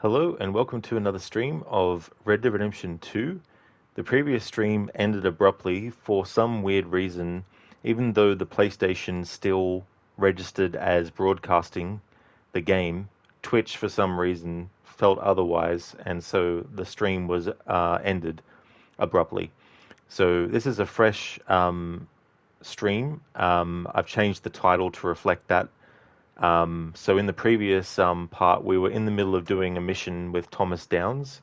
Hello and welcome to another stream of Red Dead Redemption 2. The previous stream ended abruptly for some weird reason, even though the PlayStation still registered as broadcasting the game. Twitch, for some reason, felt otherwise, and so the stream was ended abruptly. So this is a fresh stream. I've changed the title to reflect that. So in the previous part, we were in the middle of doing a mission with Thomas Downs,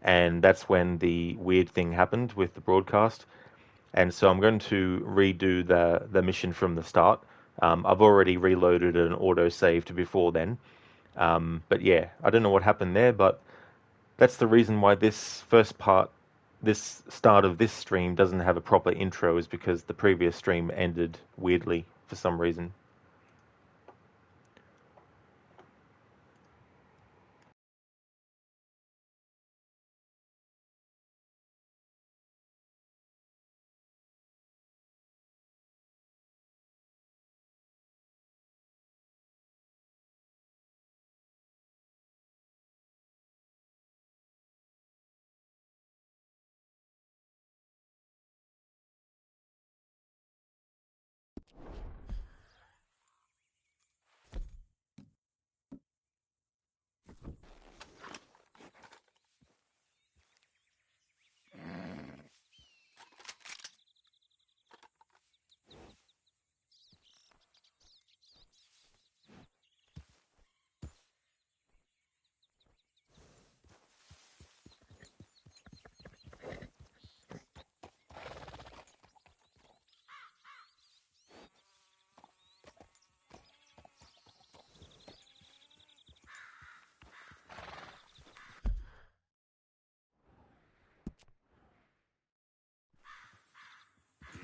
and that's when the weird thing happened with the broadcast. And so I'm going to redo the mission from the start. I've already reloaded and auto-saved before then. But yeah, I don't know what happened there, but that's the reason why this first part, this start of this stream doesn't have a proper intro, is because the previous stream ended weirdly for some reason.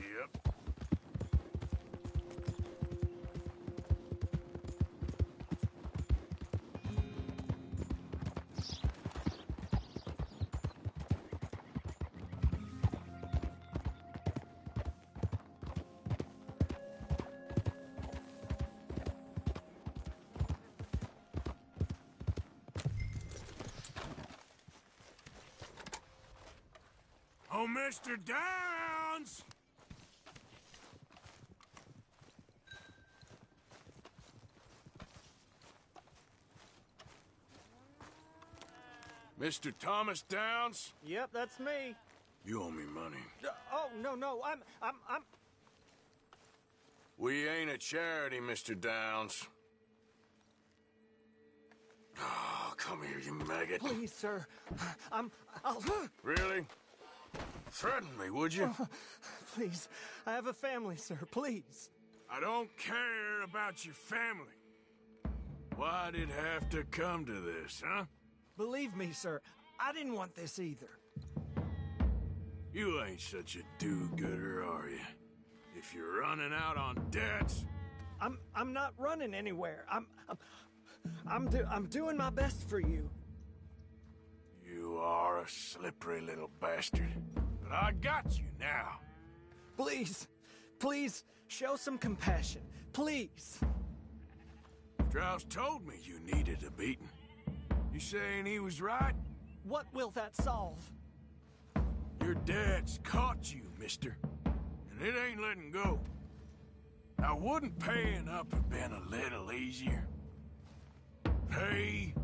Yep. Oh, Mr. Downs! Mr. Thomas Downs? Yep, that's me. You owe me money. Oh, no, I'm... We ain't a charity, Mr. Downs. Oh, come here, you maggot. Please, sir. I'll... Really? Threaten me, would you? Please, I have a family, sir, please. I don't care about your family. Why'd it have to come to this, huh? Believe me, sir, I didn't want this either. You ain't such a do-gooder, are you? If you're running out on debts... I'm not running anywhere. I'm doing my best for you. You are a slippery little bastard. But I got you now. Please, show some compassion. Please. Strauss told me you needed a beating. You saying he was right? What will that solve? Your dad's caught you, mister. And it ain't letting go. Now, wouldn't paying up have been a little easier? Pay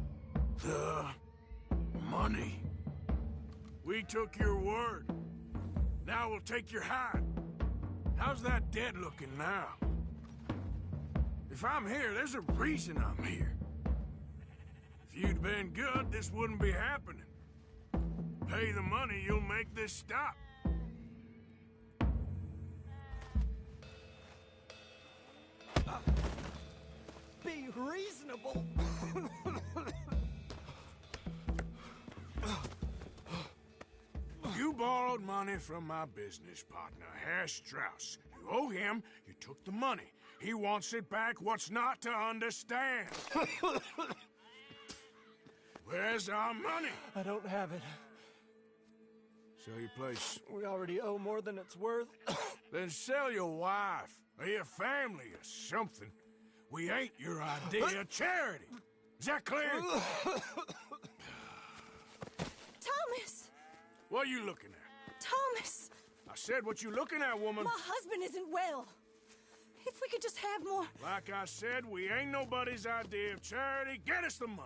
the money. We took your word. Now we'll take your hide. How's that dead looking now? If I'm here, there's a reason I'm here. If you'd been good, this wouldn't be happening. Pay the money, you'll make this stop. Be reasonable. You borrowed money from my business partner, Herr Strauss. You owe him, you took the money. He wants it back, what's not to understand? Where's our money? I don't have it. Sell your place. We already owe more than it's worth. Then sell your wife, or your family, or something. We ain't your idea of charity. Is that clear? What are you looking at? Thomas! I said, what you looking at, woman? My husband isn't well. If we could just have more... Like I said, we ain't nobody's idea of charity. Get us the money.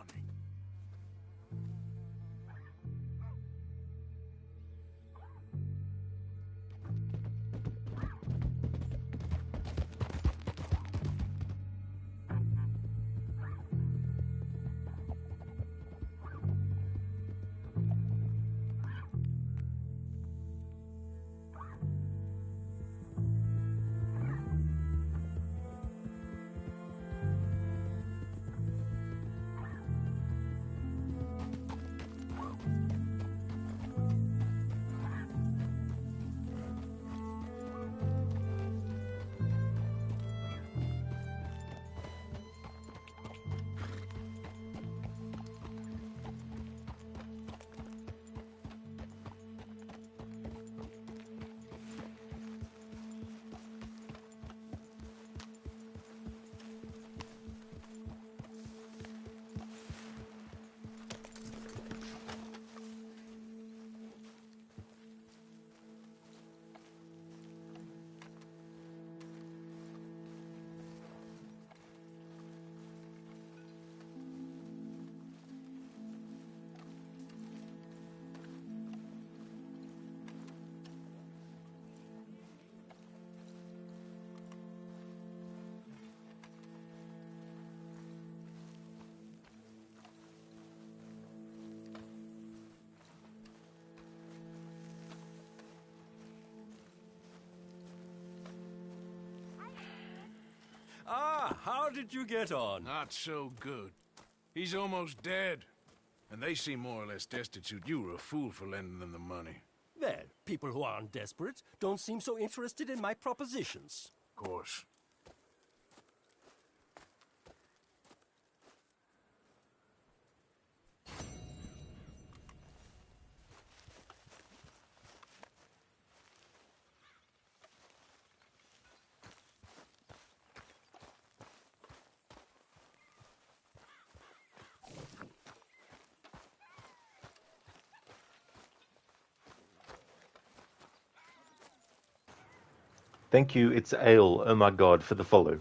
Ah, how did you get on? Not so good. He's almost dead. And they seem more or less destitute. You were a fool for lending them the money. Well, people who aren't desperate don't seem so interested in my propositions. Of course. Thank you, it's Ale, oh my god, for the follow.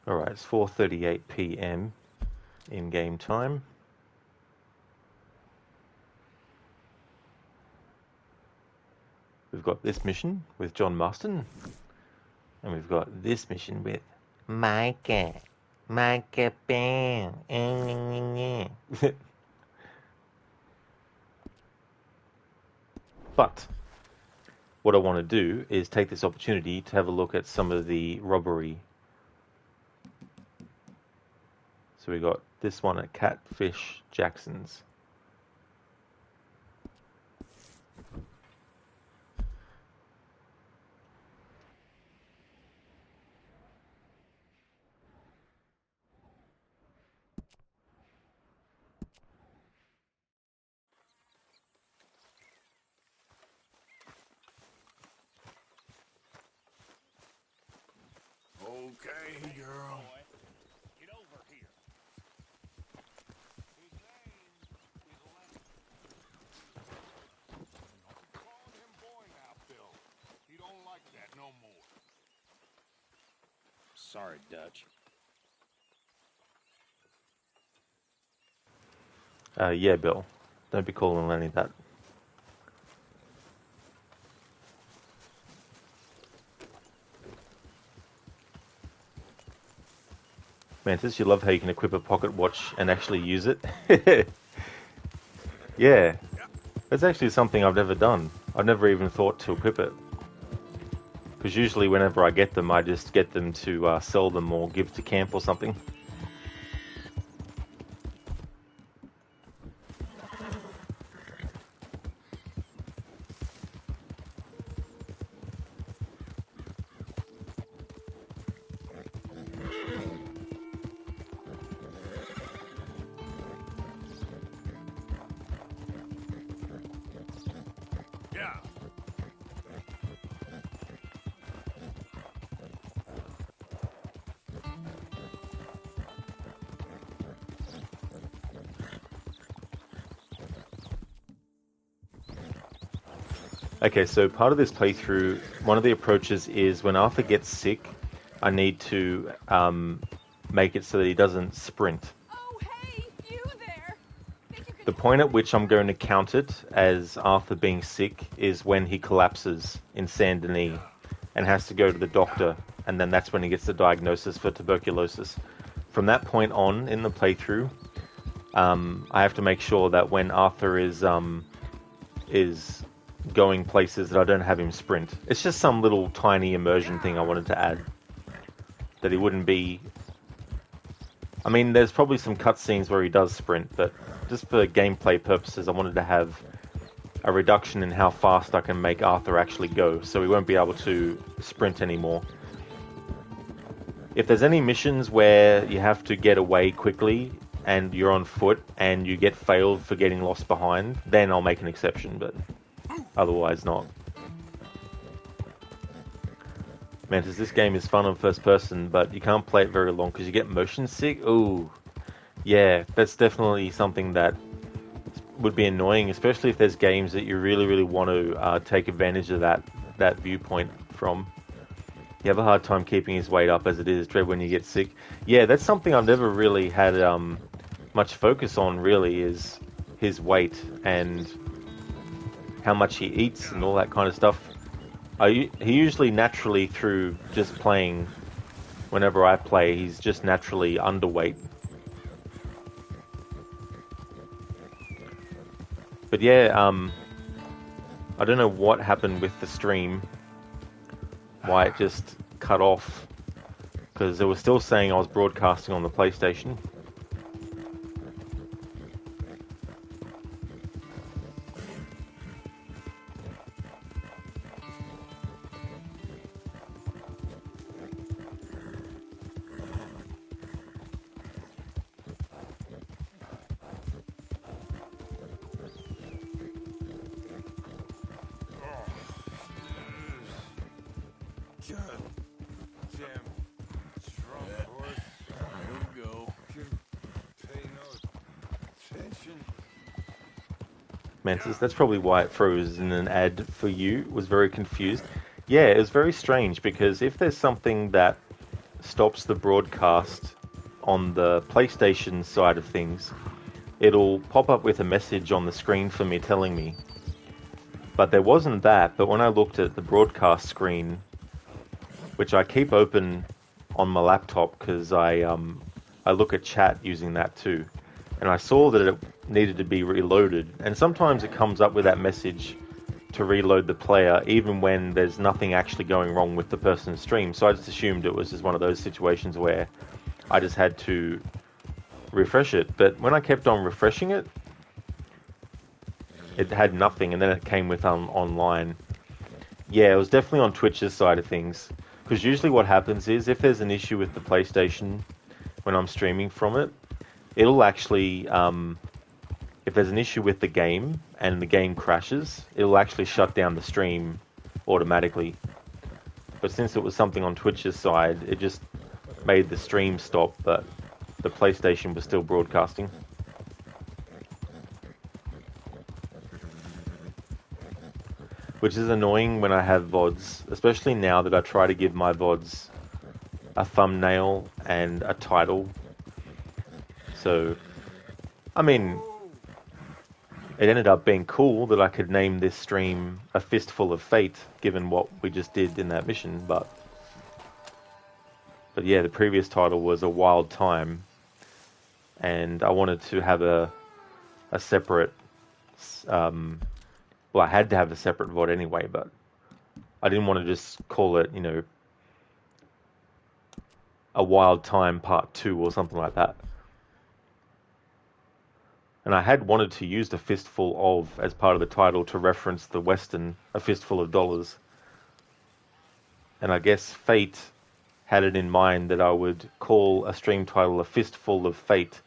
Alright, it's 4:38 PM in game time. We've got this mission with John Marston, and we've got this mission with Micah Bam. But what I want to do is take this opportunity to have a look at some of the robbery. So we got this one at Catfish Jackson's. Okay, girl. Get over here. His name is Lenny. Calling him boy now, Bill. He don't like that no more. Sorry, Dutch. Yeah, Bill. Don't be calling Lenny that. Mantis, you love how you can equip a pocket watch and actually use it. Yeah, that's actually something I've never done. I've never even thought to equip it. Because usually whenever I get them, I just get them to sell them or give to camp or something. Yeah. Okay, so part of this playthrough, one of the approaches is when Arthur gets sick, I need to make it so that he doesn't sprint. Oh, hey, you there. Think you can The point at which I'm going to count it as Arthur being sick is when he collapses in Saint Denis and has to go to the doctor, and then that's when he gets the diagnosis for tuberculosis. From that point on in the playthrough, I have to make sure that when Arthur is going places that I don't have him sprint. It's just some little tiny immersion thing I wanted to add. That he wouldn't be... I mean, there's probably some cutscenes where he does sprint, but just for gameplay purposes, I wanted to have a reduction in how fast I can make Arthur actually go, so he won't be able to sprint anymore. If there's any missions where you have to get away quickly and you're on foot and you get failed for getting lost behind, then I'll make an exception, but otherwise not. Mantis, this game is fun on first person, but you can't play it very long because you get motion sick. Ooh, yeah, that's definitely something that would be annoying, especially if there's games that you really, really want to take advantage of that viewpoint from. You have a hard time keeping his weight up as it is. Dread when you get sick. Yeah, that's something I've never really had much focus on, really, is his weight and how much he eats and all that kind of stuff. He usually naturally, through just playing, whenever I play, he's just naturally underweight. But yeah, I don't know what happened with the stream, why it just cut off, because it was still saying I was broadcasting on the PlayStation. Mantis, that's probably why it froze in an ad for you. Was very confused. Yeah, it was very strange because if there's something that stops the broadcast on the PlayStation side of things, it'll pop up with a message on the screen for me telling me. But there wasn't that, but when I looked at the broadcast screen, which I keep open on my laptop because I look at chat using that too, and I saw that it needed to be reloaded, and sometimes it comes up with that message to reload the player even when there's nothing actually going wrong with the person's stream, so I just assumed it was just one of those situations where I just had to refresh it. But when I kept on refreshing it, it had nothing, and then it came with online. Yeah, it was definitely on Twitch's side of things, because usually what happens is if there's an issue with the PlayStation when I'm streaming from it, it'll actually if there's an issue with the game and the game crashes, it'll actually shut down the stream automatically. But since it was something on Twitch's side, it just made the stream stop, but the PlayStation was still broadcasting. Which is annoying when I have VODs, especially now that I try to give my VODs a thumbnail and a title. So, I mean, it ended up being cool that I could name this stream A Fistful of Fate, given what we just did in that mission, but yeah, the previous title was A Wild Time, and I wanted to have a separate, well, I had to have a separate VOD anyway, but I didn't want to just call it, A Wild Time Part 2 or something like that. And I had wanted to use the Fistful of as part of the title to reference the Western A Fistful of Dollars. And I guess Fate had it in mind that I would call a stream title A Fistful of Fate,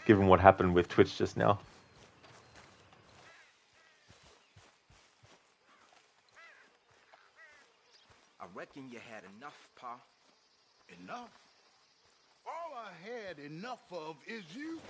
given what happened with Twitch just now. reckon you had enough, Pa? Enough? All I had enough of is you.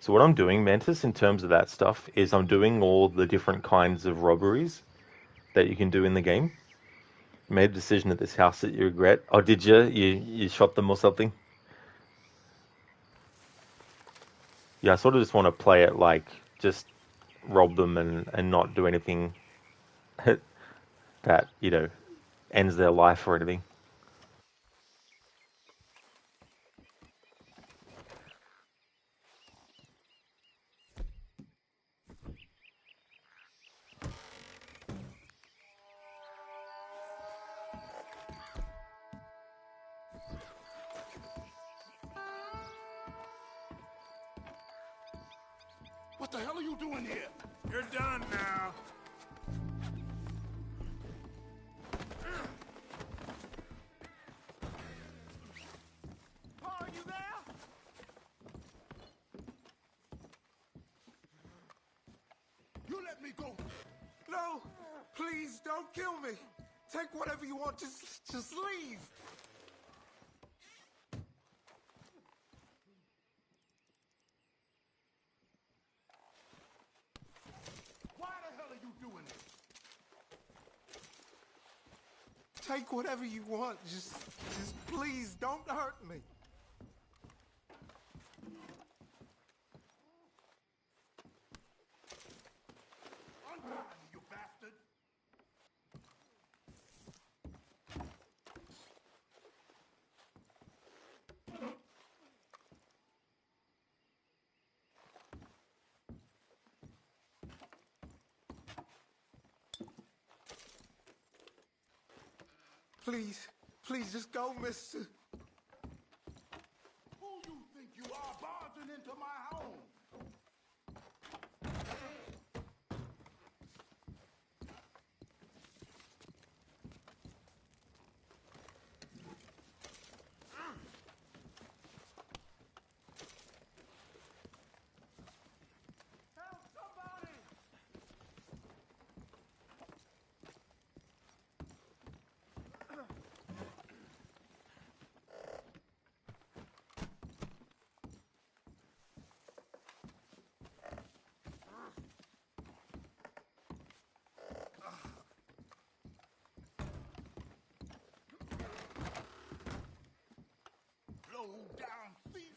So what I'm doing, Mantis, in terms of that stuff, is I'm doing all the different kinds of robberies that you can do in the game. You made a decision at this house that you regret. Oh, did you? You shot them or something? Yeah, I sort of just want to play it like just rob them and not do anything that, ends their life or anything. What the hell are you doing here? You're done now. Pa, are you there? You let me go. No, please don't kill me. Take whatever you want. Just leave. Why the hell are you doing this? Take whatever you want. Just please don't hurt me. Untie me, you bastard. Please just go, mister. Who you think you are barging into my home? Help somebody! Low down thief.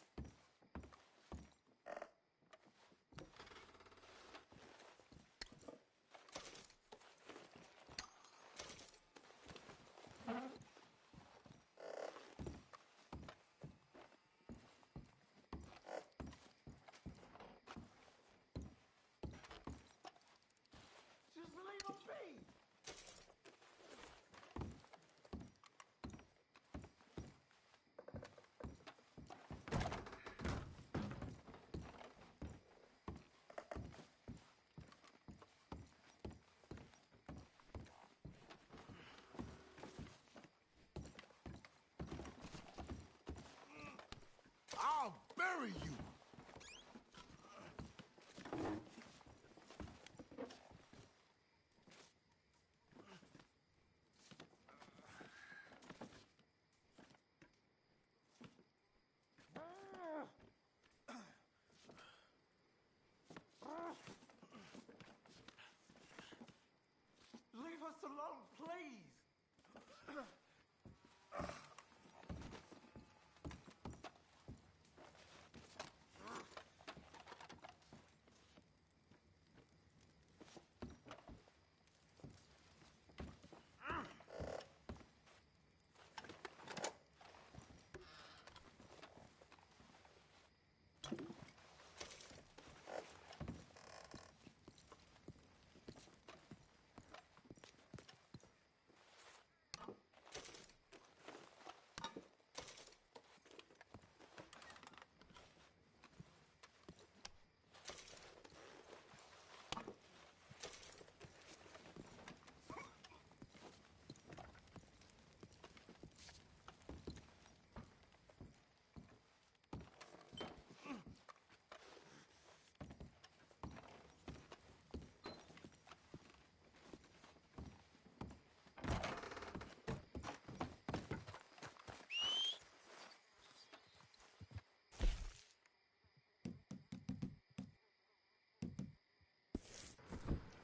Just leave him be. I'll bury you. Leave us alone, please.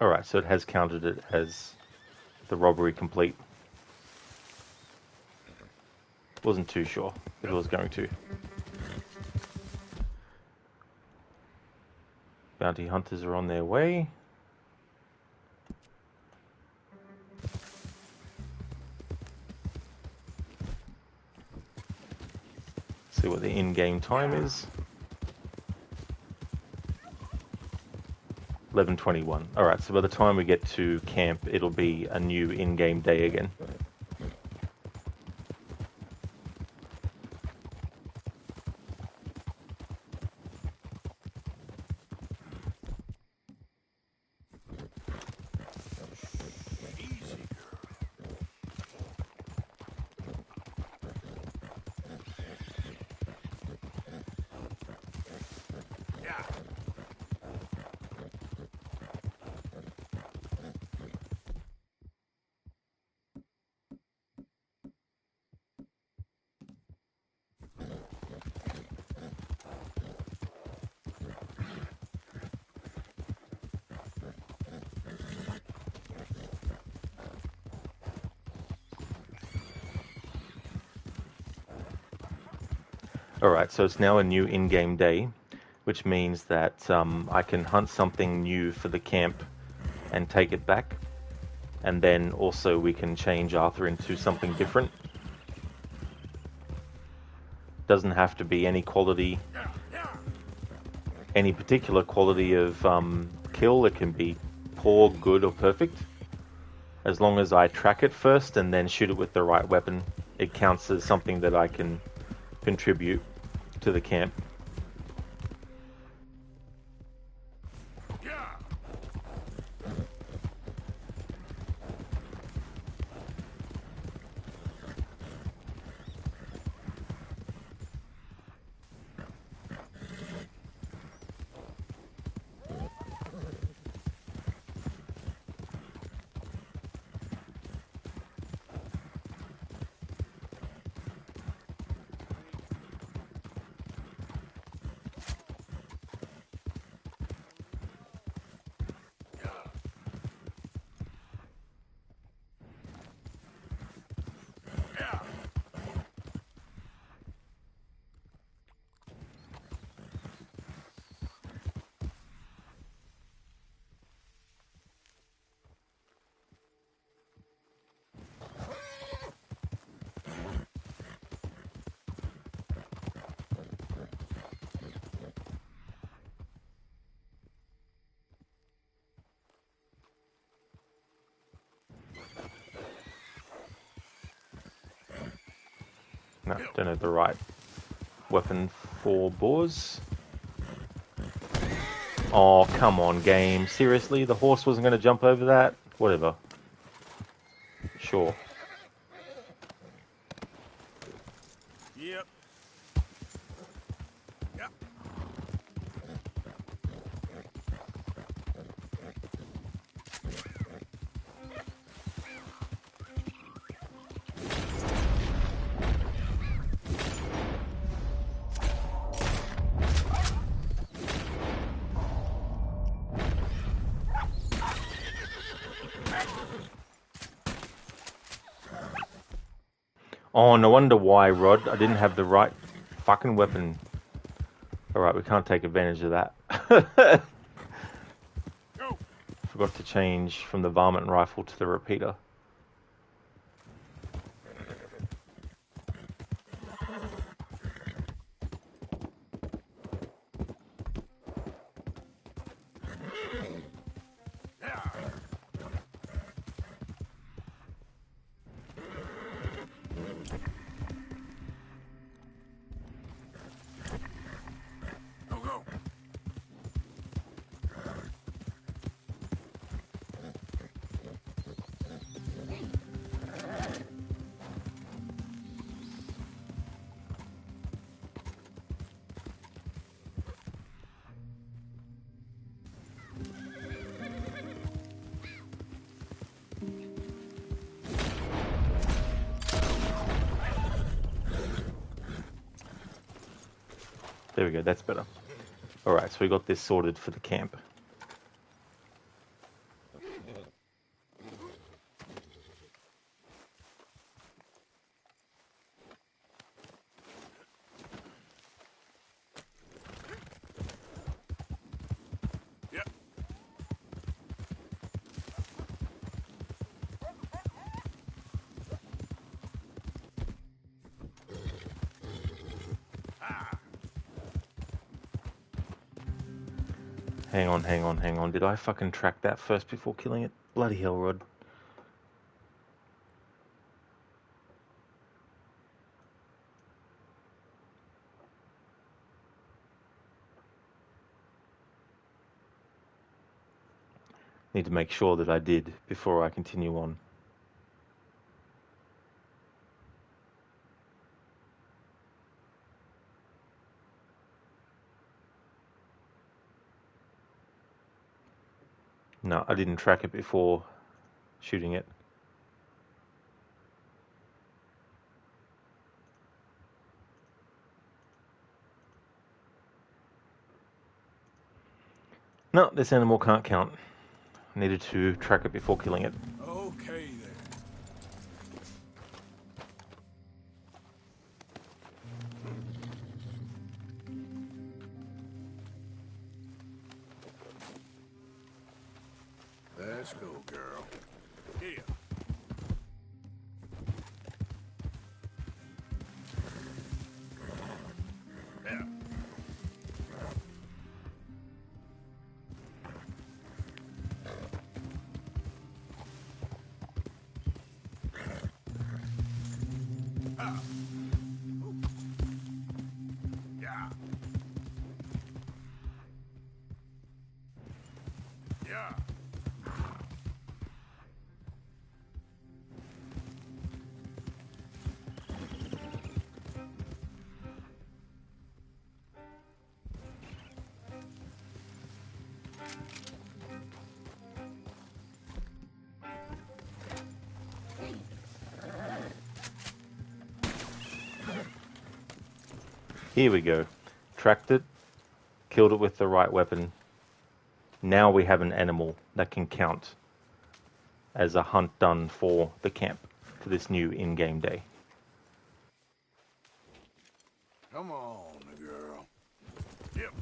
Alright, so it has counted it as the robbery complete. Wasn't too sure if it was going to. Bounty hunters are on their way. See what the in-game time is. 11:21. Alright, so by the time we get to camp, it'll be a new in-game day again. Easy, girl. Yeah. Alright, so it's now a new in-game day, which means that I can hunt something new for the camp and take it back. And then also we can change Arthur into something different. Doesn't have to be any quality, any particular quality of kill. It can be poor, good, or perfect. As long as I track it first and then shoot it with the right weapon, it counts as something that I can contribute to the camp. Yeah. Yeah. No, don't have the right weapon for boars. Oh, come on, game. Seriously? The horse wasn't going to jump over that? Whatever. Sure. Yep. Yep. Oh, no wonder why, Rod. I didn't have the right fucking weapon. Alright, we can't take advantage of that. Go. Forgot to change from the varmint rifle to the repeater. Yeah. Go, go. There we go, that's better. Alright, so we got this sorted for the camp. Hang on, hang on, hang on. Did I fucking track that first before killing it? Bloody hell, Rod. Need to make sure that I did before I continue on. No, I didn't track it before shooting it. No, this animal can't count. Needed to track it before killing it. Okay then. Let's go, girl. Here. Yeah. Ah. Ooh. Yeah. Yeah. Here we go. Tracked it, killed it with the right weapon. Now we have an animal that can count as a hunt done for the camp for this new in-game day. Come on, girl. Yep.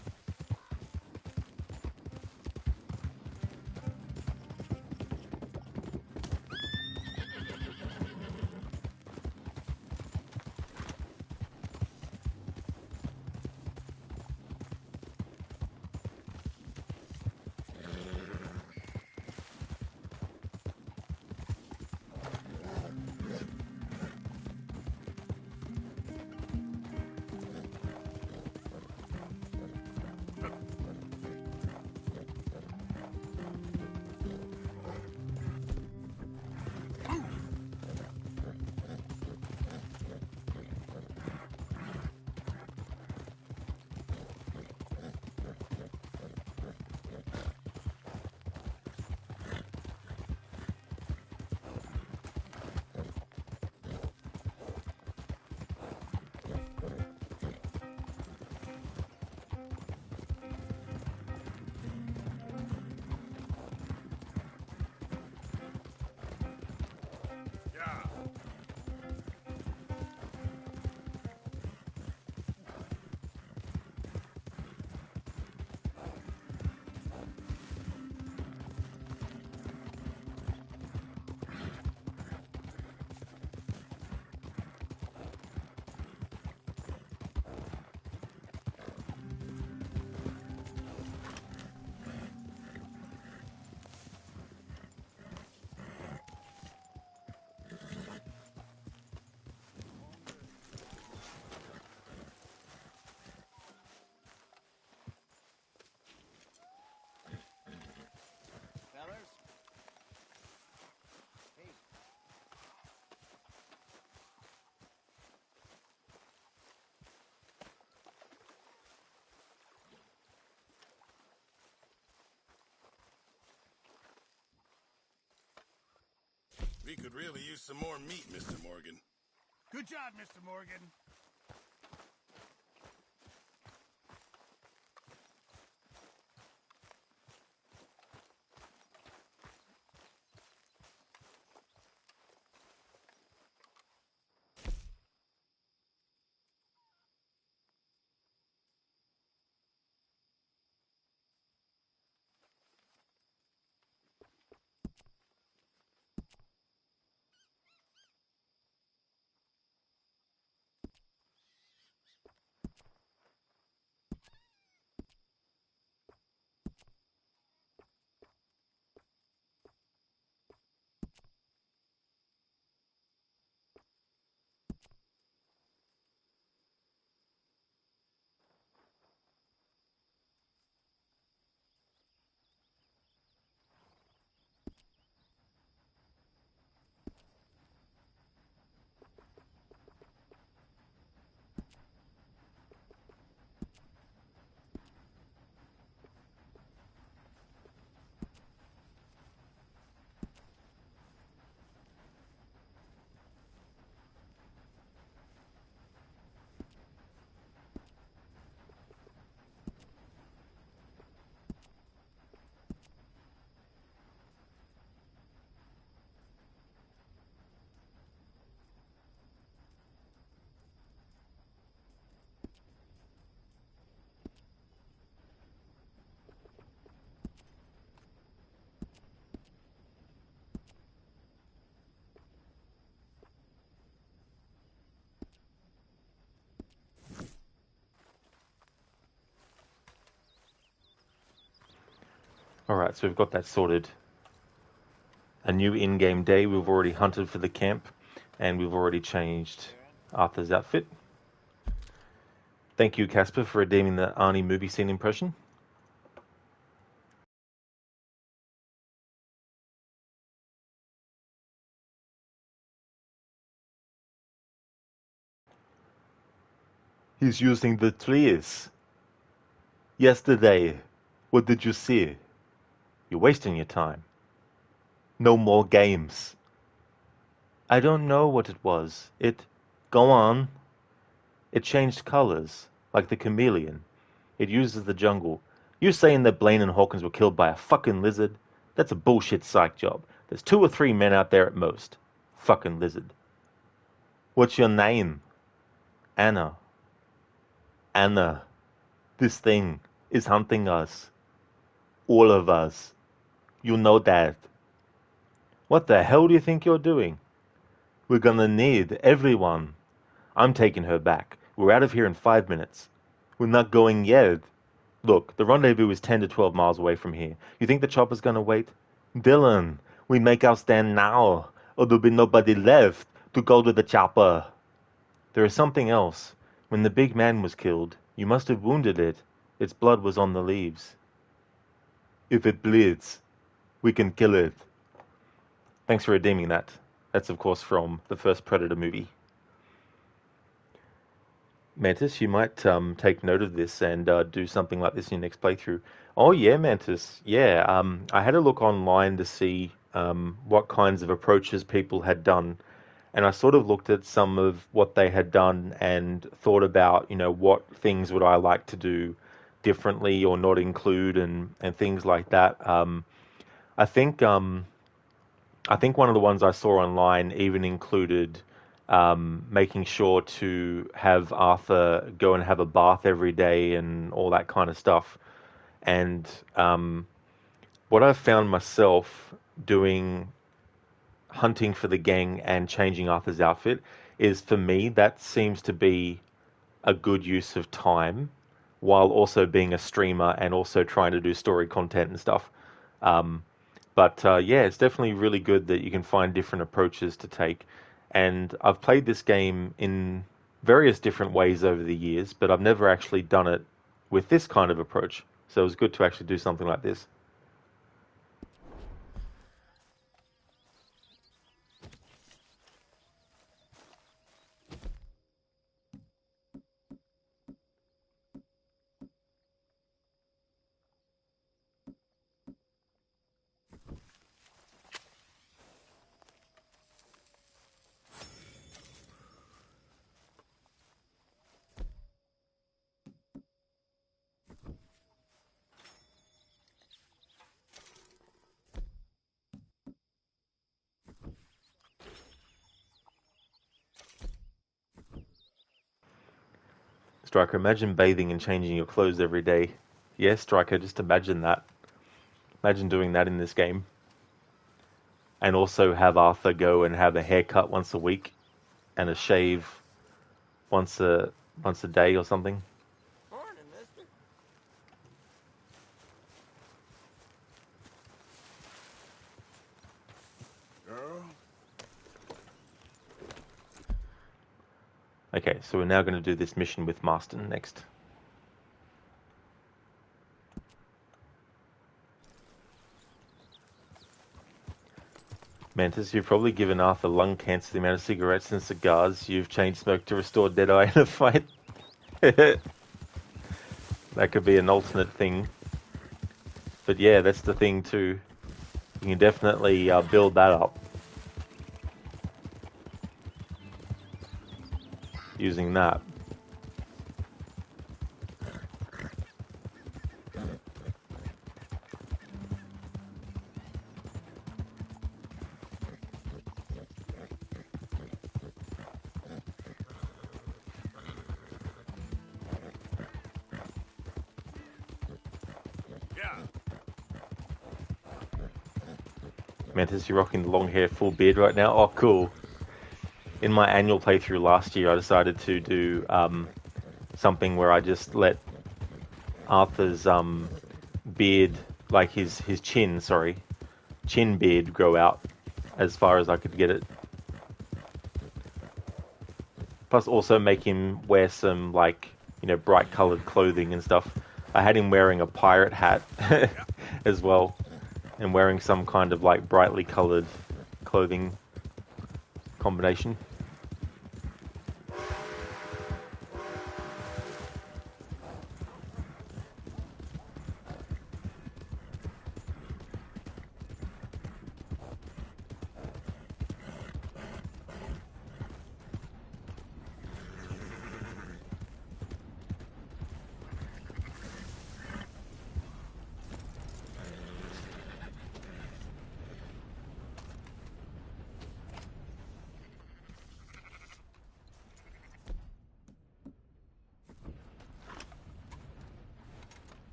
Yeah. We could really use some more meat, Mr. Morgan. Good job, Mr. Morgan. Alright, so we've got that sorted. A new in-game day, we've already hunted for the camp, and we've already changed Arthur's outfit. Thank you, Casper, for redeeming the Arnie movie scene impression. He's using the trees. Yesterday, what did you see? You're wasting your time. No more games. I don't know what it was. Go on. It changed colors, like the chameleon. It uses the jungle. You saying that Blaine and Hawkins were killed by a fucking lizard? That's a bullshit psych job. There's 2 or 3 men out there at most. Fucking lizard. What's your name? Anna. Anna. This thing is hunting us. All of us. You know that. What the hell do you think you're doing? We're gonna need everyone. I'm taking her back. We're out of here in 5 minutes. We're not going yet. Look, the rendezvous is 10 to 12 miles away from here. You think the chopper's gonna wait? Dylan, we make our stand now, or there'll be nobody left to go to the chopper. There is something else. When the big man was killed, you must have wounded it. Its blood was on the leaves. If it bleeds, we can kill it. Thanks for redeeming that. That's, of course, from the first Predator movie. Mantis, you might take note of this and do something like this in your next playthrough. Oh, yeah, Mantis. Yeah, I had a look online to see what kinds of approaches people had done. And I sort of looked at some of what they had done and thought about, what things would I like to do differently or not include and things like that. I think one of the ones I saw online even included making sure to have Arthur go and have a bath every day and all that kind of stuff. And what I've found myself doing, hunting for the gang and changing Arthur's outfit, is for me that seems to be a good use of time while also being a streamer and also trying to do story content and stuff. But yeah, it's definitely really good that you can find different approaches to take. And I've played this game in various different ways over the years, but I've never actually done it with this kind of approach. So it was good to actually do something like this. Striker, imagine bathing and changing your clothes every day. Yeah, Striker, just imagine that. Imagine doing that in this game. And also have Arthur go and have a haircut once a week and a shave once a day or something. Morning, mister. Girl? Okay, so we're now going to do this mission with Marston next. Mantis, you've probably given Arthur lung cancer the amount of cigarettes and cigars you've chain smoked to restore Deadeye in a fight. That could be an alternate thing. But yeah, that's the thing too. You can definitely build that up. Using that. Mantis, you're rocking the long hair, full beard right now? Oh, cool. In my annual playthrough last year, I decided to do something where I just let Arthur's beard like his chin, sorry, chin beard grow out as far as I could get it. Plus also make him wear some, like, bright colored clothing and stuff. I had him wearing a pirate hat as well, and wearing some kind of like brightly colored clothing combination.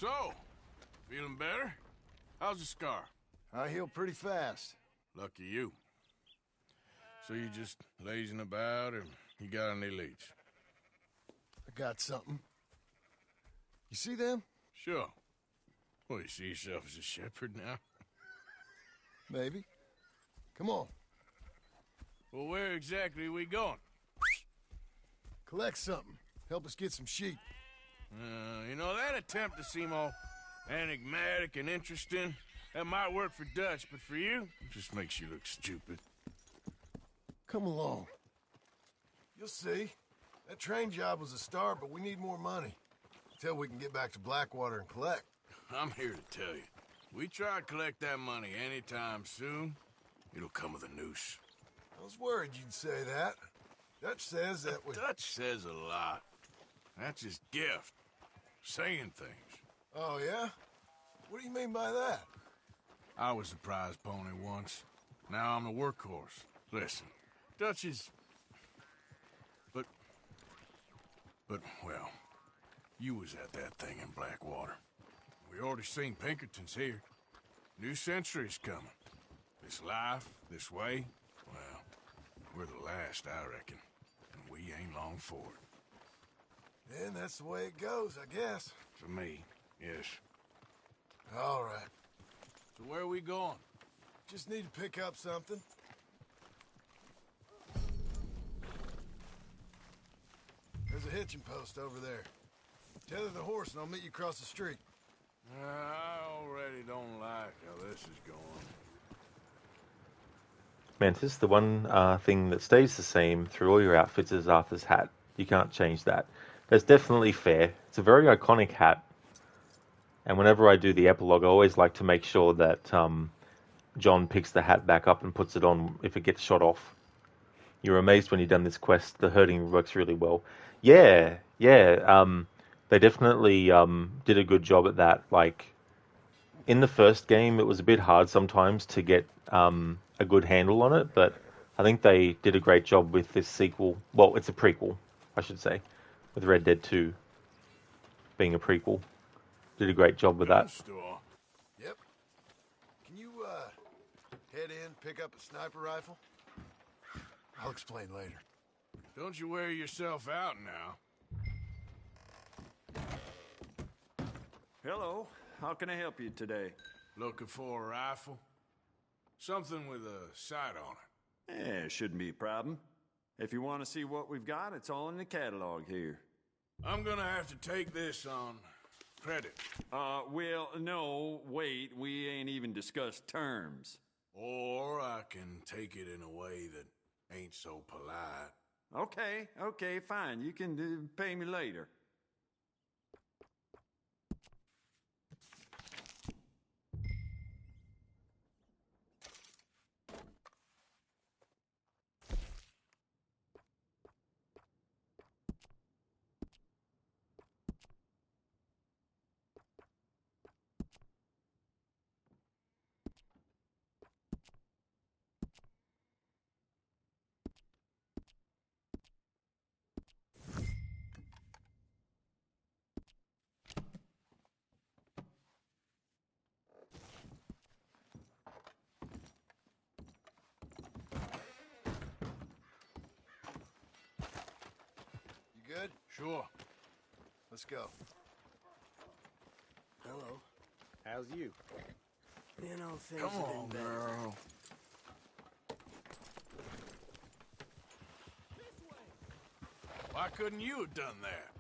So, feeling better? How's the scar? I heal pretty fast. Lucky you. So you just lazing about, or you got any leads? I got something. You see them? Sure. Well, you see yourself as a shepherd now? Maybe. Come on. Well, where exactly are we going? Collect something. Help us get some sheep. That attempt to seem all enigmatic and interesting, that might work for Dutch, but for you, it just makes you look stupid. Come along. You'll see. That train job was a start, but we need more money. Until we can get back to Blackwater and collect. I'm here to tell you. We try to collect that money anytime soon, it'll come with a noose. I was worried you'd say that. Dutch says that we... Dutch says a lot. That's his gift. Saying things. Oh, yeah? What do you mean by that? I was the prize pony once. Now I'm the workhorse. Listen, Dutch is... But, well, you was at that thing in Blackwater. We already seen Pinkertons here. New century's coming. This life, this way, well, we're the last, I reckon. And we ain't long for it. Then that's the way it goes, I guess. For me, yes. All right. So where are we going? Just need to pick up something. There's a hitching post over there. Tether the horse and I'll meet you across the street. I already don't like how this is going. Mantis, the one thing that stays the same through all your outfits is Arthur's hat. You can't change that. That's definitely fair. It's a very iconic hat. And whenever I do the epilogue, I always like to make sure that John picks the hat back up and puts it on if it gets shot off. You're amazed when you've done this quest. The herding works really well. Yeah. They definitely did a good job at that. Like, in the first game, it was a bit hard sometimes to get a good handle on it, but I think they did a great job with this sequel. Well, it's a prequel, I should say, with Red Dead 2 being a prequel. Did a great job with that. Store. Yep. Can you, head in, pick up a sniper rifle? I'll explain later. Don't you wear yourself out now. Hello. How can I help you today? Looking for a rifle? Something with a sight on it. Yeah, shouldn't be a problem. If you want to see what we've got, it's all in the catalog here. I'm gonna have to take this on credit. Well, no, wait, we ain't even discussed terms. Or I can take it in a way that ain't so polite. Okay, fine. You can pay me later. You good? Sure. Let's go. Hello. How's you? You know, things Come have on, been better. girl. Why couldn't you have done that?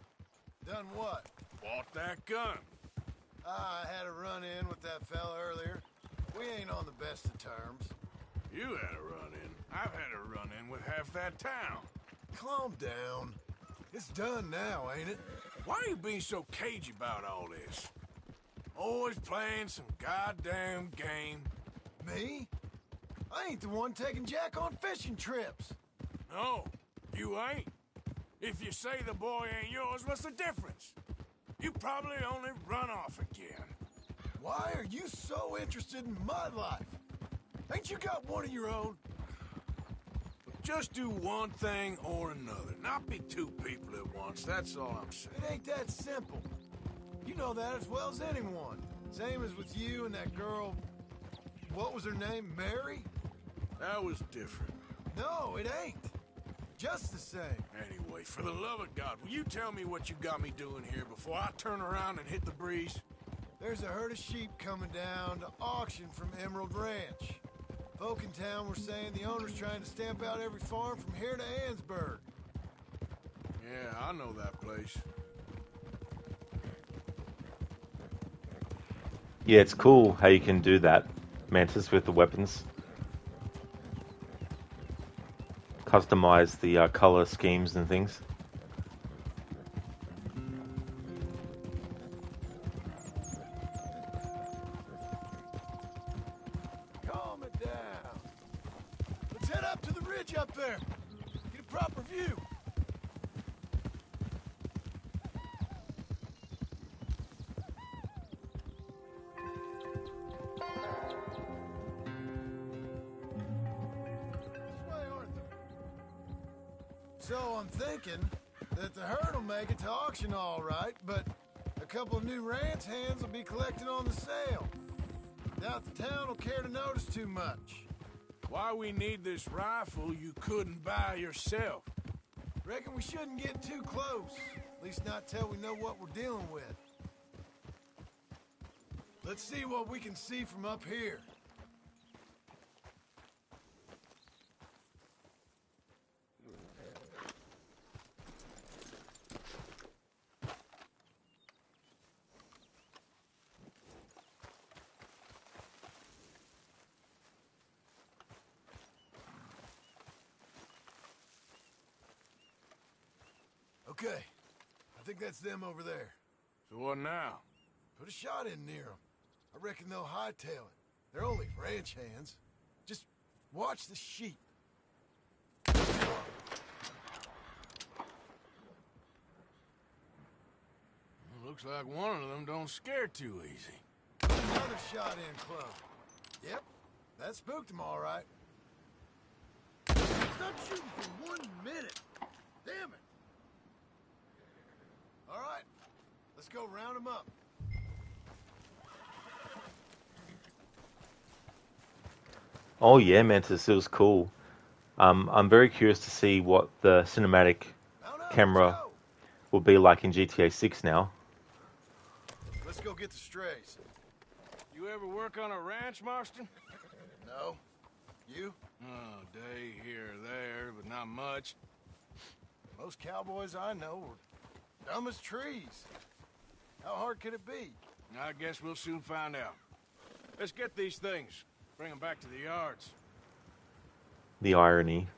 Done what? Bought that gun. I had a run-in with that fella earlier. We ain't on the best of terms. You had a run-in. I've had a run-in with half that town. Calm down. It's done now, ain't it? Why are you being so cagey about all this? Always playing some goddamn game. Me? I ain't the one taking Jack on fishing trips. No, you ain't. If you say the boy ain't yours, what's the difference? You probably only run off again. Why are you so interested in my life? Ain't you got one of your own? Just do one thing or another. Not be two people at once, that's all I'm saying. It ain't that simple. You know that as well as anyone. Same as with you and that girl... What was her name? Mary? That was different. No, it ain't. Just the same. Anyway, for the love of God, will you tell me what you got me doing here before I turn around and hit the breeze? There's a herd of sheep coming down to auction from Emerald Ranch. Folk in town were saying the owner's trying to stamp out every farm from here to Ansburg. Yeah, I know that place. Yeah, it's cool how you can do that, Mantis, with the weapons. Customize the color schemes and things. Calm it down. Let's head up to the ridge up there. Get a proper view. So I'm thinking that the herd will make it to auction all right, but a couple of new ranch hands will be collecting on the sale. Doubt the town will care to notice too much. Why we need this rifle you couldn't buy yourself? Reckon we shouldn't get too close. At least not till we know what we're dealing with. Let's see what we can see from up here. Okay, I think that's them over there. So what now? Put a shot in near them. I reckon they'll hightail it. They're only ranch hands. Just watch the sheep. Looks like one of them don't scare too easy. Another shot in close. Yep, that spooked them all right. Stop shooting for 1 minute. Damn it. All right, let's go round them up. Oh yeah, Mantis, it was cool. I'm very curious to see what the cinematic camera will be like in GTA 6 now. Let's go get the strays. You ever work on a ranch, Marston? No. You? Oh, day here or there, but not much. Most cowboys I know are dumb as trees. How hard could it be? I guess we'll soon find out. Let's get these things. Bring them back to the yards. The irony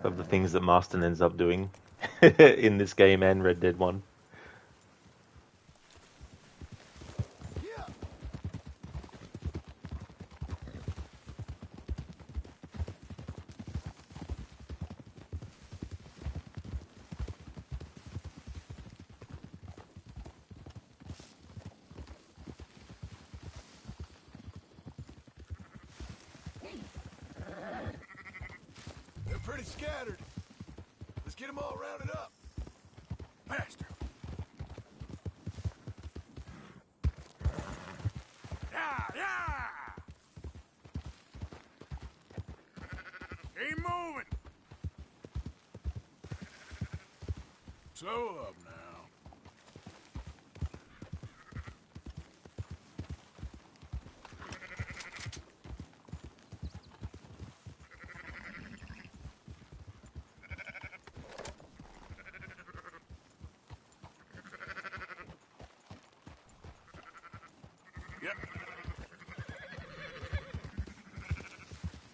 of the things that Marston ends up doing in this game and Red Dead 1. Yeah. They're pretty scattered. Let's get them all rounded up. Faster. Yeah, yeah! Keep moving. Slow up now.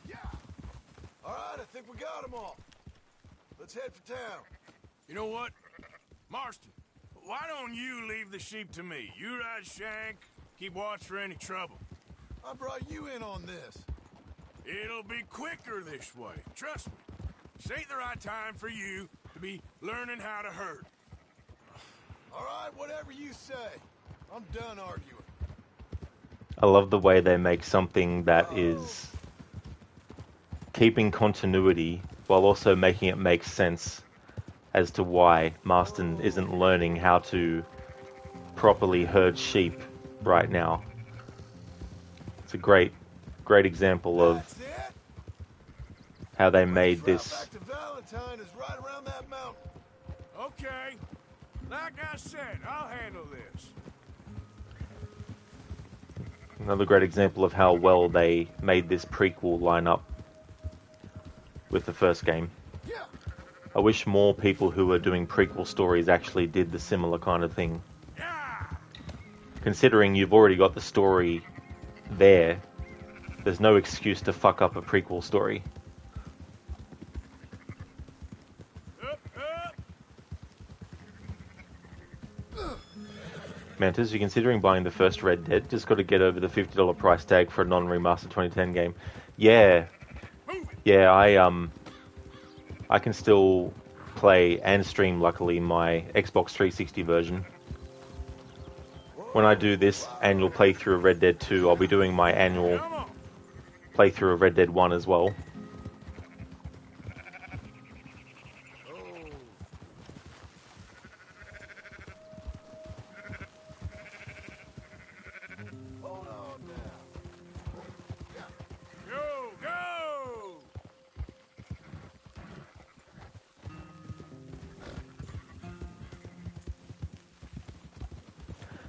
Yep. All right, I think we got them all. Let's head for town. You know what? Marston, why don't you leave the sheep to me? You ride Shank, keep watch for any trouble. I brought you in on this. It'll be quicker this way, trust me. This ain't the right time for you to be learning how to herd. All right, whatever you say. I'm done arguing. I love the way they make something that is keeping continuity while also making it make sense as to why Marston isn't learning how to properly herd sheep right now. It's a great example of That's it. how they made Route this. back to Valentine is right around that mountain. Okay. Like I said, I'll handle this. Another great example of how well they made this prequel line up with the first game. Yeah. I wish more people who are doing prequel stories actually did the similar kind of thing. Yeah. Considering you've already got the story there, there's no excuse to fuck up a prequel story. Up, up. Mantis, you're considering buying the first Red Dead, just got to get over the $50 price tag for a non-remastered 2010 game. Yeah, I can still play and stream, luckily, my Xbox 360 version. When I do this annual playthrough of Red Dead 2, I'll be doing my annual Come on. playthrough of Red Dead 1 as well. Hold on now. Go, go!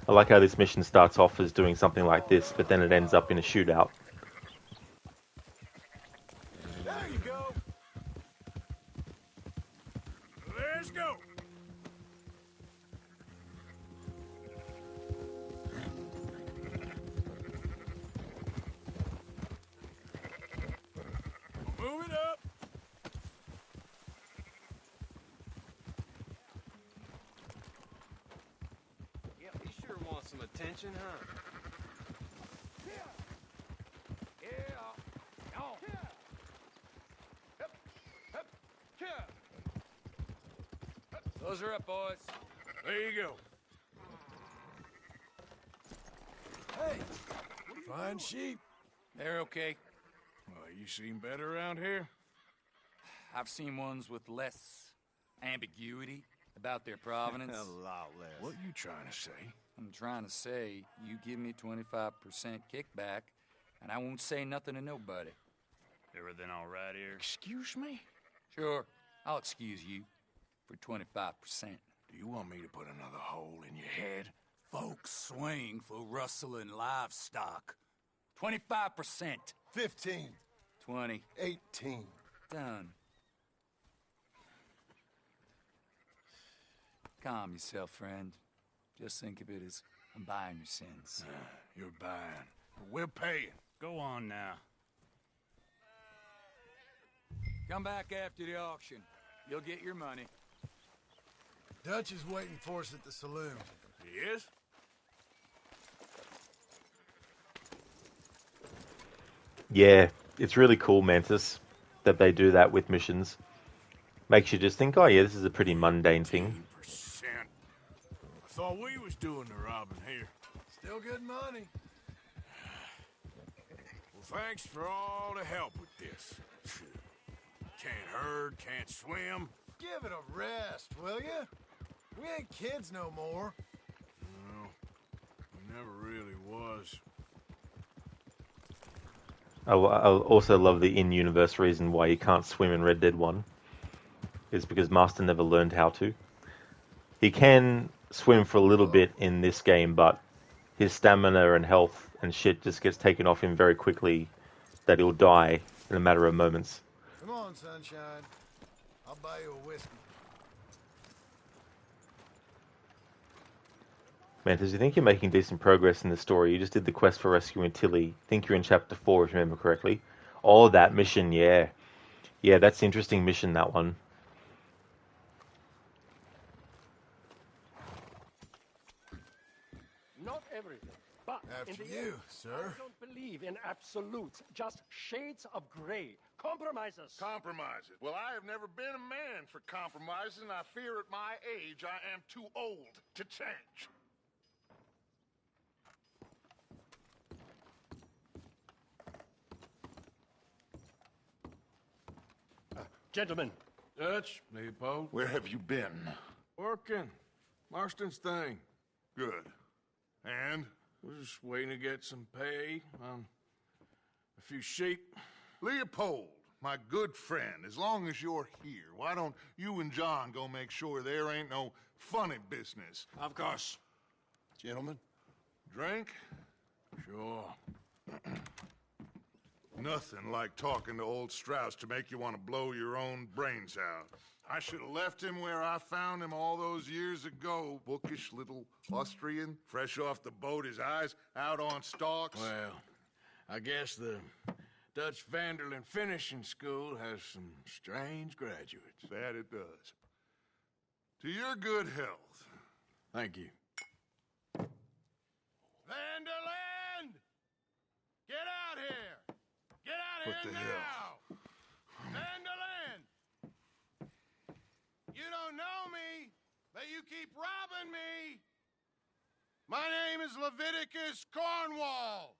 I like how this mission starts off as doing something like this, but then it ends up in a shootout. There you go. Let's go. Move it up. Yep, he sure wants some attention, huh? Those are up, boys. There you go. Hey, fine sheep. They're okay. Well, you seem better around here. I've seen ones with less ambiguity about their provenance. A lot less. What you trying to say? I'm trying to say, you give me 25% kickback, and I won't say nothing to nobody. Everything all right here? Excuse me? Sure, I'll excuse you for 25%. Do you want me to put another hole in your head? Folks swing for rustling livestock. 25%. 15. 20. 18. Done. Calm yourself, friend. Just think of it as I'm buying your sins. You're buying. But we're paying. Go on now. Come back after the auction. You'll get your money. Dutch is waiting for us at the saloon. He is? Yeah, it's really cool, Mantis, that they do that with missions. Makes you just think, oh yeah, this is a pretty mundane thing. 10%. I thought we was doing the robbing here. Still good money. Well, thanks for all the help with this. Can't herd, can't swim. Give it a rest, will you? We ain't kids no more. No, we never really was. I also love the in-universe reason why you can't swim in Red Dead 1. Is because Master never learned how to. He can swim for a little bit in this game, but his stamina and health and shit just gets taken off him very quickly that he'll die in a matter of moments. Come on, sunshine. I'll buy you a whiskey. Mantis, you think you're making decent progress in the story. You just did the quest for rescuing Tilly. I think you're in chapter 4, if you remember correctly. Oh, that mission, yeah. Yeah, that's an interesting mission, that one. Not everything, but in After the you, end, sir. I don't believe in absolutes, just shades of gray. Compromises. Compromises. Well, I have never been a man for compromises, and I fear at my age I am too old to change. Gentlemen. Dutch, Leopold. Where have you been? Working. Marston's thing. Good. And? We're just waiting to get some pay on a few sheep. Leopold, my good friend, as long as you're here, why don't you and John go make sure there ain't no funny business? Of course. Gentlemen, drink? Sure. Nothing like talking to old Strauss to make you want to blow your own brains out. I should have left him where I found him all those years ago. Bookish little Austrian, fresh off the boat, his eyes out on stalks. Well, I guess the Dutch Vanderlyn Finishing School has some strange graduates. That it does. To your good health. Thank you. Vanderland! Get out here! Get out What here the now! hell? Vanderland! You don't know me, but you keep robbing me! My name is Leviticus Cornwall.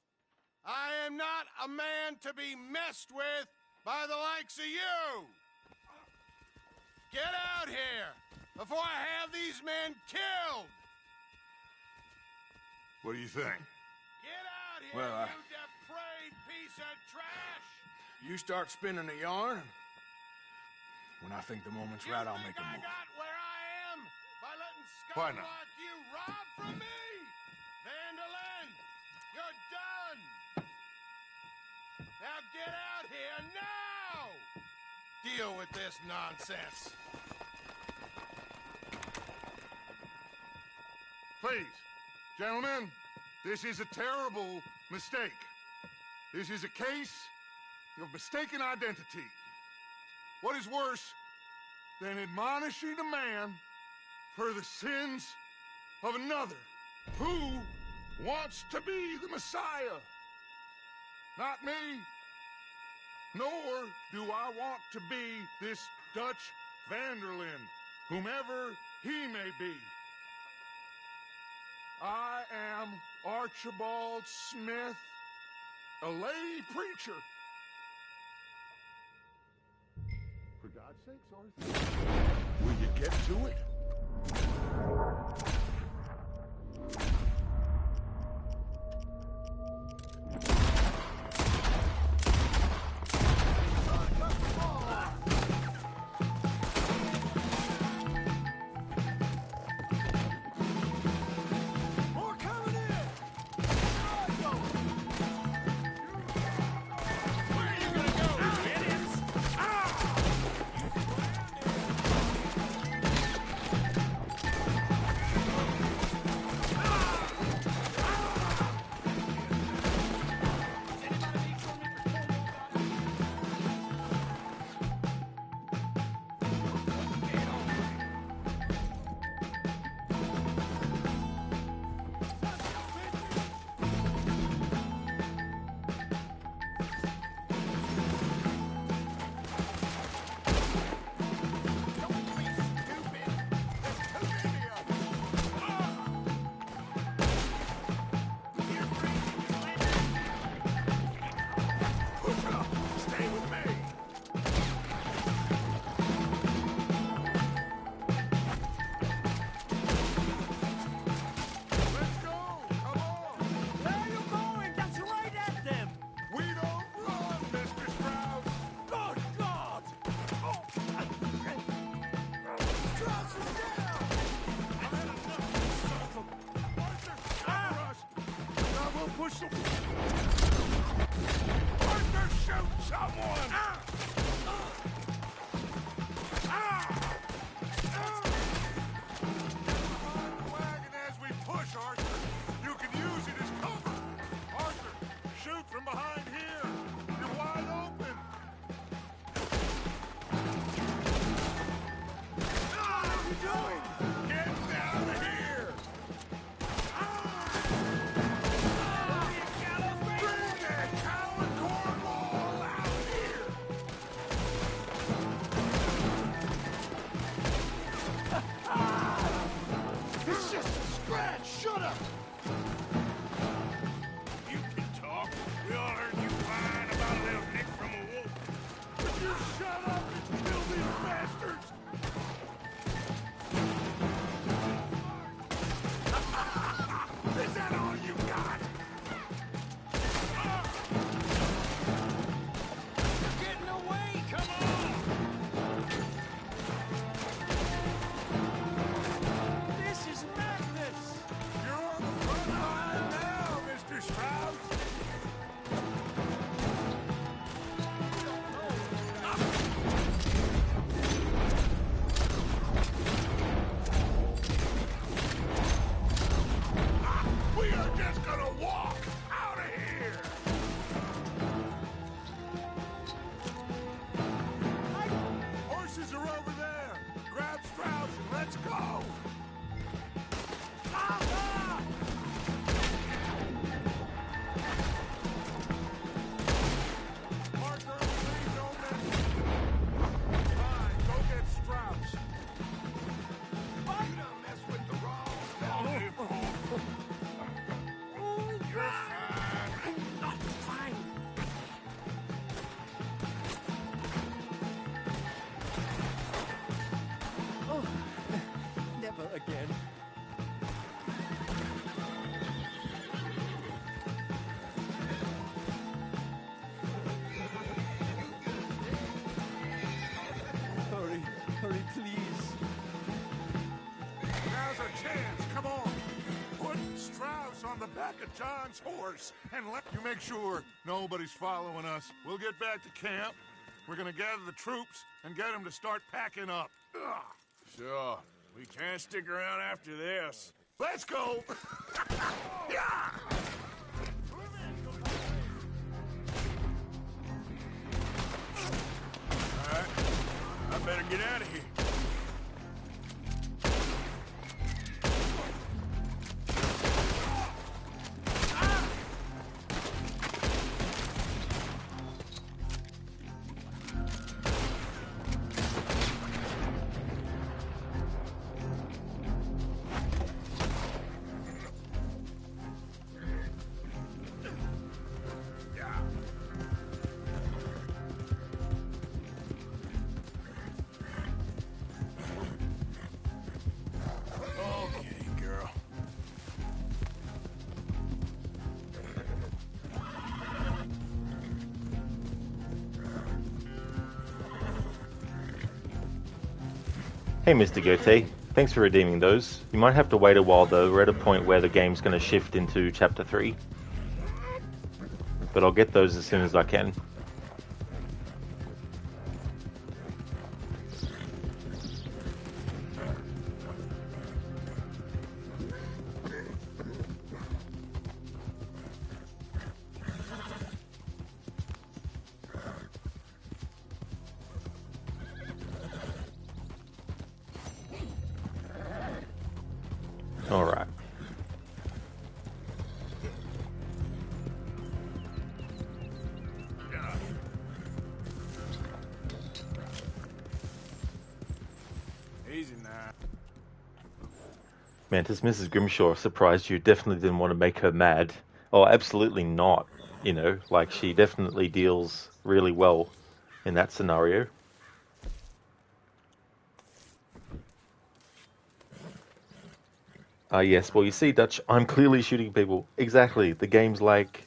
I am not a man to be messed with by the likes of you! Get out here before I have these men killed! What do you think? Get out here, Well, you depraved piece of trash! You start spinning a yarn. When I think the moment's right, I'll make a I move. got where I am by letting Why scum not? like you rob from me! Vanderlyn, you're done! Now get out here now! Deal with this nonsense. Please, gentlemen, this is a terrible mistake. This is a case of mistaken identity. What is worse than admonishing a man for the sins of another who wants to be the Messiah? Not me, nor do I want to be this Dutch Vanderlyn, whomever he may be. I am Archibald Smith, a lay preacher. For God's sakes, Arthur, will you get to it? More coming in! Where are you gonna go, you idiots? push them. Arthur, shoot someone! Behind the wagon as we push, Arthur. please. Now's our chance. Come on. Put Strauss on the back of John's horse and let you make sure nobody's following us. We'll get back to camp. We're gonna gather the troops and get them to start packing up. Ugh. Sure. We can't stick around after this. Let's go. Yeah. All right. I better get out of here. Hey Mr. Gote, thanks for redeeming those. You might have to wait a while though, we're at a point where the game's going to shift into Chapter 3. But I'll get those as soon as I can. Alright. Easy now. Mantis, Mrs. Grimshaw surprised you. Definitely didn't want to make her mad. Oh, absolutely not. You know, like she definitely deals really well in that scenario. Yes, well, you see, Dutch, I'm clearly shooting people. Exactly. The game's like,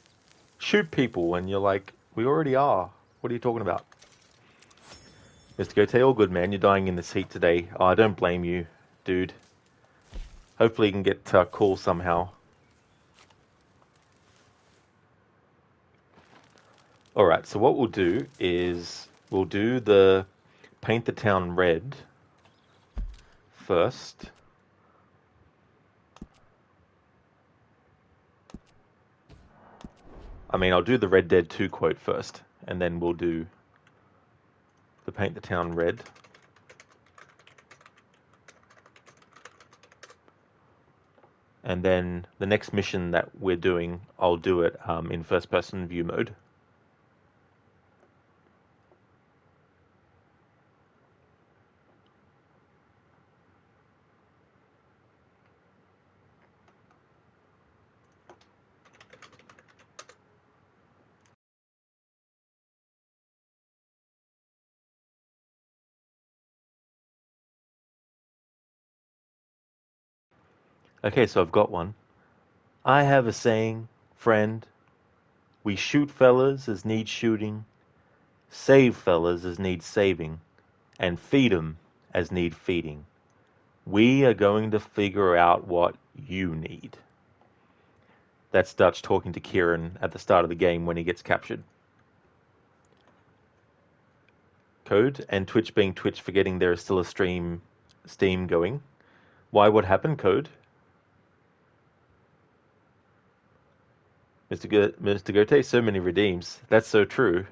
shoot people, and you're like, we already are. What are you talking about? Mr. Gote, all good, man. You're dying in this heat today. Oh, I don't blame you, dude. Hopefully you can get cool somehow. Alright, so what we'll do is, we'll do the paint the town red first. I mean, I'll do the Red Dead 2 quote first, and then we'll do the paint the town red. And then the next mission that we're doing, I'll do it in first-person view mode. Okay, so I've got one. I have a saying, friend. We shoot fellas as need shooting, save fellas as need saving, and feed 'em as need feeding. We are going to figure out what you need. That's Dutch talking to Kieran at the start of the game when he gets captured. Code, and Twitch being Twitch, forgetting there is still a Steam going. Why, what happened, Code? Mr. Gote, so many redeems. That's so true.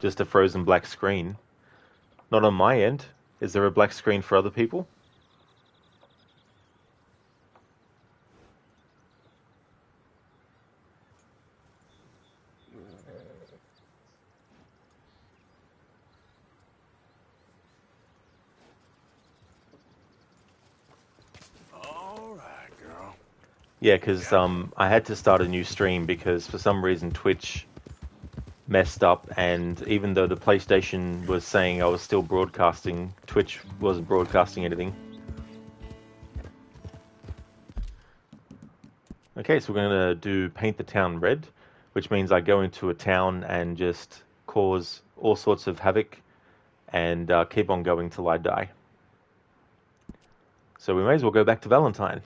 Just a frozen black screen. Not on my end. Is there a black screen for other people? Yeah, because I had to start a new stream because for some reason Twitch messed up, and even though the PlayStation was saying I was still broadcasting, Twitch wasn't broadcasting anything. Okay, so we're going to do paint the town red, which means I go into a town and just cause all sorts of havoc and keep on going till I die. So we may as well go back to Valentine.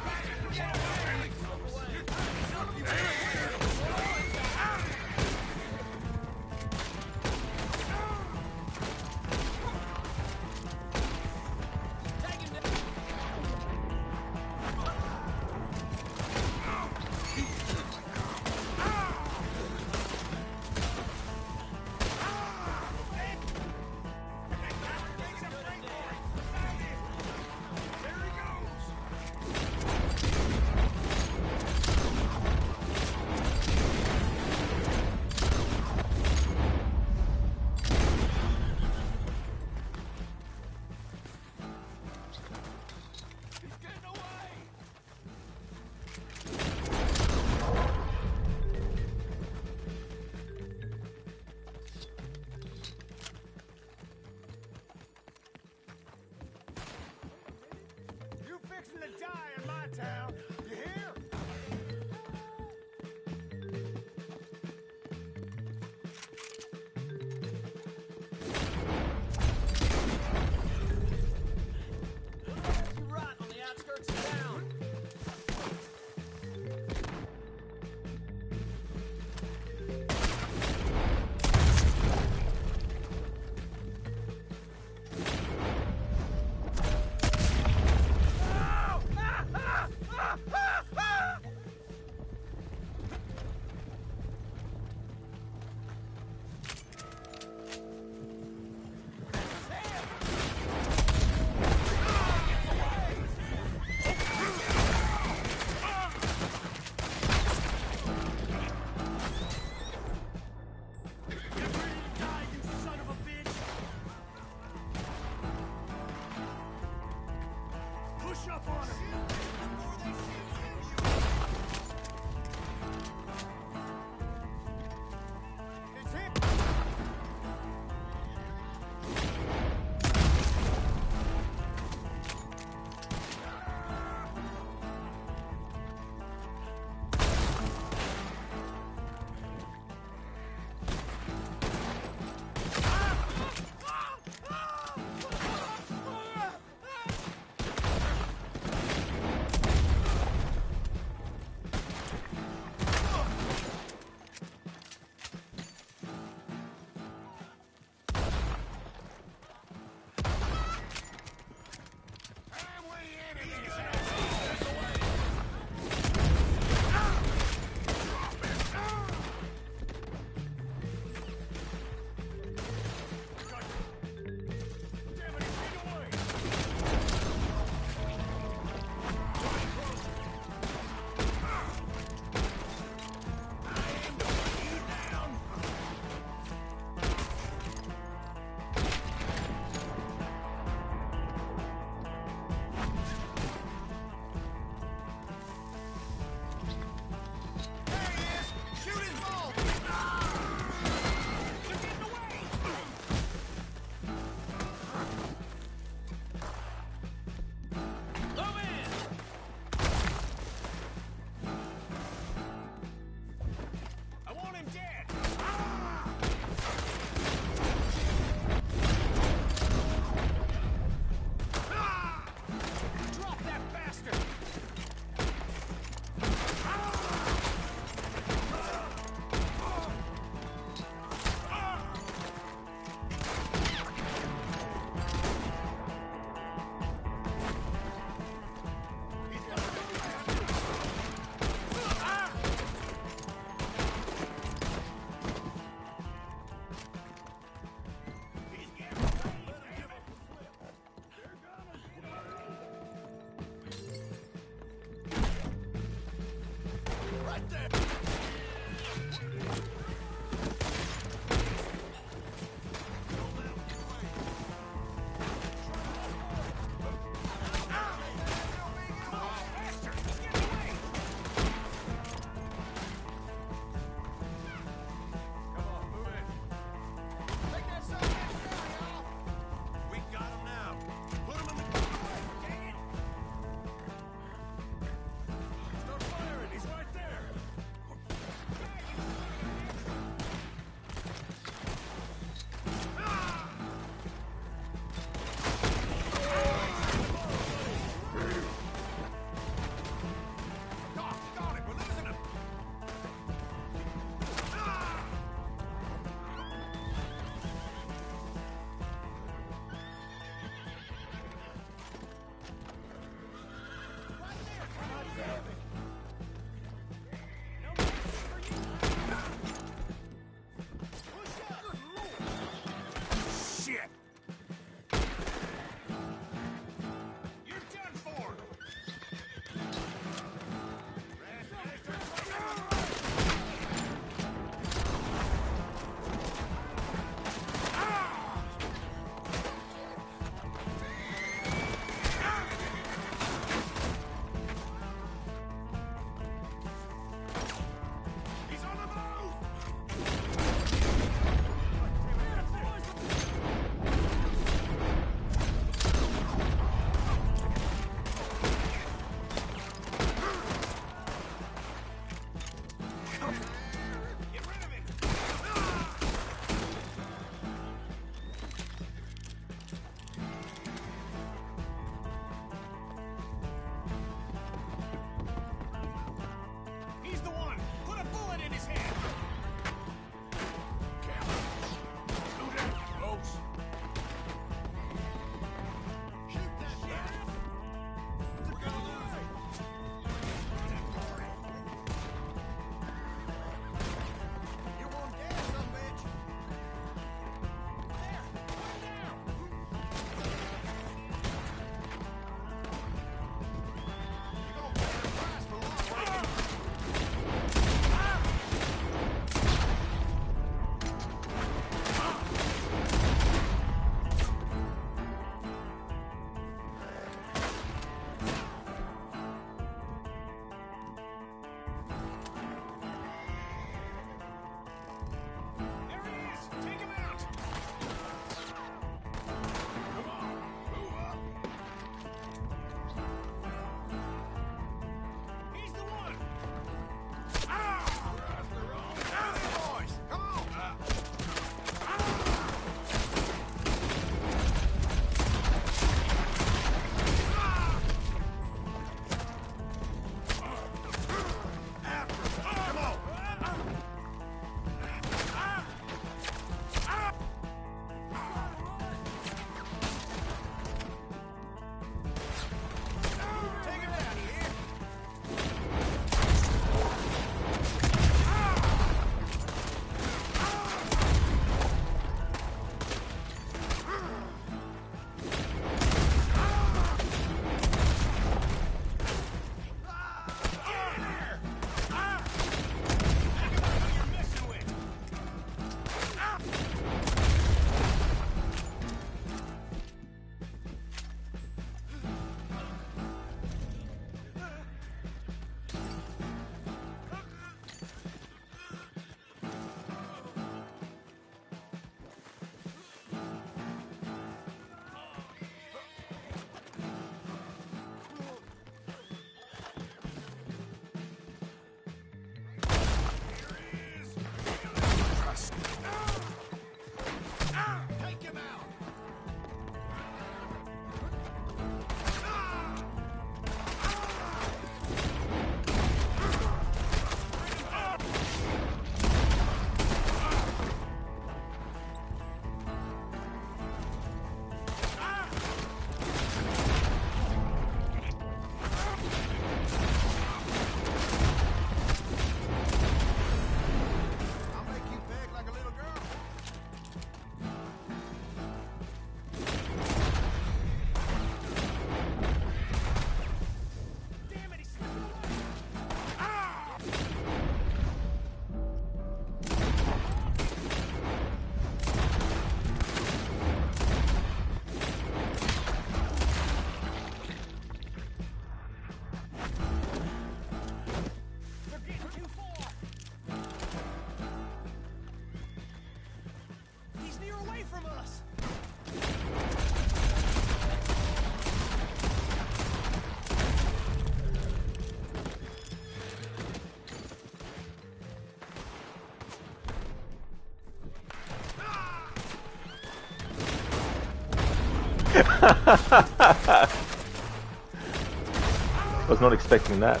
Was not expecting that.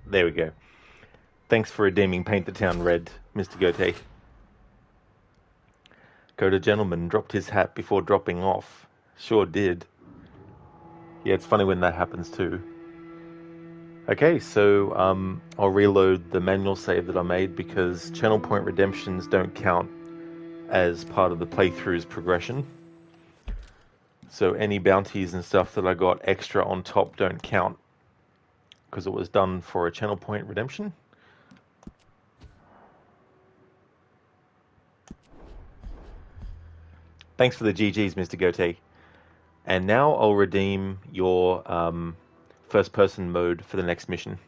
There we go. Thanks for redeeming Paint the Town Red, Mr. Gote. Coda gentleman dropped his hat before dropping off. Sure did. Yeah, it's funny when that happens too. Okay, so I'll reload the manual save that I made because channel point redemptions don't count as part of the playthrough's progression. So any bounties and stuff that I got extra on top don't count because it was done for a channel point redemption. Thanks for the GGs, Mr. Gote. And now I'll redeem your first-person mode for the next mission.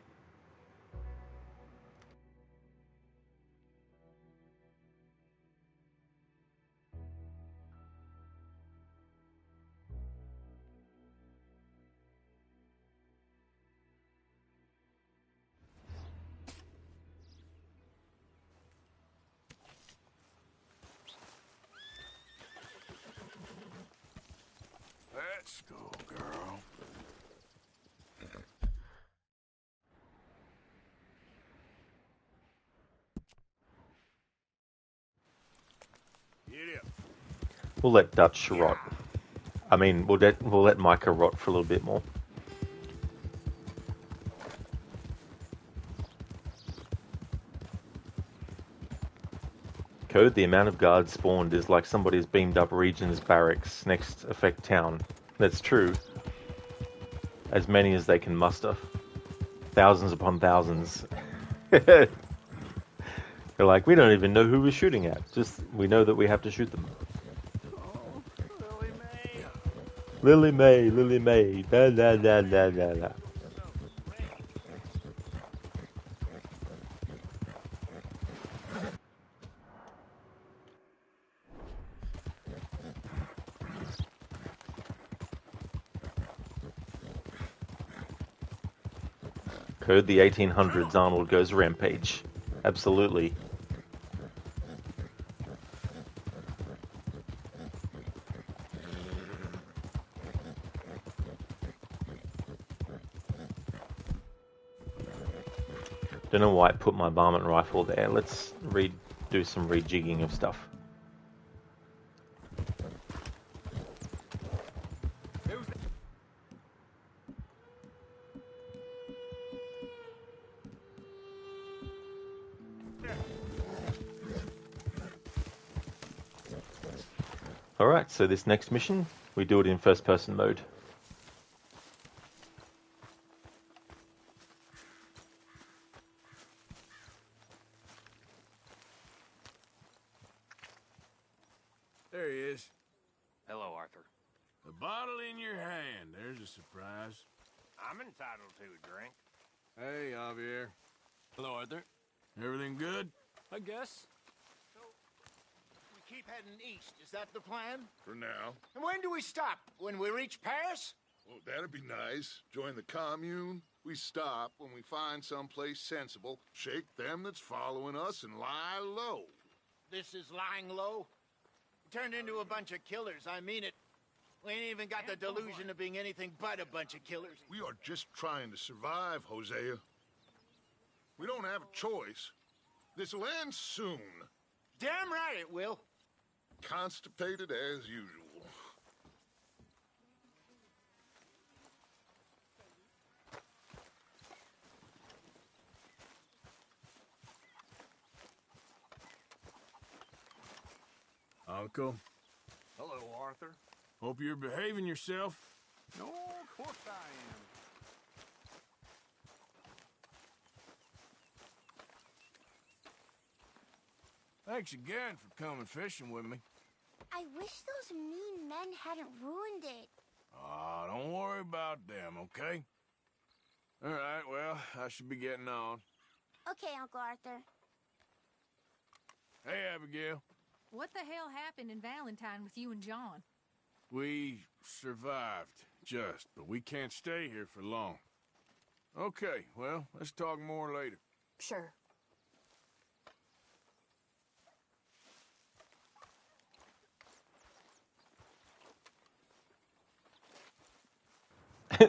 Let's go, girl. Get up. We'll let Dutch rot. I mean, we'll let Micah rot for a little bit more. Code, the amount of guards spawned is like somebody's beamed up Region's barracks next effect town. That's true. As many as they can muster. Thousands upon thousands. They're like, we don't even know who we're shooting at. Just, we know that we have to shoot them. Oh, Lily May. Lily May, Lily May. Da, da, da, da, da, da. Code the 1800s, Arnold goes rampage. Absolutely. Don't know why I put my varmint rifle there. Let's do some rejigging of stuff. Alright, so this next mission, we do it in first person mode. There he is. Hello, Arthur. A bottle in your hand. There's a surprise. I'm entitled to a drink. Hey, Javier. Hello, Arthur. Everything good? I guess. We keep heading east. Is that the plan? For now. And when do we stop? When we reach Paris? Oh, that'd be nice. Join the commune. We stop when we find someplace sensible, shake them that's following us, and lie low. This is lying low? We turned into a bunch of killers. I mean it. We ain't even got the delusion of being anything but a bunch of killers. We are just trying to survive, Hosea. We don't have a choice. This'll end soon. Damn right it will. Constipated as usual. Uncle. Hello, Arthur. Hope you're behaving yourself. No, of course I am. Thanks again for coming fishing with me. I wish those mean men hadn't ruined it. Ah, don't worry about them, okay? All right, well, I should be getting on. Okay, Uncle Arthur. Hey, Abigail. What the hell happened in Valentine with you and John? We survived, but we can't stay here for long. Okay, well, let's talk more later. Sure.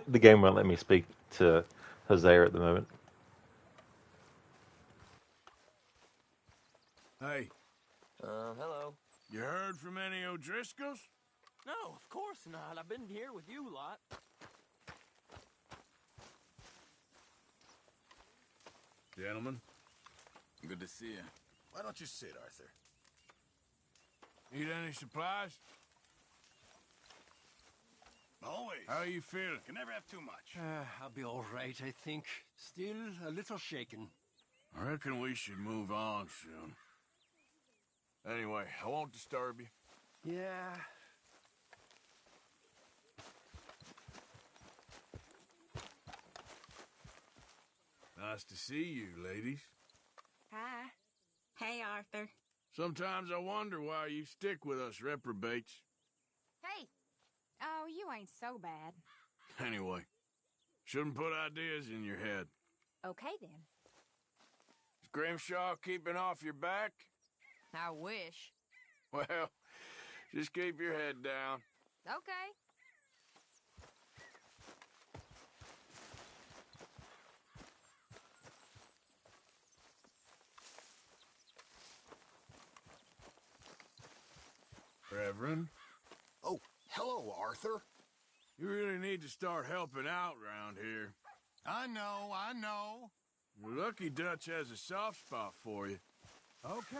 The game won't let me speak to Hosea at the moment. Hey. Hello. You heard from any O'Driscolls? No, of course not. I've been here with you lot. Gentlemen. Good to see you. Why don't you sit, Arthur? Need any supplies? Always. How you feeling? Can never have too much. I'll be all right, I think. Still a little shaken. I reckon we should move on soon. Anyway, I won't disturb you. Yeah. Nice to see you, ladies. Hi. Hey, Arthur. Sometimes I wonder why you stick with us reprobates. Hey! Oh, you ain't so bad. Anyway, shouldn't put ideas in your head. Okay, then. Is Grimshaw keeping off your back? I wish. Well, just keep your head down. Okay. Reverend? Oh, hello, Arthur. You really need to start helping out around here. I know. Your lucky Dutch has a soft spot for you. Okay.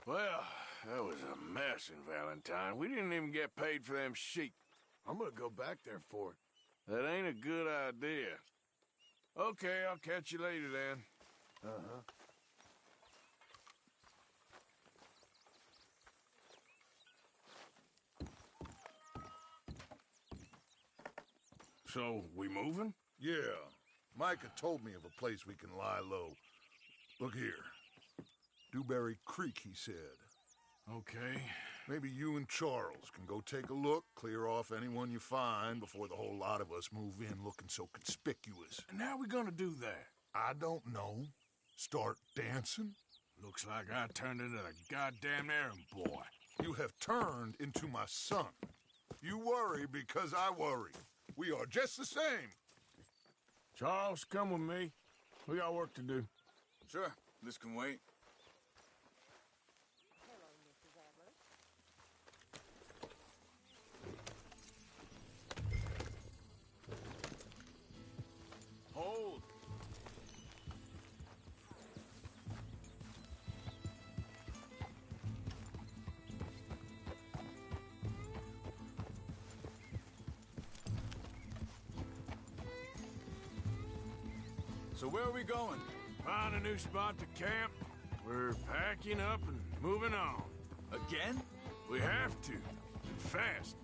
Well, that was a mess in Valentine. We didn't even get paid for them sheep. I'm gonna go back there for it. That ain't a good idea. Okay, I'll catch you later then. Uh-huh. So, we moving? Yeah. Micah told me of a place we can lie low. Look here. Dewberry Creek, he said. Okay. Maybe you and Charles can go take a look, clear off anyone you find before the whole lot of us move in looking so conspicuous. And how we gonna do that? I don't know. Start dancing? Looks like I turned into the goddamn errand boy. You have turned into my son. You worry because I worry. We are just the same. Charles, come with me. We got work to do. Sure, this can wait. Hold. So where are we going? Find a new spot to camp. We're packing up and moving on. Again? We have to, and fast.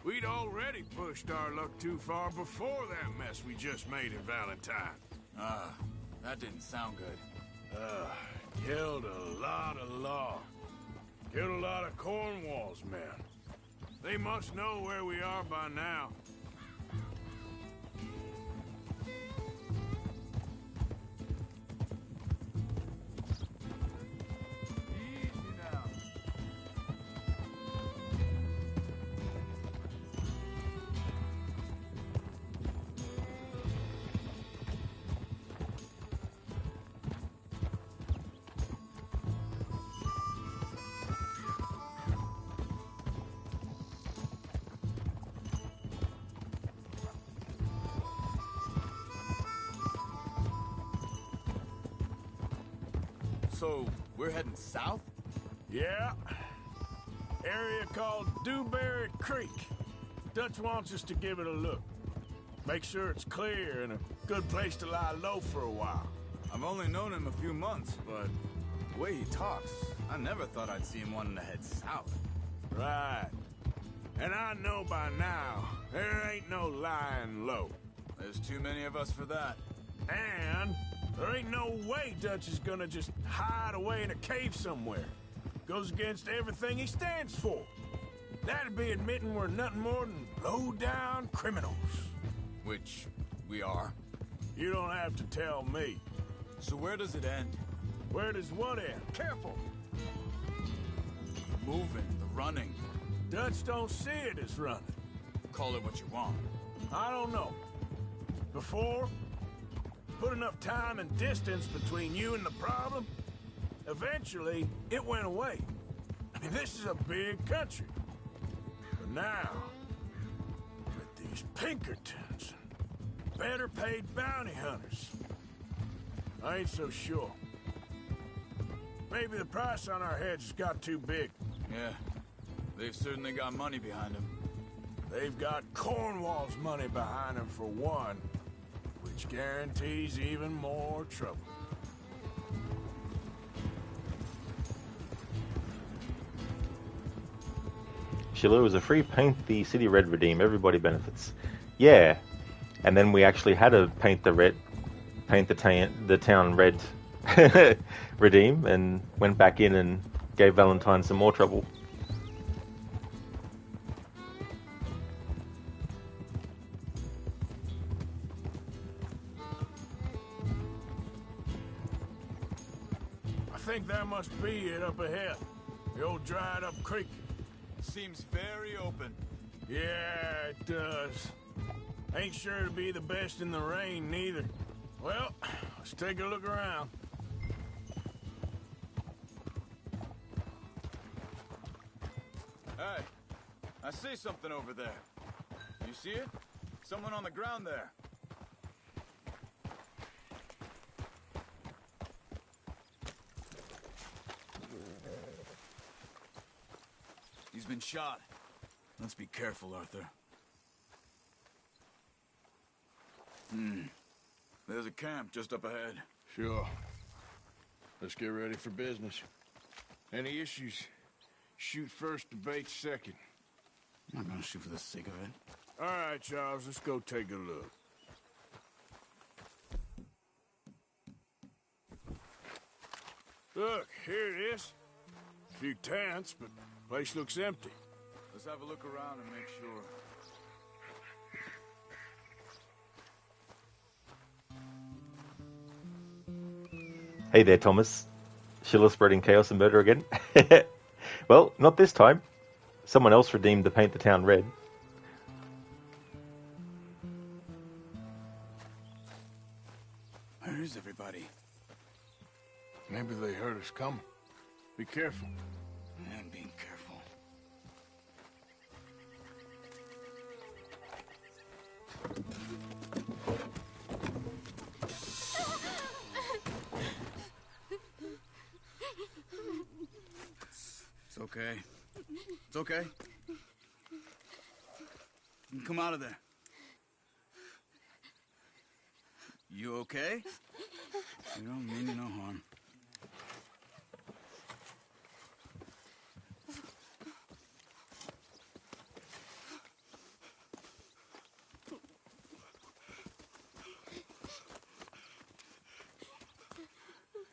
We'd already pushed our luck too far before that mess we just made in Valentine. That didn't sound good. Killed a lot of law. Killed a lot of Cornwall's men. They must know where we are by now. So, we're heading south? Yeah. Area called Dewberry Creek. Dutch wants us to give it a look. Make sure it's clear and a good place to lie low for a while. I've only known him a few months, but the way he talks, I never thought I'd see him wanting to head south. Right. And I know by now, there ain't no lying low. There's too many of us for that. And there ain't no way Dutch is gonna just hide away in a cave somewhere. Goes against everything he stands for. That'd be admitting we're nothing more than low-down criminals. Which we are. You don't have to tell me. So where does it end? Where does what end? Careful! The moving, the running. Dutch don't see it as running. Call it what you want. I don't know. Before, put enough time and distance between you and the problem, eventually it went away. I mean, this is a big country. But now, with these Pinkertons and better paid bounty hunters, I ain't so sure. Maybe the price on our heads has got too big. Yeah, they've certainly got money behind them. They've got Cornwall's money behind them for one, which guarantees even more trouble. Sheila, it was a free paint the city red redeem. Everybody benefits. Yeah, and then we actually had to paint the town red redeem, and went back in and gave Valentine some more trouble. I think that must be it up ahead. The old dried up creek. Seems very open. Yeah, it does. Ain't sure to be the best in the rain, neither. Well, let's take a look around. Hey, I see something over there. You see it? Someone on the ground there. He's been shot. Let's be careful, Arthur. There's a camp just up ahead. Sure. Let's get ready for business. Any issues? Shoot first, debate second. I'm not gonna shoot for the sake of it. All right, Charles, let's go take a look. Look, here it is. A few tents, but the place looks empty. Let's have a look around and make sure. Hey there, Thomas. Sheila spreading chaos and murder again? Well, not this time. Someone else redeemed the paint the town red. Where is everybody? Maybe they heard us coming. Be careful. I'm being careful. It's okay. It's okay. You can come out of there. You okay? You don't mean you no harm.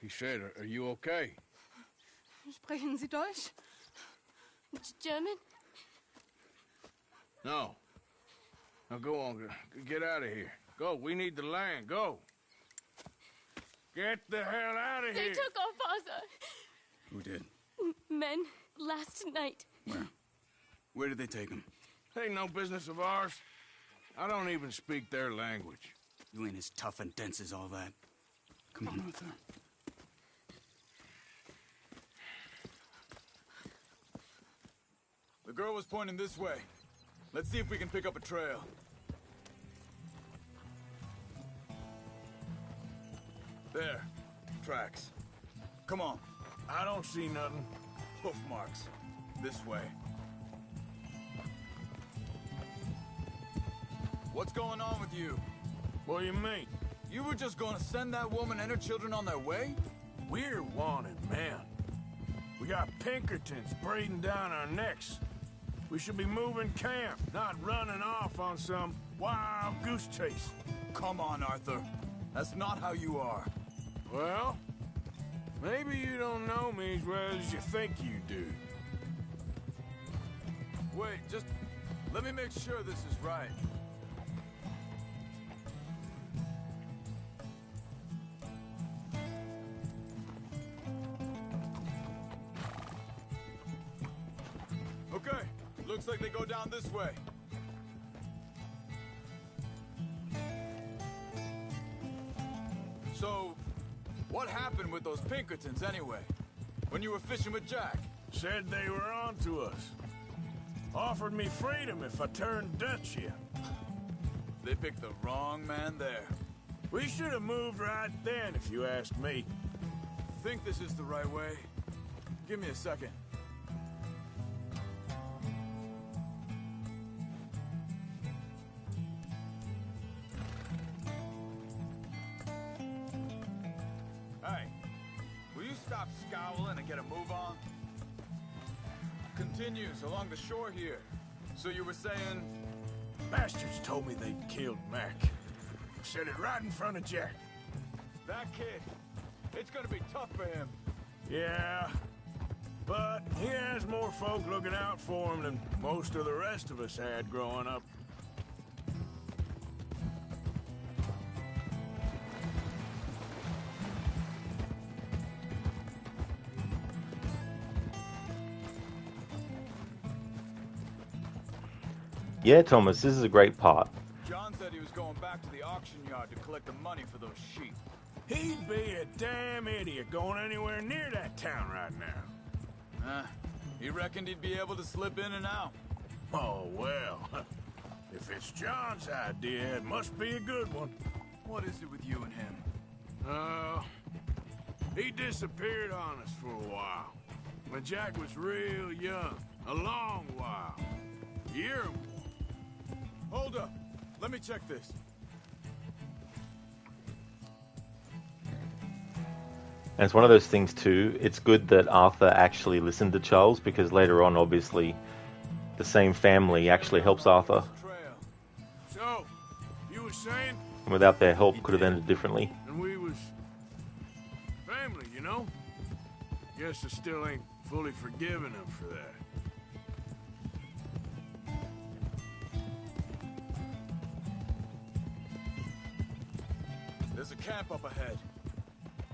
He said, are you okay? Sprechen Sie Deutsch? German? No. Now go on, get out of here. Go, we need the land, go. Get the hell out of They here. took our father. Who did? Men, last night. Where? Where did they take him? Ain't no business of ours. I don't even speak their language. You ain't as tough and dense as all that. Come on, Arthur. The girl was pointing this way. Let's see if we can pick up a trail. There. Tracks. Come on. I don't see nothing. Hoof marks. This way. What's going on with you? What do you mean? You were just gonna send that woman and her children on their way? We're wanted men. We got Pinkertons breathing down our necks. We should be moving camp, not running off on some wild goose chase. Come on, Arthur. That's not how you are. Well, Maybe you don't know me as well as you think you do. Wait, just let me make sure this is right. Okay, looks like they go down this way. So, what happened with those Pinkertons anyway? When you were fishing with Jack? Said they were on to us. Offered me freedom if I turned Dutch here. They picked the wrong man there. We should have moved right then, if you ask me. Think this is the right way? Give me a second. Hey, will you stop scowling and get a move on? Continues along the shore here. So you were saying... Bastards told me they'd killed Mac. Said it right in front of Jack. That kid, it's gonna be tough for him. Yeah, but he has more folk looking out for him than most of the rest of us had growing up. Yeah, Thomas, this is a great part. John said he was going back to the auction yard to collect the money for those sheep. He'd be a damn idiot going anywhere near that town right now. He reckoned he'd be able to slip in and out. Oh, well. If it's John's idea, it must be a good one. What is it with you and him? He disappeared on us for a while. When Jack was real young. A long while. Year or more. Hold up. Let me check this. And it's one of those things too, it's good that Arthur actually listened to Charles, because later on, obviously, the same family actually helps Arthur. So, you were saying? And without their help, could have ended differently. And we was... family, you know? Guess I still ain't fully forgiven him for that. There's a camp up ahead.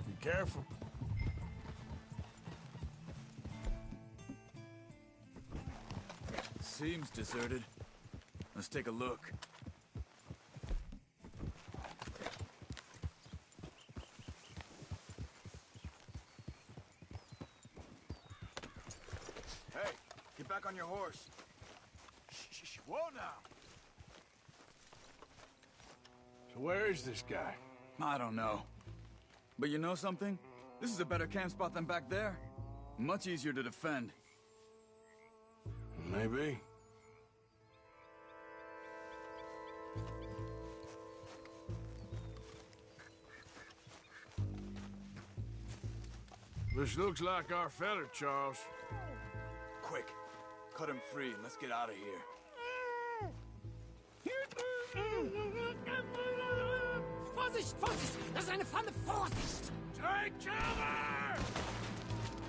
Be careful. Seems deserted. Let's take a look. Hey, get back on your horse. Shh, whoa now. So where is this guy? I don't know. But you know something? This is a better camp spot than back there. Much easier to defend. Maybe. This looks like our feller, Charles. Quick, cut him free and let's get out of here. Vorsicht, Vorsicht! Das ist eine Pfanne, Vorsicht! Take cover!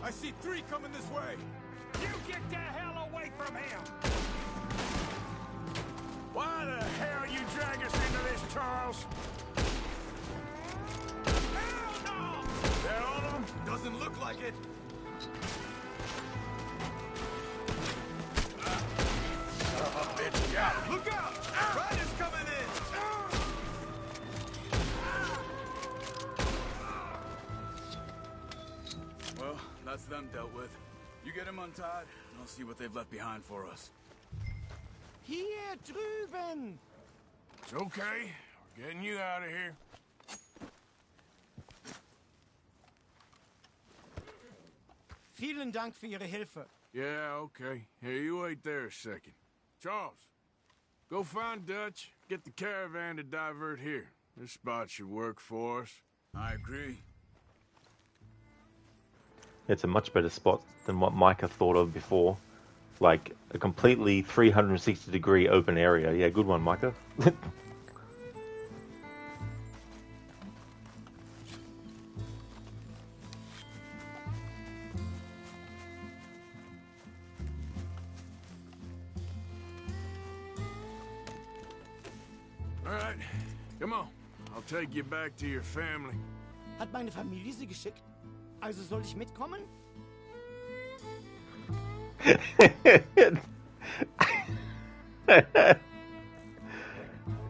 I see 3 coming this way. You get the hell away from him! Why the hell you drag us into this, Charles? Hell no! They're on them? Doesn't look like it. Son of a bitch, got him. Look out! Riders coming in! Well, that's them dealt with. You get them untied, and I'll see what they've left behind for us. Hier drüben! It's okay. We're getting you out of here. Vielen Dank für Ihre Hilfe. Yeah, okay. Here, you wait there a second. Charles, go find Dutch. Get the caravan to divert here. This spot should work for us. I agree. It's a much better spot than what Micah thought of before. Like, a completely 360-degree open area. Yeah, good one, Micah. right, come on. I'll take you back to your family. Hat meine Familie sie geschickt? Also soll ich mitkommen?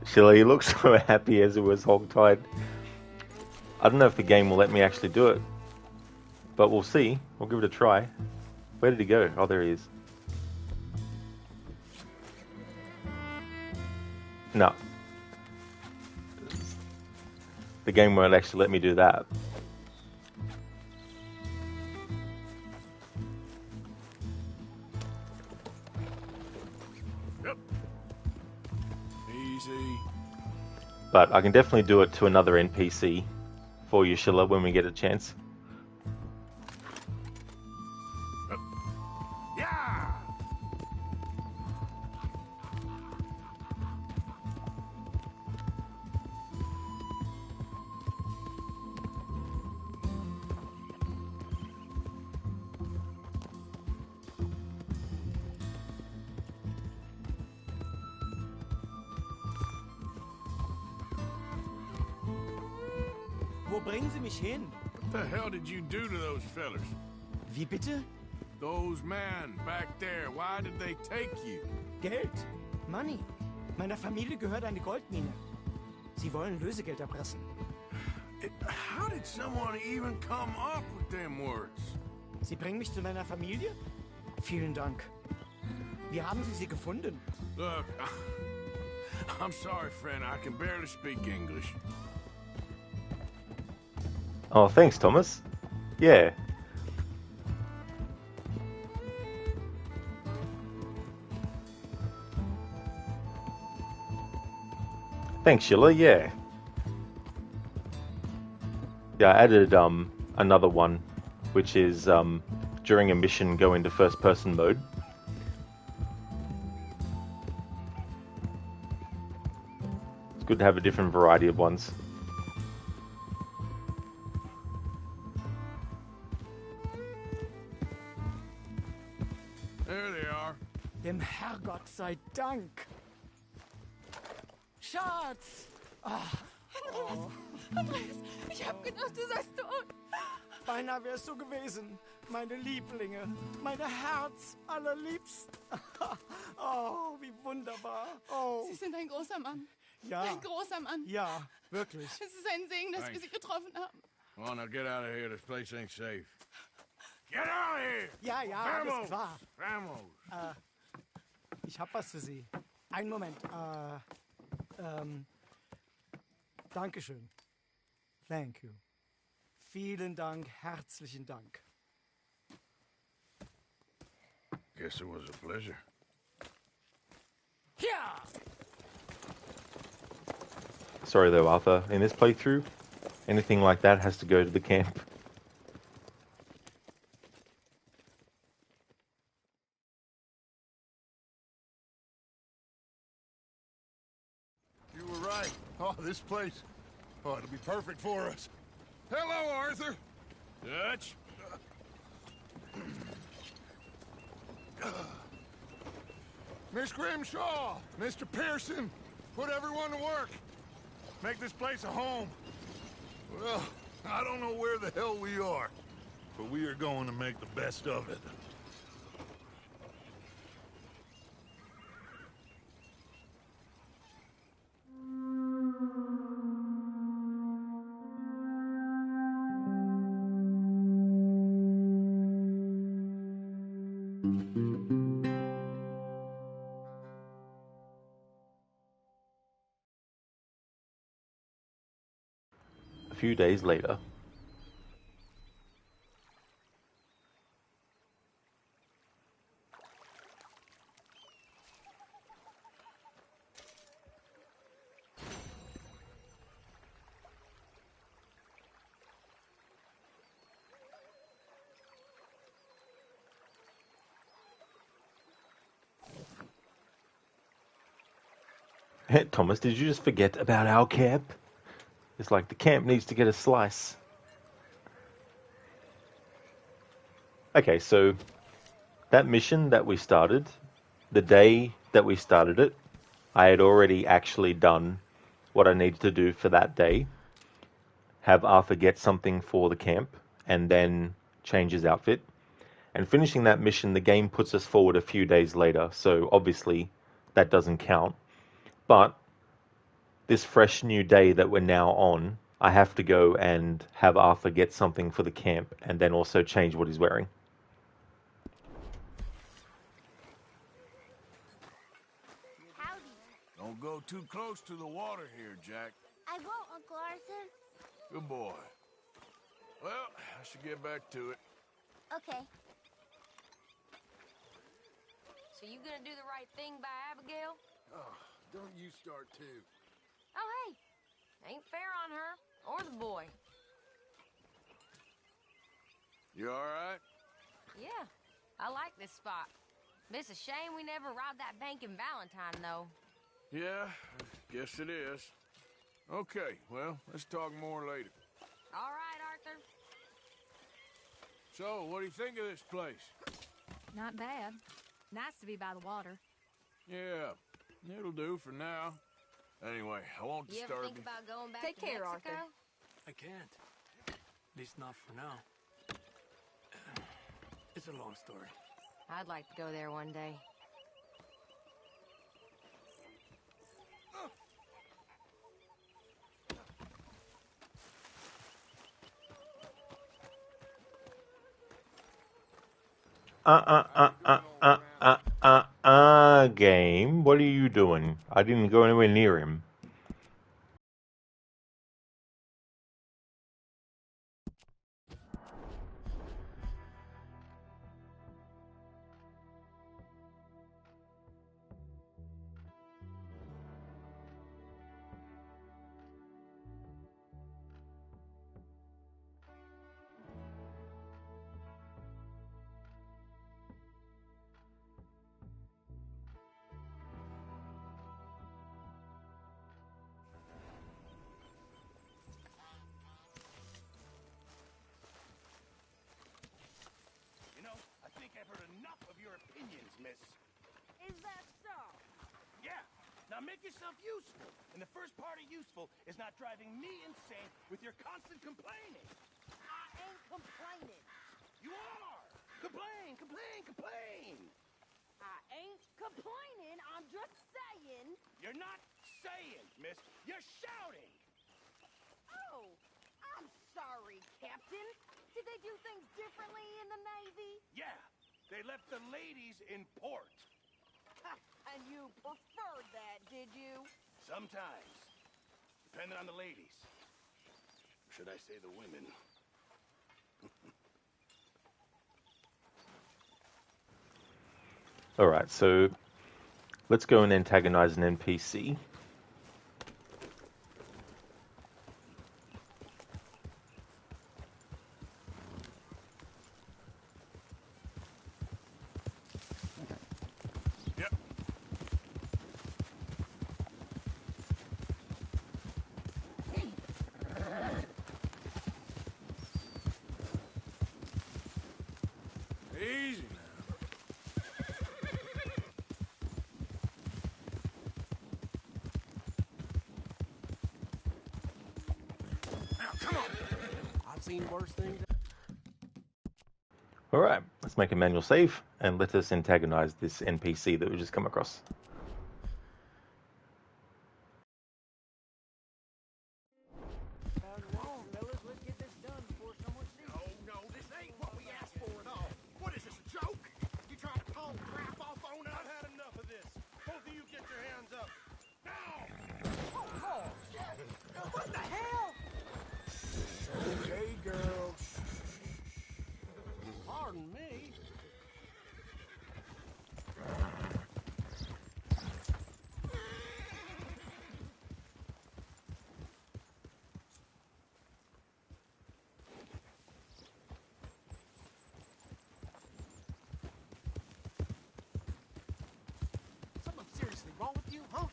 Sheila, you look so happy as it was hogtied. I don't know if the game will let me actually do it, but we'll see. We'll give it a try. Where did he go? Oh, there he is. No. The game won't actually let me do that. Yep. Easy. But I can definitely do it to another NPC for you, Sheila, when we get a chance. Yeah! Wo bringen Sie mich hin? What the hell did you do to those fellers? Wie bitte? Those men back there, why did they take you? Geld. Money. Meiner Familie gehört eine Goldmine. Sie wollen Lösegeld erpressen. How did someone even come up with them words? Sie bringen mich zu meiner Familie? Vielen Dank. Wie haben Sie sie gefunden? Look, I'm sorry, friend. I can barely speak English. Oh, thanks, Thomas. Yeah. Thanks, Sheila. Yeah. Yeah, I added another one, which is during a mission go into first-person mode. It's good to have a different variety of ones. There they are. Dem Herrgott sei Dank. Schatz! Andreas! Andreas! Ich hab gedacht, du seist tot! Beinahe wärst du gewesen. Meine Lieblinge. Meine Herz allerliebst. Oh, wie wunderbar. Oh. Sie sind ein großer Mann. Ja. Ein großer Mann. Ja, wirklich. Es ist ein Segen, dass wir Sie getroffen haben. Come on, now get out of here. This place ain't safe. Get out of here! Ja, ja, Vamos! alles klar. Vamos! Ich hab was für Sie. Einen Moment. Dankeschön. Thank you. Vielen Dank, herzlichen Dank. Guess it was a pleasure. Ja! Sorry though, Arthur. In this playthrough, anything like that has to go to the camp. You were right. Oh, this place. Oh, it'll be perfect for us. Hello, Arthur. Dutch? Miss Grimshaw, Mr. Pearson, put everyone to work. Make this place a home. Well, I don't know where the hell we are, but we are going to make the best of it. A few days later. Thomas, did you just forget about our camp? It's like the camp needs to get a slice. Okay, so that mission that we started, the day that we started it, I had already actually done what I needed to do for that day, have Arthur get something for the camp, and then change his outfit. And finishing that mission, the game puts us forward a few days later, so obviously that doesn't count. But this fresh new day that we're now on, I have to go and have Arthur get something for the camp, and then also change what he's wearing. Don't go too close to the water here, Jack. I won't, Uncle Arthur. Good boy. Well, I should get back to it. Okay. So you gonna do the right thing by Abigail? Oh, don't you start too. Oh, hey. Ain't fair on her or the boy. You all right? Yeah, I like this spot. It's a shame we never robbed that bank in Valentine, though. Yeah, I guess it is. Okay, well, let's talk more later. All right, Arthur. So, what do you think of this place? Not bad. Nice to be by the water. Yeah, it'll do for now. Anyway, I won't You ever disturb think you. about going back Take to care, Mexico? Arthur. I can't. At least not for now. It's a long story. I'd like to go there one day. Game. What are you doing? I didn't go anywhere near him. You know, I think I've heard enough of your opinions, miss. Is that so? Yeah. Now make yourself useful. And the first part of useful is not driving me insane with your constant complaining. I ain't complaining. You are! Complain, complain, complain! I ain't complaining. I'm just saying. You're not saying, miss. You're shouting! Oh, I'm sorry, Captain. Did they do things differently in the Navy? Yeah, they left the ladies in port. And you preferred that, did you? Sometimes. Depending on the ladies. Should I say the women? Alright, so let's go and antagonize an NPC. Easy now. Now, come on! I've seen worse things. Alright, let's make a manual save and let us antagonize this NPC that we just come across. No, this ain't what we asked for at all. What is this, a joke? You trying to palm crap off on us? I've had enough of this. Both of you get your hands up. Now! Oh, Lord. What the hell? Okay, girl. Pardon me. Something seriously wrong with you, huh?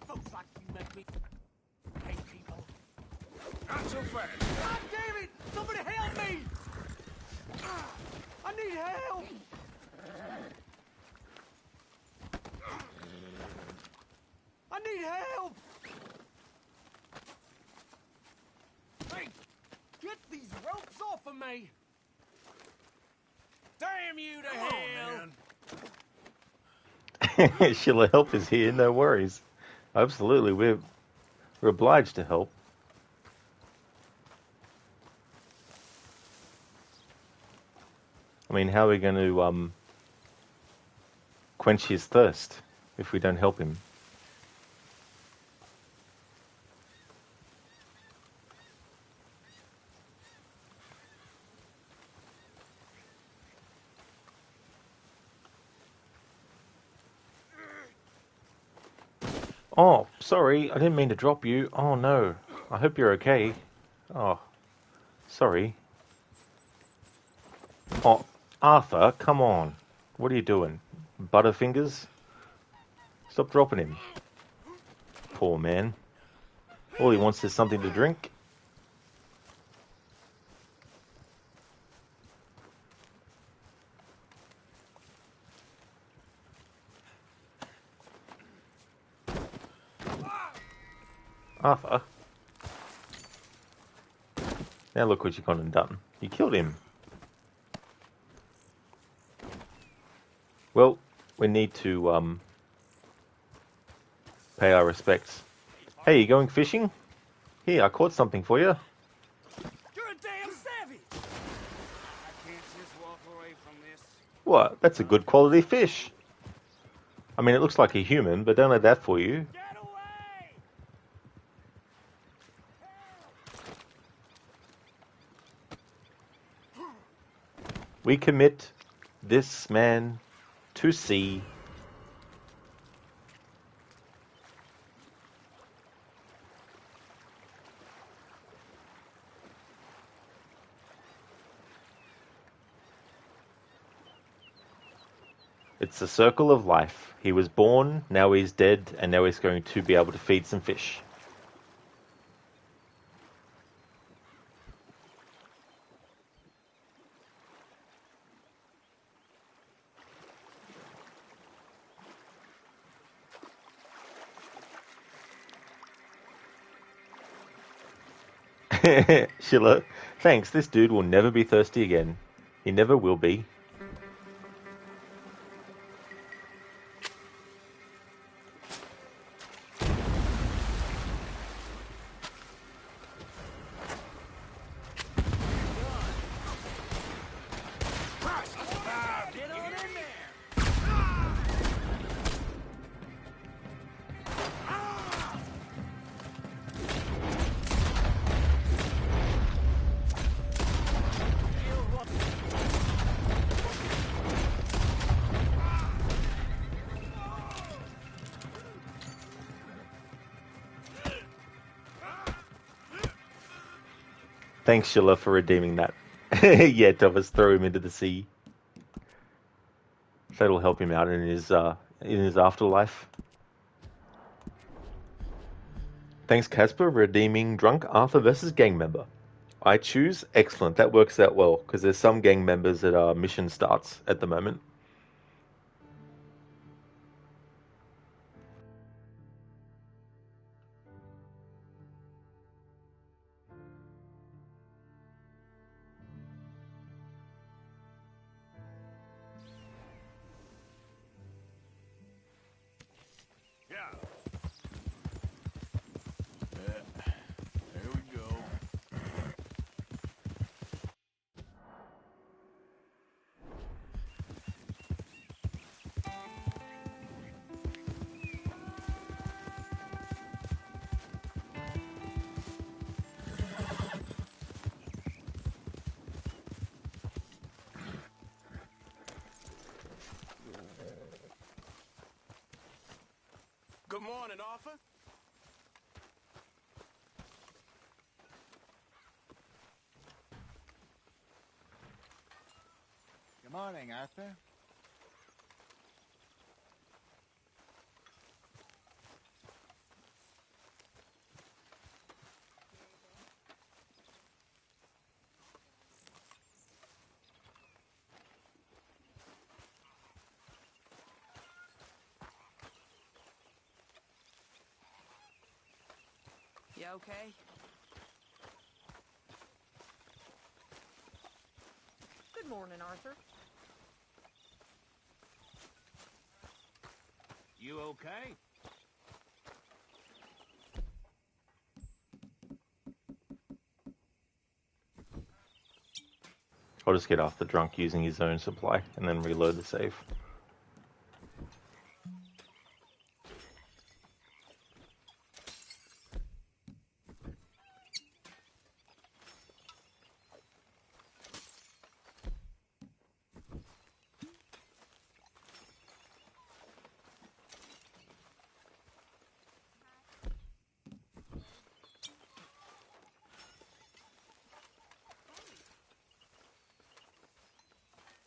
Folks like you make me hate people. Not so fast. God damn it! Somebody help me! I need help! these ropes off of me! Damn you to hell! Sheila, help is here, no worries. Absolutely, we're obliged to help. I mean, how are we going to quench his thirst if we don't help him? Oh, sorry, I didn't mean to drop you. Oh no, I hope you're okay. Oh, sorry. Oh, Arthur, come on. What are you doing? Butterfingers? Stop dropping him. Poor man. All he wants is something to drink. Arthur? Now look what you've gone and done. You killed him. Well, we need to pay our respects. Hey, you going fishing? Here, I caught something for you. You're a damn savage! I can't just walk away from this. What? That's a good quality fish. I mean, it looks like a human, but don't let that fool you. Get away! We commit this man to sea. It's the circle of life. He was born, now he's dead, and now he's going to be able to feed some fish. Sheila, thanks. This dude will never be thirsty again. He never will be. Get on in there! Thanks, Sheila, for redeeming that. Yeah, Thomas, throw him into the sea. That'll help him out in his afterlife. Thanks, Casper, redeeming drunk Arthur versus gang member. I choose. Excellent. That works out well, because there's some gang members that are mission starts at the moment. There we go. Good morning, Arthur. Good morning, Arthur. You okay? Good morning, Arthur. You okay? I'll just get Arthur drunk using his own supply and then reload the save.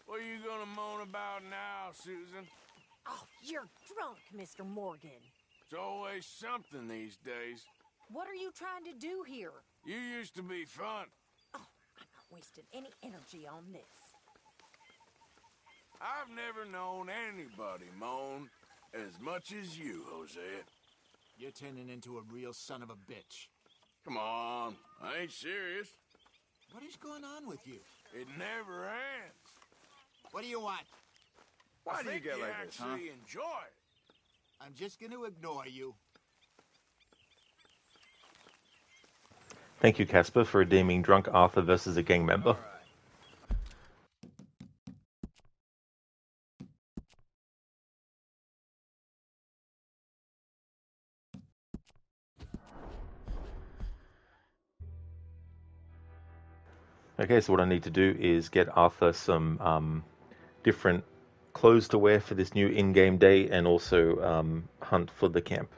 What are you gonna moan about now, Susan? Oh, you're drunk, Mr. Morgan. It's always something these days. What are you trying to do here? You used to be fun. Oh, I'm not wasting any energy on this. I've never known anybody moan as much as you, Hosea. You're turning into a real son of a bitch. Come on, I ain't serious. What is going on with you? It never ends. What do you want? Why I do you think get like this, huh? actually enjoy it. I'm just gonna ignore you. Thank you, Casper, for redeeming Drunk Arthur versus a gang member. Okay, so what I need to do is get Arthur some different clothes to wear for this new in-game day and also hunt for the camp.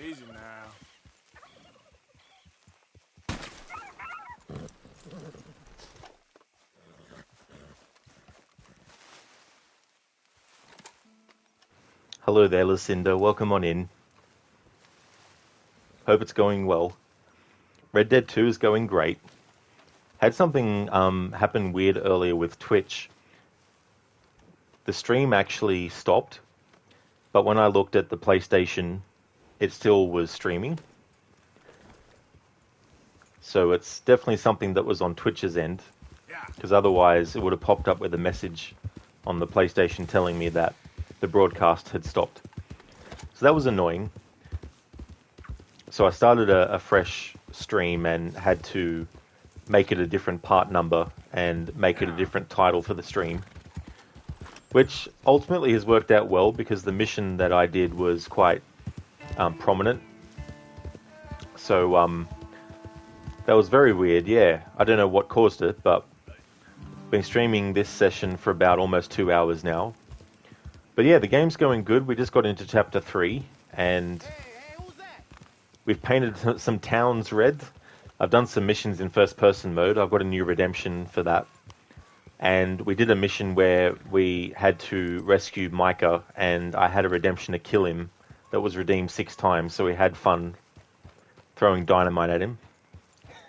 Easy now. Hello there, Lucinda. Welcome on in. Hope it's going well. Red Dead 2 is going great. Had something happen weird earlier with Twitch. The stream actually stopped, but when I looked at the PlayStation, it still was streaming. So it's definitely something that was on Twitch's end, because otherwise it would have popped up with a message on the PlayStation telling me that the broadcast had stopped. So that was annoying. So I started a fresh stream and had to make it a different part number and make it a different title for the stream, which ultimately has worked out well because the mission that I did was quite prominent. So that was very weird, yeah. I don't know what caused it, but I've been streaming this session for about almost 2 hours now. But yeah, the game's going good. We just got into Chapter 3, and we've painted some towns red. I've done some missions in first-person mode. I've got a new redemption for that. And we did a mission where we had to rescue Micah, and I had a redemption to kill him that was redeemed 6 times, so we had fun throwing dynamite at him.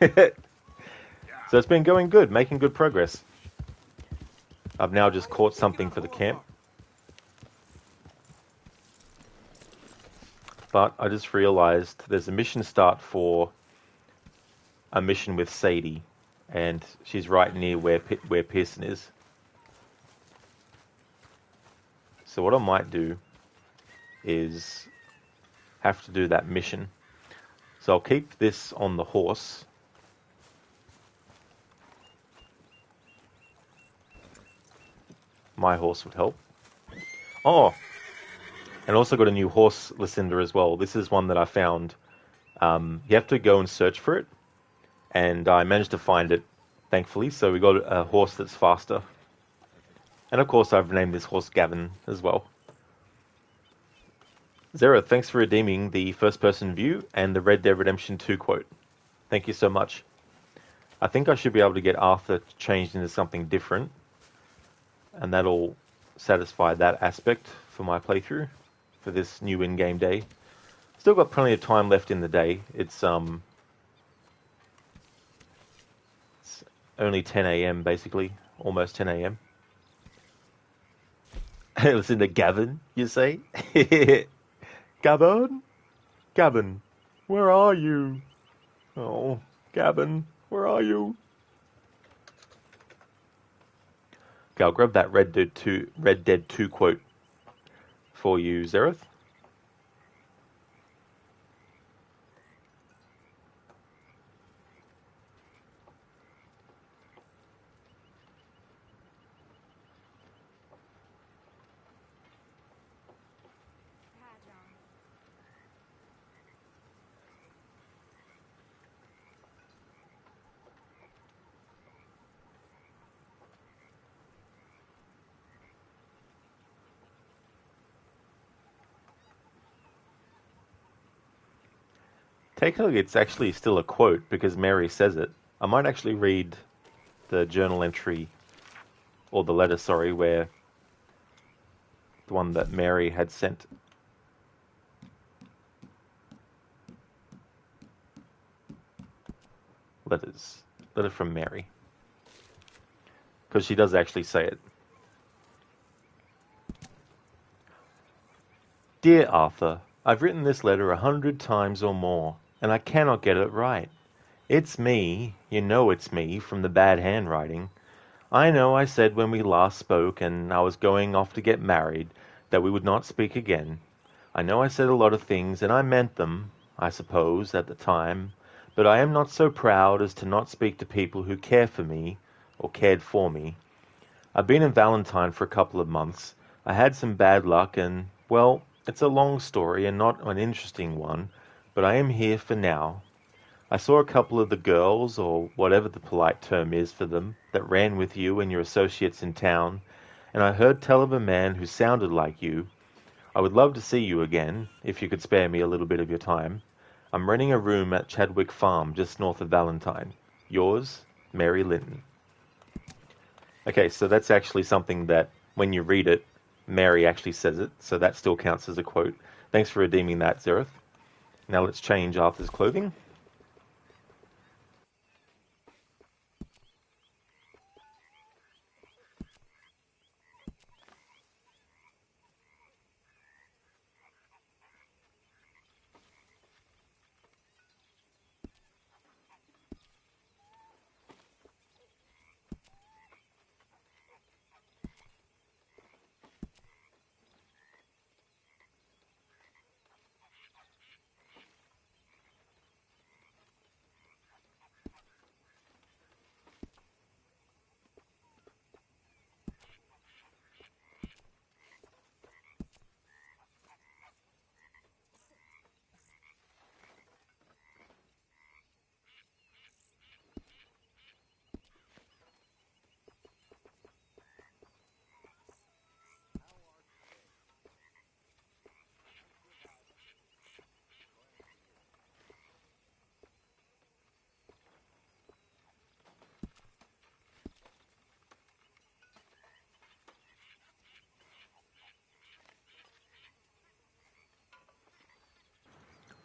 So it's been going good, making good progress. I've now just caught something for the camp. But I just realized there's a mission start for a mission with Sadie, and she's right near where Pearson is. So what I might do is have to do that mission. So I'll keep this on the horse, my horse would help. Oh, and also got a new horse Lucinda as well. This is one that I found. You have to go and search for it, and I managed to find it, thankfully. So we got a horse that's faster. And of course, I've named this horse Gavin as well. Zero, thanks for redeeming the first-person view and the Red Dead Redemption 2 quote. Thank you so much. I think I should be able to get Arthur changed into something different, and that'll satisfy that aspect for my playthrough for this new in-game day. Still got plenty of time left in the day. It's only 10 a.m. basically, almost 10 a.m. Listen to Gavin, you say? Gavin? Gavin, where are you? Oh, Gavin, where are you? Okay, I'll grab that Red Dead 2 quote for you, Zereth. Technically, it's actually still a quote because Mary says it. I might actually read the journal entry, or the letter, sorry, where the one that Mary had sent. Letter from Mary. Because she does actually say it. Dear Arthur, I've written this letter 100 times or more, and I cannot get it right. It's me, you know it's me, from the bad handwriting. I know I said when we last spoke and I was going off to get married that we would not speak again. I know I said a lot of things, and I meant them, I suppose, at the time, but I am not so proud as to not speak to people who care for me, or cared for me. I've been in Valentine for a couple of months. I had some bad luck, and, well, it's a long story and not an interesting one, but I am here for now. I saw a couple of the girls, or whatever the polite term is for them, that ran with you and your associates in town, and I heard tell of a man who sounded like you. I would love to see you again, if you could spare me a little bit of your time. I'm renting a room at Chadwick Farm, just north of Valentine. Yours, Mary Linton. Okay, so that's actually something that, when you read it, Mary actually says it, so that still counts as a quote. Thanks for redeeming that, Zereth. Now let's change Arthur's clothing.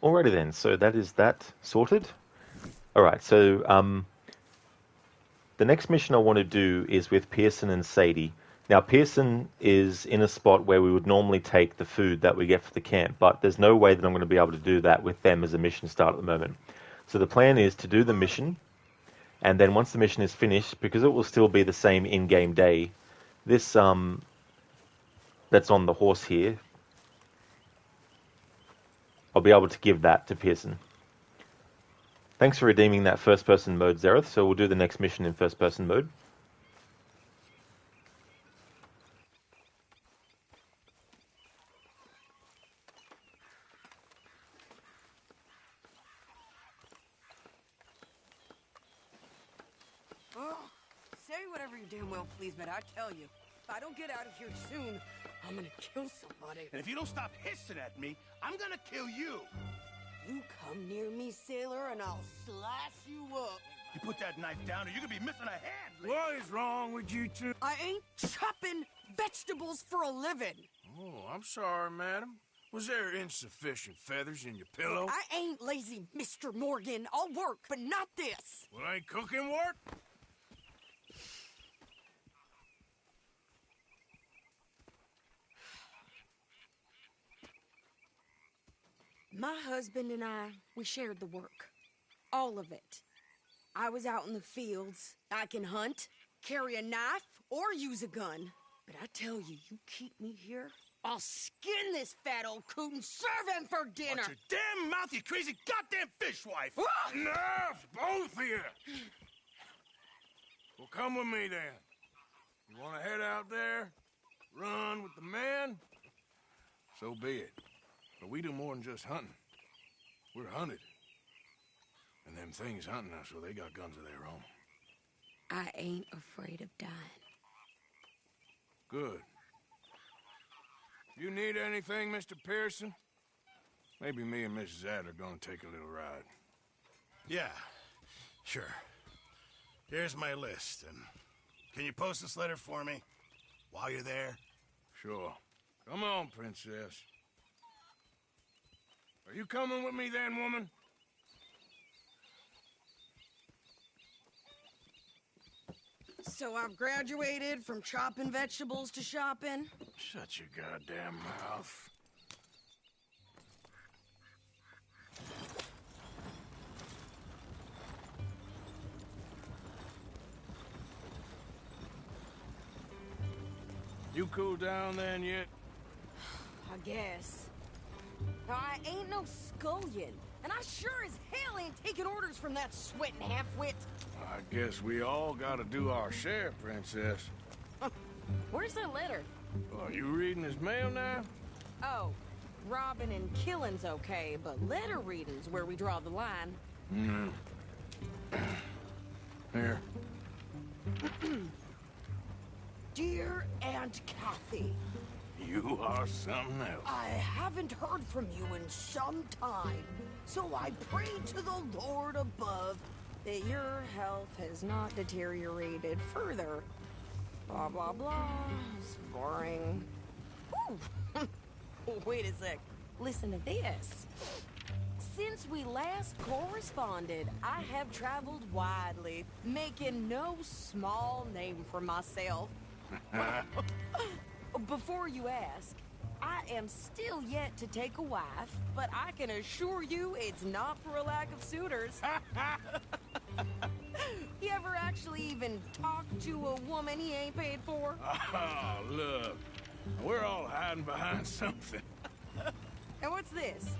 Alrighty then, so that is that sorted. Alright, so the next mission I want to do is with Pearson and Sadie. Now, Pearson is in a spot where we would normally take the food that we get for the camp, but there's no way that I'm going to be able to do that with them as a mission start at the moment. So the plan is to do the mission, and then once the mission is finished, because it will still be the same in-game day, this that's on the horse here, I'll be able to give that to Pearson. Thanks for redeeming that first-person mode, Zereth, so we'll do the next mission in first-person mode. whatever you damn well please, but I tell you, if I don't get out of here soon, I'm gonna kill somebody. And if you don't stop hissing at me, I'm gonna kill you. You come near me, sailor, and I'll slice you up. You put that knife down or you're gonna be missing a hand. What is wrong with you two? I ain't chopping vegetables for a living. Oh, I'm sorry, madam. Was there insufficient feathers in your pillow? I ain't lazy, Mr. Morgan. I'll work, but not this. Well, ain't cooking work? My husband and I, we shared the work. All of it. I was out in the fields. I can hunt, carry a knife, or use a gun. But I tell you, you keep me here, I'll skin this fat old coot and serve him for dinner. Watch your damn mouth, you crazy goddamn fishwife! Enough, both of you! Well, come with me then. You want to head out there, run with the men? So be it. But we do more than just hunting. We're hunted. And them things hunting us, well, they got guns of their own. I ain't afraid of dying. Good. You need anything, Mr. Pearson? Maybe me and Mrs. Ad are gonna take a little ride. Yeah, sure. Here's my list, and can you post this letter for me while you're there? Sure. Come on, princess. Are you coming with me then, woman? So I've graduated from chopping vegetables to shopping? Shut your goddamn mouth. You cool down then yet? I guess. Now, I ain't no scullion, and I sure as hell ain't taking orders from that sweating half-wit. I guess we all gotta do our share, princess. Where's that letter? Are you reading his mail now? Oh, robbing and killing's okay, but letter reading's where we draw the line. Here. Dear Aunt Kathy. You are something else. I haven't heard from you in some time, so I pray to the Lord above that your health has not deteriorated further. Blah, blah, blah. It's boring. Ooh. Wait a sec. Listen to this. Since we last corresponded, I have traveled widely, making no small name for myself. Before you ask, I am still yet to take a wife, but I can assure you it's not for a lack of suitors. You ever actually even talk to a woman he ain't paid for? Oh, look. We're all hiding behind something. And what's this?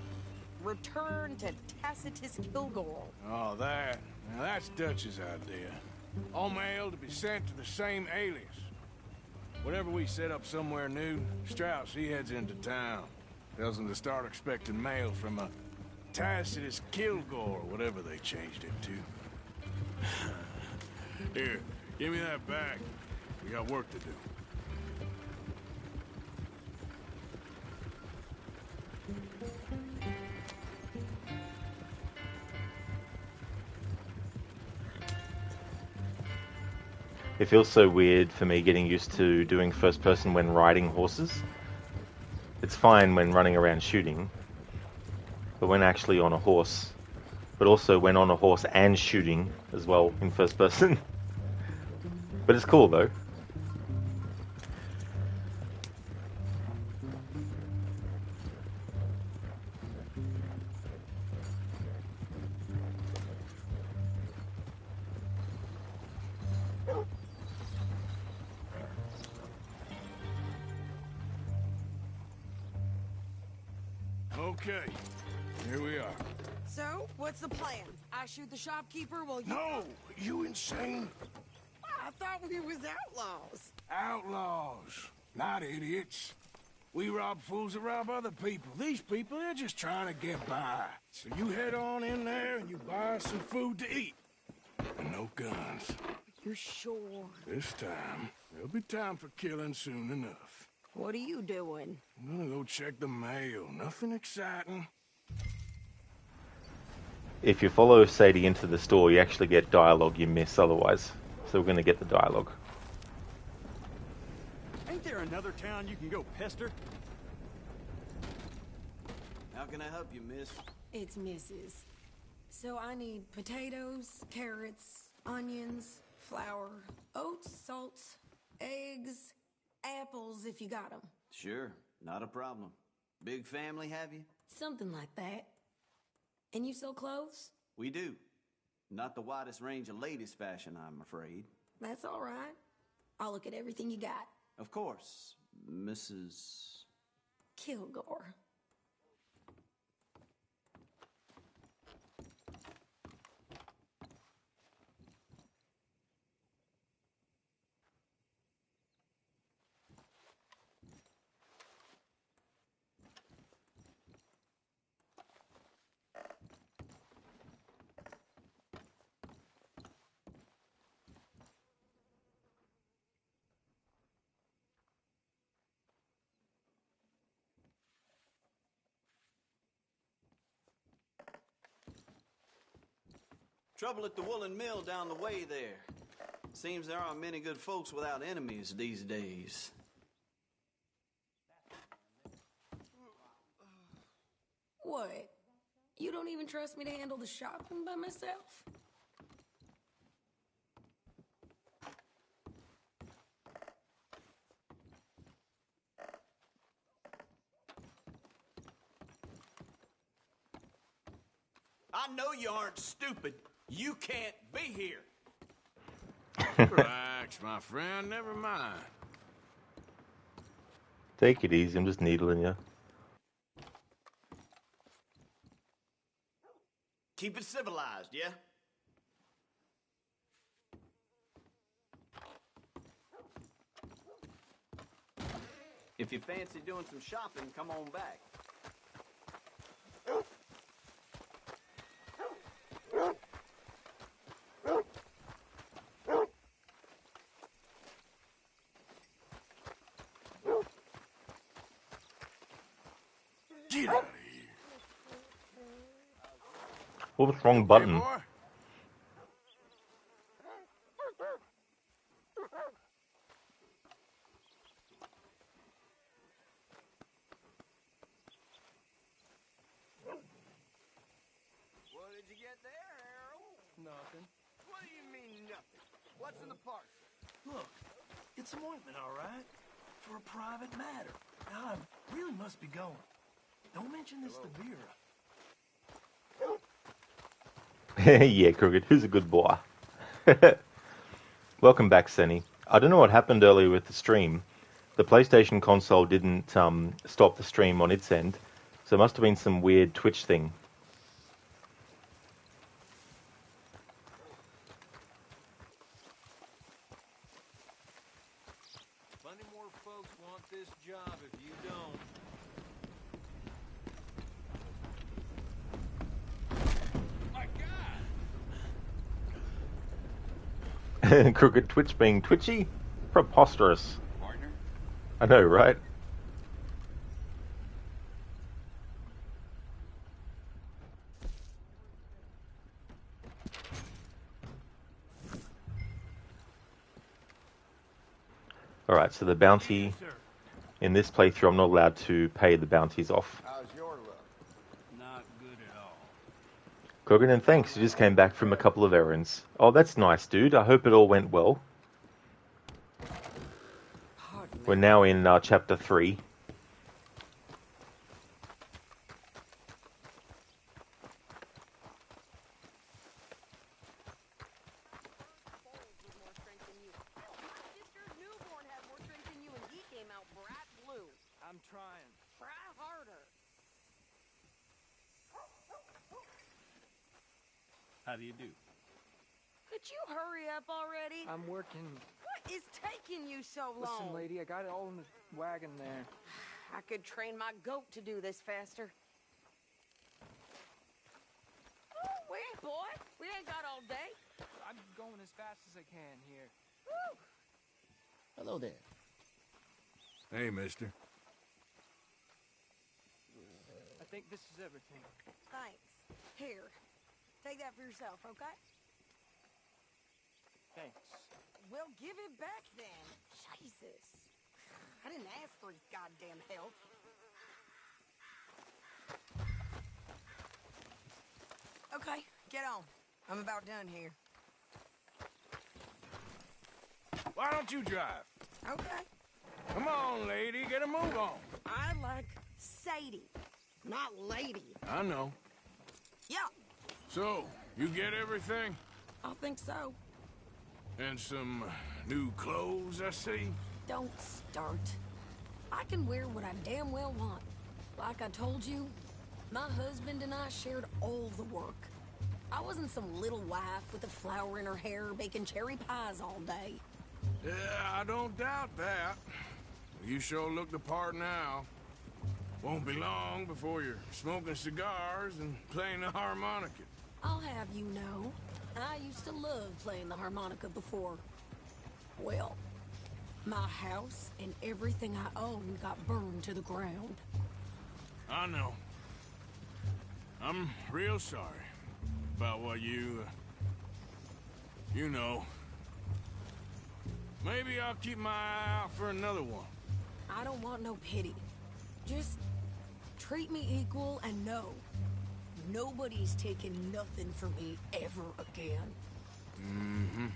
Return to Tacitus Kilgore. Oh, that. Now, that's Dutch's idea. All mail to be sent to the same alias. Whenever we set up somewhere new, Strauss, he heads into town. Tells them to start expecting mail from a Tacitus Kilgore, whatever they changed it to. Here, give me that back. We got work to do. It feels so weird for me getting used to doing first person when riding horses. It's fine when running around shooting, but when actually on a horse, but also when on a horse and shooting as well in first person. But it's cool though. Okay, here we are. So, what's the plan? I shoot the shopkeeper while you... No! You insane? I thought we was outlaws. Outlaws, not idiots. We rob fools that rob other people. These people, they're just trying to get by. So you head on in there and you buy us some food to eat. And no guns. You're sure? This time, there'll be time for killing soon enough. What are you doing? I'm gonna go check the mail. Nothing exciting. If you follow Sadie into the store, you actually get dialogue you miss otherwise. So we're going to get the dialogue. Ain't there another town you can go pester? How can I help you, miss? It's Mrs. So I need potatoes, carrots, onions, flour, oats, salt, eggs, apples if you got them. Sure, not a problem. Big family, have you? Something like that. And you sell clothes? We do. Not the widest range of ladies' fashion, I'm afraid. That's all right. I'll look at everything you got. Of course, Mrs. Kilgore. Trouble at the woolen mill down the way there. Seems there aren't many good folks without enemies these days. What? You don't even trust me to handle the shopping by myself? I know you aren't stupid. You can't be here. Relax, my friend. Never mind. Take it easy, I'm just needling you. Keep it civilized, yeah? If you fancy doing some shopping, come on back. Get out of here. What was the wrong button? Boy? What did you get there, Harold? Nothing. What do you mean, nothing? What's in the parcel? Look, it's an ointment, all right? For a private matter. Now, I really must be going. Don't mention this to Vera. Yeah, Crooked, who's a good boy? Welcome back, Senny. I don't know what happened earlier with the stream. The PlayStation console didn't stop the stream on its end, so it must have been some weird Twitch thing. Plenty more folks want this job if you don't. My God! Crooked Twitch being twitchy? Preposterous. Partner? I know, right? Alright, so the bounty in this playthrough, I'm not allowed to pay the bounties off. How's your luck? Not good at all. Crooked, and thanks, you just came back from a couple of errands. Oh, that's nice, dude. I hope it all went well. We're now in chapter 3. I'm trying. Try harder. How do you do? Could you hurry up already? I'm working. What is taking you so long? Listen, lady, I got it all in the wagon there. I could train my goat to do this faster. Oh, wait, boy. We ain't got all day. I'm going as fast as I can here. Hello there. Hey, mister. I think this is everything. Thanks. Here, take that for yourself, okay? Thanks. Well, give it back then. Jesus. I didn't ask for his goddamn help. Okay, get on. I'm about done here. Why don't you drive? Okay. Come on, lady, get a move on. I like Sadie, not lady. I know. Yeah, So, you get everything? I think so. And some new clothes, I see? Don't start. I can wear what I damn well want. Like I told you, my husband and I shared all the work. I wasn't some little wife with a flower in her hair baking cherry pies all day. Yeah, I don't doubt that. You sure look the part now. Won't be long before you're smoking cigars and playing the harmonica. I'll have you know, I used to love playing the harmonica before. Well, my house and everything I owned got burned to the ground. I know. I'm real sorry about what you know. Maybe I'll keep my eye out for another one. I don't want no pity. Just treat me equal and know nobody's taking nothing from me ever again. Mm-hmm.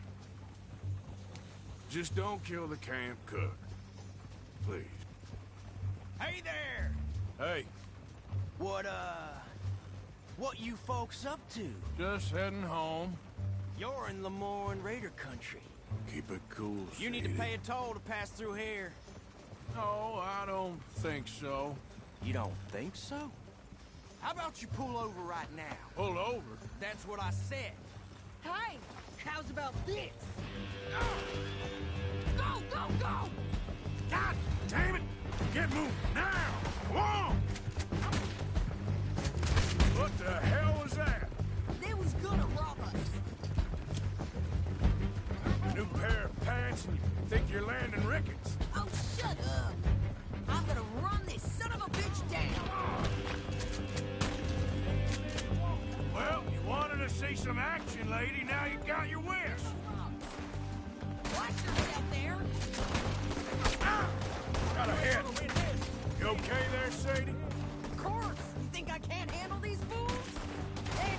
Just don't kill the camp cook. Please. Hey there! Hey, What you folks up to? just heading home. You're in Lemoyne Raider country. Keep it cool, You need to Sadie. pay a toll to pass through here. No, I don't think so. You don't think so? How about you pull over right now? Pull over? That's what I said. Hey, how's about this? Go, go, go! God damn it! Get moving now! Come on! What the hell was that? They was gonna rob us. A new pair of pants and you think you're landing rickets? Oh, shut up. I'm gonna run this son of a bitch down. Well, you wanted to see some action, lady. Now you got your wish. Watch yourself there. Ah! Got a hit. You okay there, Sadie? Of course. You think I can't handle these fools? Hey.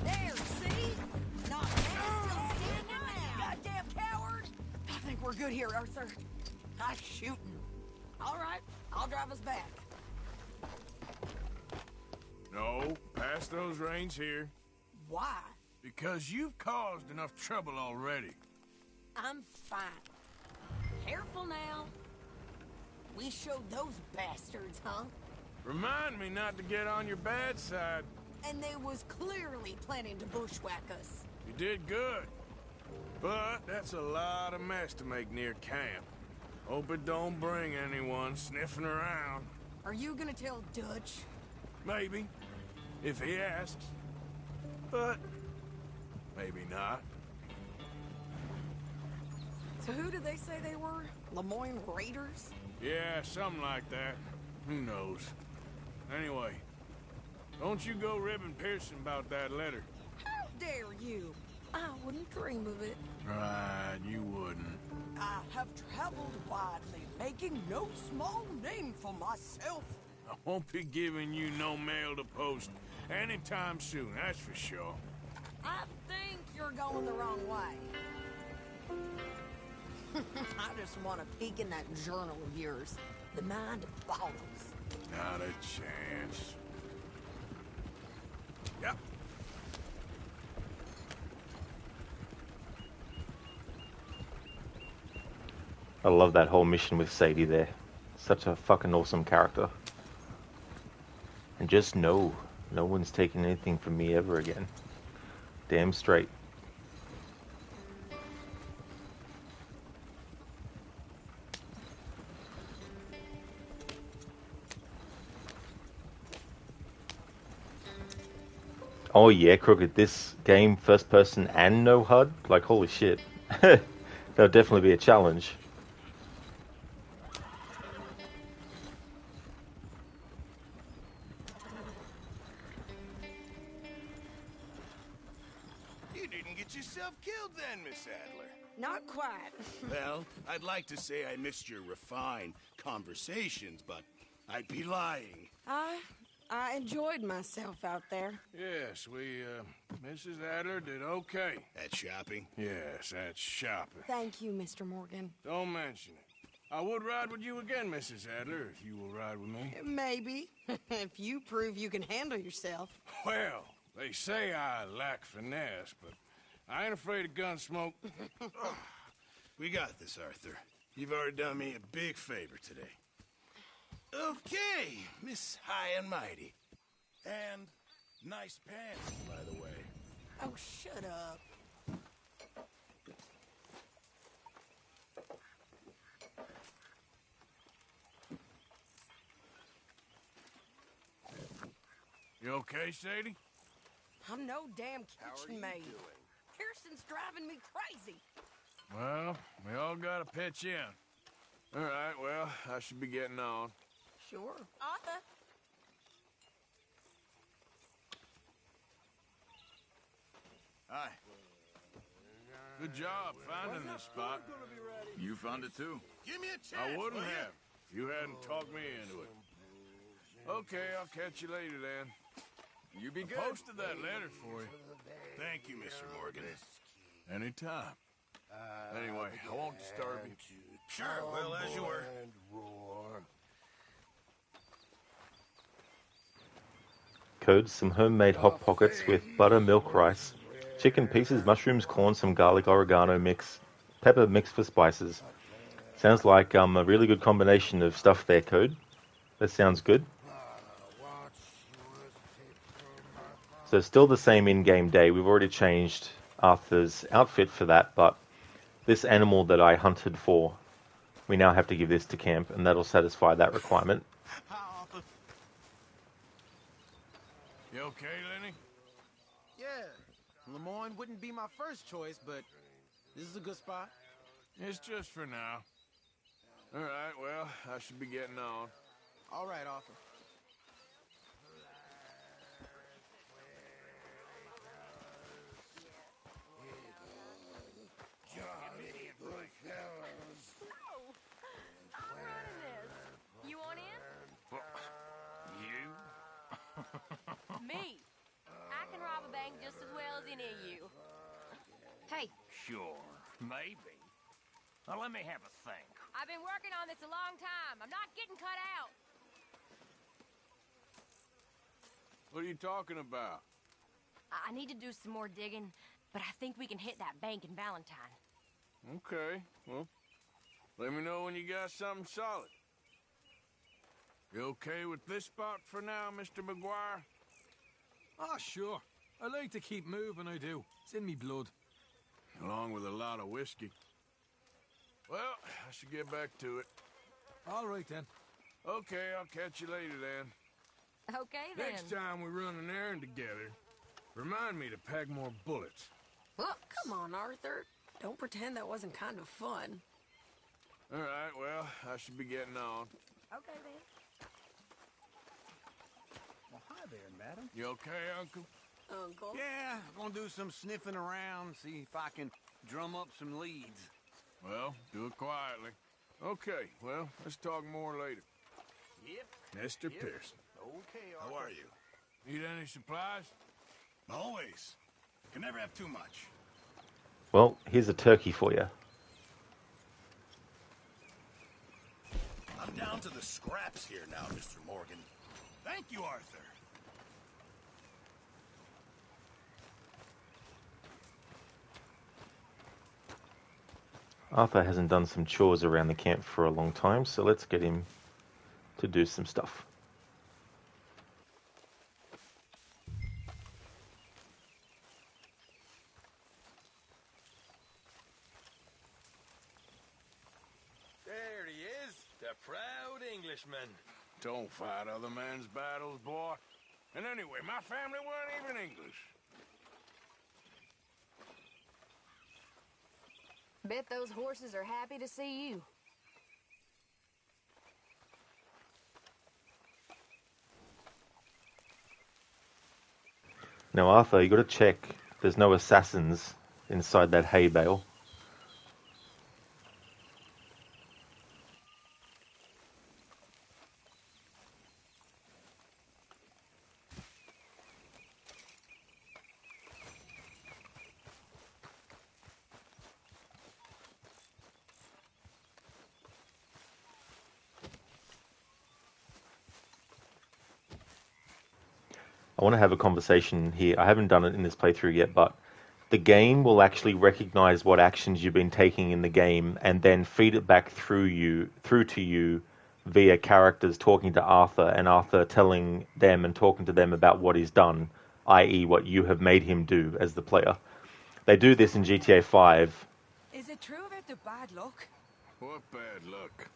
There, see? Not bad, still standing now. Goddamn coward. I think we're good here, Arthur. I'm shooting. All right, I'll drive us back. No, pass those reins here. Why? Because you've caused enough trouble already. I'm fine. Careful now. We showed those bastards, huh? Remind me not to get on your bad side. And they was clearly planning to bushwhack us. You did good. But that's a lot of mess to make near camp. Hope it don't bring anyone sniffing around. Are you gonna tell Dutch? Maybe, if he asks. But maybe not. So who did they say they were? Lemoyne Raiders? Yeah, something like that. Who knows? Anyway, don't you go ribbing Pearson about that letter. How dare you? I wouldn't dream of it. Right, you wouldn't. I have traveled widely, making no small name for myself. I won't be giving you no mail to post anytime soon, that's for sure. I think you're going the wrong way. I just want to peek in that journal of yours. The mind boggles. Not a chance. Yep. I love that whole mission with Sadie there. Such a fucking awesome character. And just know, no one's taking anything from me ever again. Damn straight. Oh yeah, Crooked, this game, first person and no HUD? Like, holy shit. That'll definitely be a challenge. You didn't get yourself killed then, Miss Adler. Not quite. Well, I'd like to say I missed your refined conversations, but I'd be lying. I enjoyed myself out there. Yes, Mrs. Adler did okay. At shopping? Yes, at shopping. Thank you, Mr. Morgan. Don't mention it. I would ride with you again, Mrs. Adler, if you will ride with me. Maybe. If you prove you can handle yourself. Well, they say I lack finesse, but I ain't afraid of gun smoke. We got this, Arthur. You've already done me a big favor today. Okay, Miss High and Mighty. And nice pants, by the way. Oh, shut up. You okay, Sadie? I'm no damn kitchen maid. Kirsten's driving me crazy. Well, we all gotta pitch in. All right, well, I should be getting on. Sure. Arthur. Hi. Good job finding this spot. You found it too. Give me a chance. I wouldn't have if you hadn't talked me into it. Okay, I'll catch you later then. You be good. I posted that letter for you. Thank you, Mr. Morgan. Anytime. Anyway, I won't disturb you. Sure, well, as you were. Code, some homemade hot pockets with butter, milk, rice, chicken pieces, mushrooms, corn, some garlic, oregano mix, pepper mixed for spices. Sounds like a really good combination of stuff there, Code. That sounds good. So still the same in-game day. We've already changed Arthur's outfit for that, but this animal that I hunted for, we now have to give this to camp, and that'll satisfy that requirement. You okay, Lenny? Yeah, Lemoyne wouldn't be my first choice, but this is a good spot. It's just for now. All right, well, I should be getting on. All right, Arthur. You want in? You? Me. I can rob a bank just as well as any of you. Hey, Sure, maybe. Now let me have a think. I've been working on this a long time. I'm not getting cut out. What are you talking about? I need to do some more digging, but I think we can hit that bank in Valentine. Okay, well, let me know when you got something solid. You okay with this spot for now, Mr. McGuire? Ah, sure. I like to keep moving, I do. It's in me blood. Along with a lot of whiskey. Well, I should get back to it. All right, then. Okay, I'll catch you later then. Okay, then. Next time we run an errand together, remind me to pack more bullets. Come on, Arthur. Don't pretend that wasn't kind of fun. All right, well, I should be getting on. Okay, then. Well, hi there, madam. You okay, Uncle? Uncle? Yeah, I'm gonna do some sniffing around, see if I can drum up some leads. Well, do it quietly. Okay, well, let's talk more later. Yep. Mr. Pearson. Okay, How are you? Need any supplies? Always. Can never have too much. Well, here's a turkey for you. I'm down to the scraps here now, Mr. Morgan. Thank you, Arthur. Arthur hasn't done some chores around the camp for a long time, so let's get him to do some stuff. There he is, the proud Englishman. Don't fight other men's battles, boy. And anyway, my family weren't even English. Bet those horses are happy to see you. Now, Arthur, you got to check there's no assassins inside that hay bale. I want to have a conversation here. I haven't done it in this playthrough yet, but the game will actually recognize what actions you've been taking in the game and then feed it back through to you via characters talking to Arthur and Arthur telling them and talking to them about what he's done, i.e. what you have made him do as the player. They do this in GTA 5. Is it true about the bad luck? What bad luck?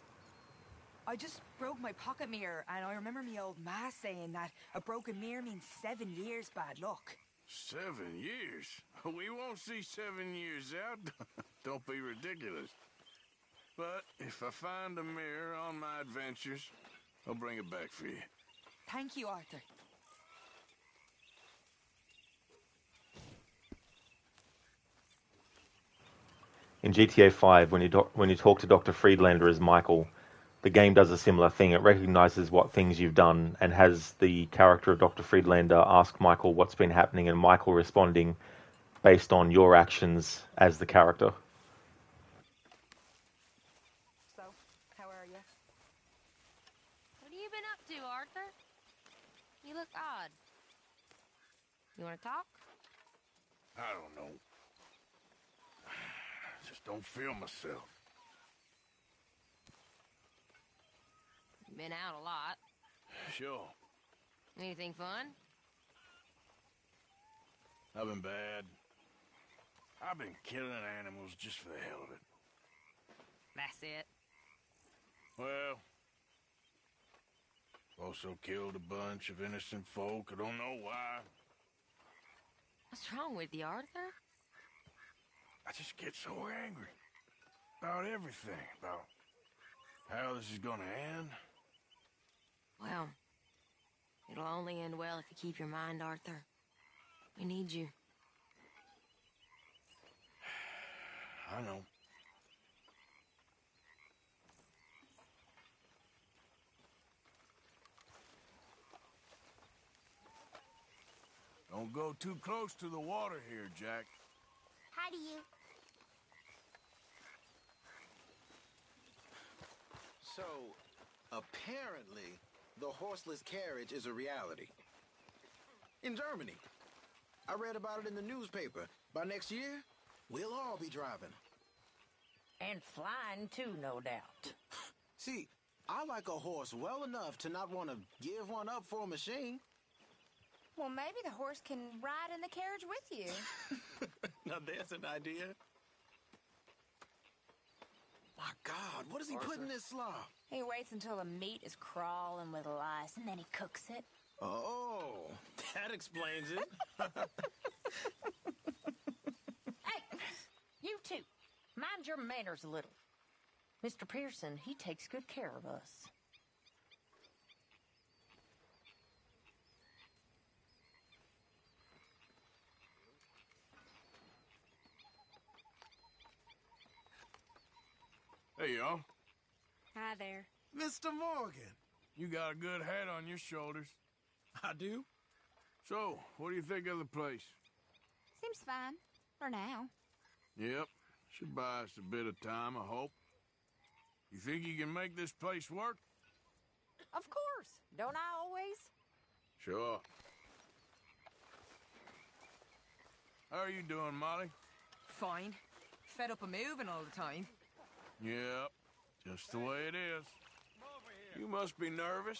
I just broke my pocket mirror, and I remember me old ma saying that a broken mirror means 7 years bad luck. 7 years? We won't see 7 years out. Don't be ridiculous. But if I find a mirror on my adventures, I'll bring it back for you. Thank you, Arthur. In GTA 5, when you talk to Dr. Friedlander as Michael, the game does a similar thing. It recognizes what things you've done and has the character of Dr. Friedlander ask Michael what's been happening and Michael responding based on your actions as the character. So, how are you? What have you been up to, Arthur? You look odd. You want to talk? I don't know. I just don't feel myself. Been out a lot. Sure. Anything fun? I've been bad. I've been killing animals just for the hell of it. That's it. Well, also killed a bunch of innocent folk. I don't know why. What's wrong with you, Arthur? I just get so angry. About everything. About how this is gonna end. Well, it'll only end well if you keep your mind, Arthur. We need you. I know. Don't go too close to the water here, Jack. Hi to you. So, apparently, the horseless carriage is a reality. In Germany. I read about it in the newspaper. By next year, we'll all be driving. And flying too, no doubt. See, I like a horse well enough to not want to give one up for a machine. Well, maybe the horse can ride in the carriage with you. Now there's an idea. My God, what does he put in this slop? He waits until the meat is crawling with lice, and then he cooks it. Oh, that explains it. Hey, you two, mind your manners a little. Mr. Pearson, he takes good care of us. Hey, y'all. Hi there. Mr. Morgan. You got a good head on your shoulders. I do? So, what do you think of the place? Seems fine. For now. Yep. Should buy us a bit of time, I hope. You think you can make this place work? Of course. Don't I always? Sure. How are you doing, Molly? Fine. Fed up of moving all the time. Yep. Just the way it is. You must be nervous,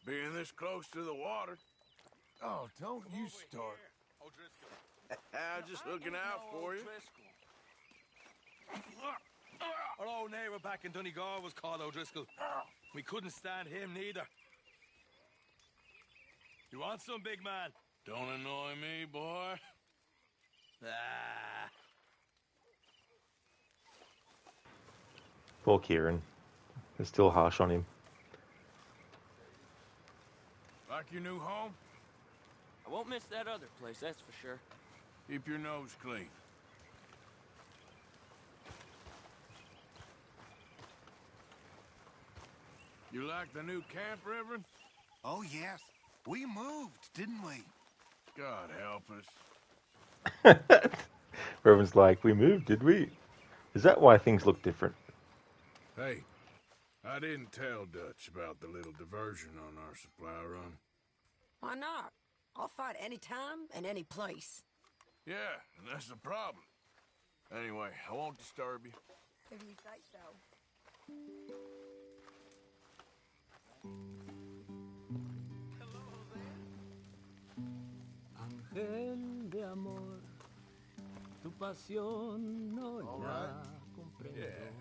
being this close to the water. Oh, don't you start. I'm just looking out for you. Our old neighbour back in Donegal was called O'Driscoll. We couldn't stand him neither. You want some, big man? Don't annoy me, boy. Ah. Poor Kieran. They're still harsh on him. Like your new home? I won't miss that other place, that's for sure. Keep your nose clean. You like the new camp, Reverend? Oh, yes. We moved, didn't we? God help us. Reverend's like, we moved, did we? Is that why things look different? Hey, I didn't tell Dutch about the little diversion on our supply run. Why not? I'll fight any time and any place. Yeah, and that's the problem. Anyway, I won't disturb you. If you say so. Ángel de amor, tu pasión no la comprendo.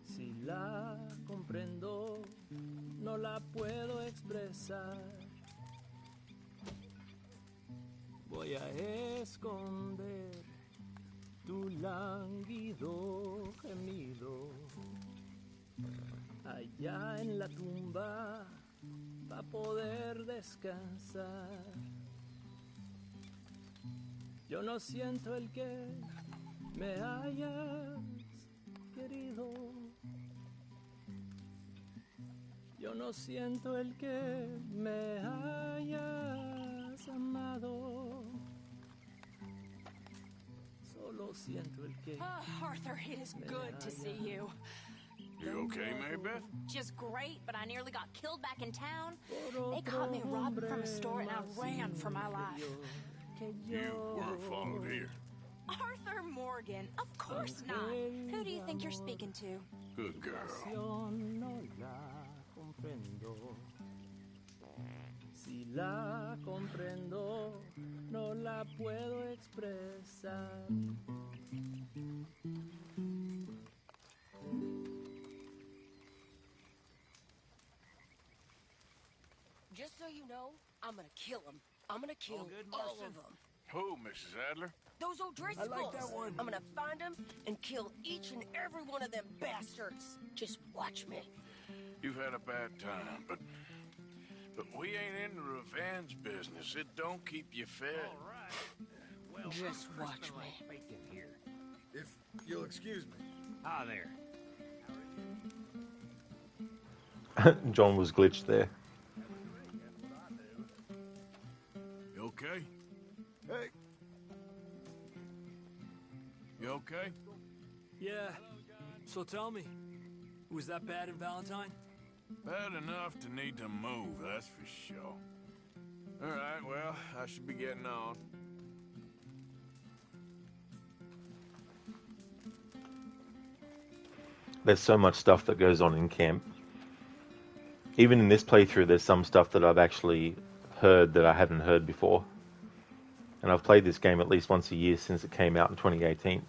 Si la comprendo, no la puedo expresar. Voy a esconder tu lánguido gemido allá en la tumba pa' poder descansar. Yo no siento el que me hayas querido. Yo no siento el que me hayas amado. Solo siento el que... Oh, Arthur, it is good to see you. You okay, Maybeth? Just great, but I nearly got killed back in town. They caught me robbing from a store and I ran for my life. You were followed here. Arthur Morgan, of course not. Who do you think you're speaking to? Good girl. Si la comprendo, no la puedo expresar. Just so you know, I'm gonna kill him. I'm gonna kill all of them. Who, Mrs. Adler? Those O'Driscolls. I like that one. I'm gonna find them and kill each and every one of them bastards. Just watch me. You've had a bad time, but we ain't in the revenge business. It don't keep you fed. All right. Well, just watch me. Bacon here. If you'll excuse me. Ah, there. John was glitched there. You okay? Hey. You okay? Yeah. So tell me, was that bad in Valentine? Bad enough to need to move, that's for sure. All right, well, I should be getting on. There's so much stuff that goes on in camp. Even in this playthrough, there's some stuff that I've actually heard that I haven't heard before. And I've played this game at least once a year since it came out in 2018.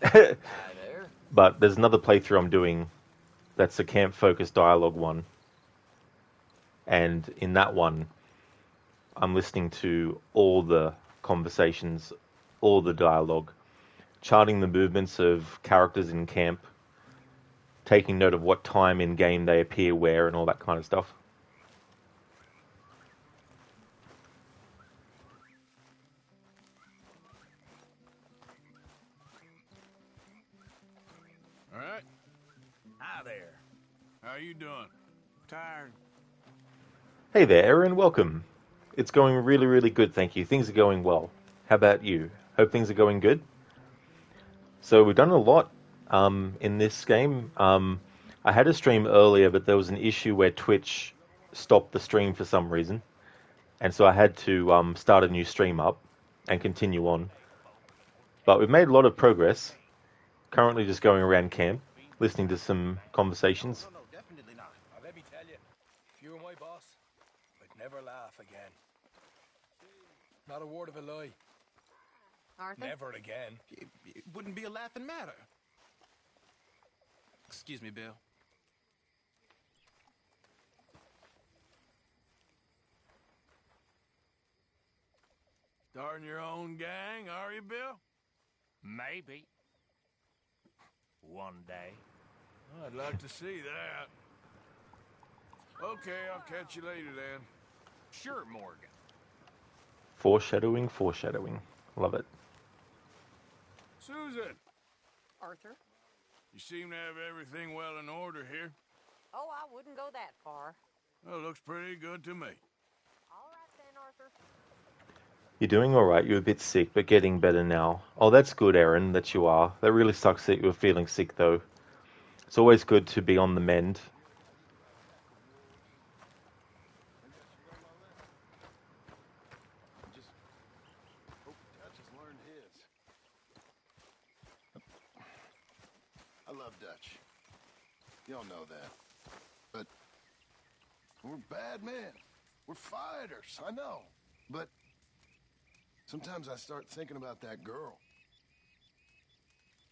But there's another playthrough I'm doing that's a camp-focused dialogue one. And in that one, I'm listening to all the conversations, all the dialogue, charting the movements of characters in camp, taking note of what time in game they appear where and all that kind of stuff. All right? Hi there. How you doing? Tired. Hey there, Aaron, welcome. It's going really, really good, thank you. Things are going well. How about you? Hope things are going good. So we've done a lot in this game. I had a stream earlier, but there was an issue where Twitch stopped the stream for some reason. And so I had to start a new stream up and continue on. But we've made a lot of progress. Currently just going around camp, listening to some conversations. No, definitely not. Now, let me tell you, if you were my boss, I'd never laugh again. Not a word of a lie. Arthur? Never again. It wouldn't be a laughing matter. Excuse me, Bill. Starting your own gang, are you, Bill? Maybe. One day. I'd like to see that. Okay, I'll catch you later then. Sure, Morgan. Foreshadowing, foreshadowing. Love it. Susan, Arthur? you seem to have everything well in order here. Oh, I wouldn't go that far. Well, looks pretty good to me. All right then, Arthur. You're doing alright, you're a bit sick, but getting better now. Oh, that's good, Erin, that you are. That really sucks that you were feeling sick, though. It's always good to be on the mend. I love Dutch. Y'all know that. But we're bad men. We're fighters, I know. But sometimes I start thinking about that girl.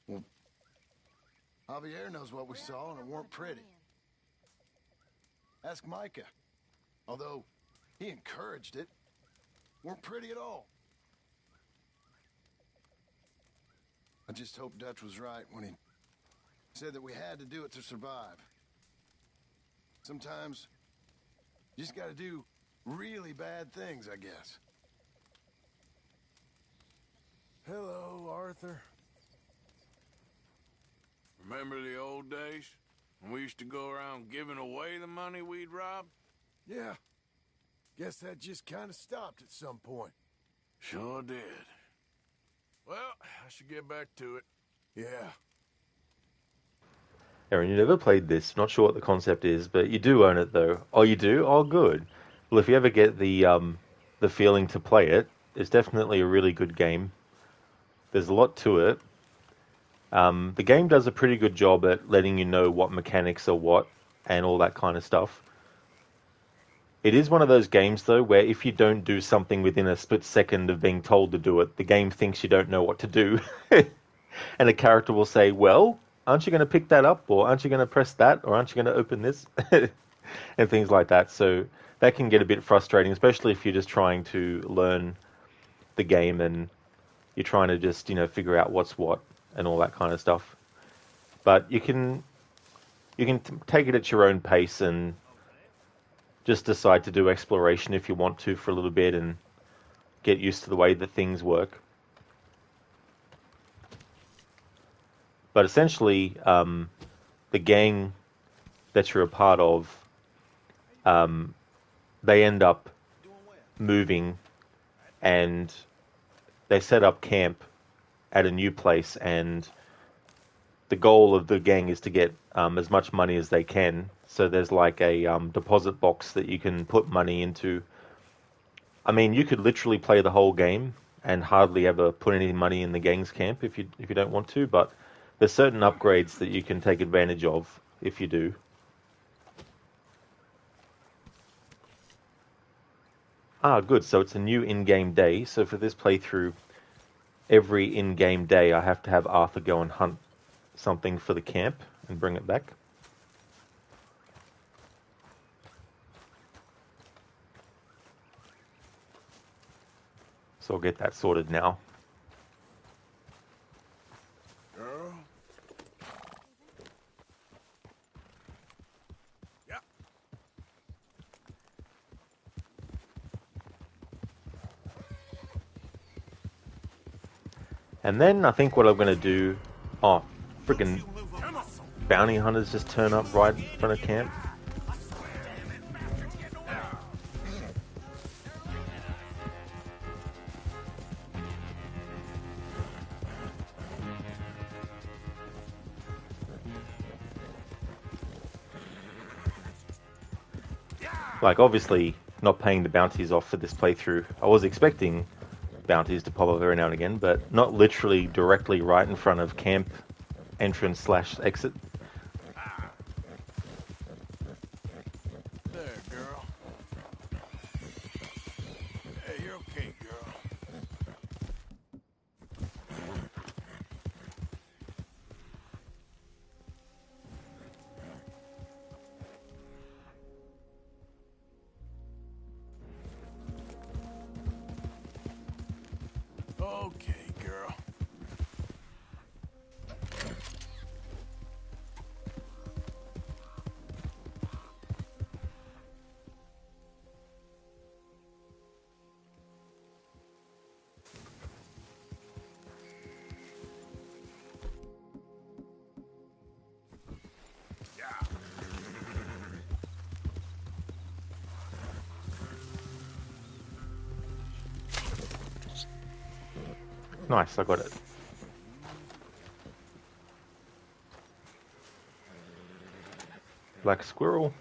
Well, Javier knows what we saw, and it weren't pretty. Ask Micah. Although he encouraged it, weren't pretty at all. I just hope Dutch was right when he said that we had to do it to survive. Sometimes you just gotta do really bad things, I guess. Hello, Arthur. Remember the old days? When we used to go around giving away the money we'd robbed? Yeah. Guess that just kind of stopped at some point. Sure did. Well, I should get back to it. Yeah. Erin, you never played this. Not sure what the concept is, but you do own it, though. Oh, you do? Oh, good. Well, if you ever get the feeling to play it, it's definitely a really good game. There's a lot to it. The game does a pretty good job at letting you know what mechanics are what and all that kind of stuff. It is one of those games, though, where if you don't do something within a split second of being told to do it, the game thinks you don't know what to do. And a character will say, well, aren't you going to pick that up? Or aren't you going to press that? Or aren't you going to open this? And things like that. So that can get a bit frustrating, especially if you're just trying to learn the game and you're trying to just, figure out what's what and all that kind of stuff. But you can take it at your own pace and just decide to do exploration if you want to for a little bit and get used to the way that things work. But essentially, the gang that you're a part of, they end up moving and they set up camp at a new place, and the goal of the gang is to get as much money as they can. So there's like a deposit box that you can put money into. I mean, you could literally play the whole game and hardly ever put any money in the gang's camp if you don't want to, but there's certain upgrades that you can take advantage of if you do. Ah, good. So it's a new in-game day. So for this playthrough, every in-game day I have to have Arthur go and hunt something for the camp and bring it back. So I'll get that sorted now. Girl? Yeah. And then I think what I'm going to do... Oh, freaking bounty hunters just turn up right in front of camp. Like, obviously, not paying the bounties off for this playthrough. I was expecting bounties to pop up every now and again, but not literally directly right in front of camp entrance / exit. There, girl. Hey, you're okay, girl. Okay, girl. Nice, I got it. Black squirrel.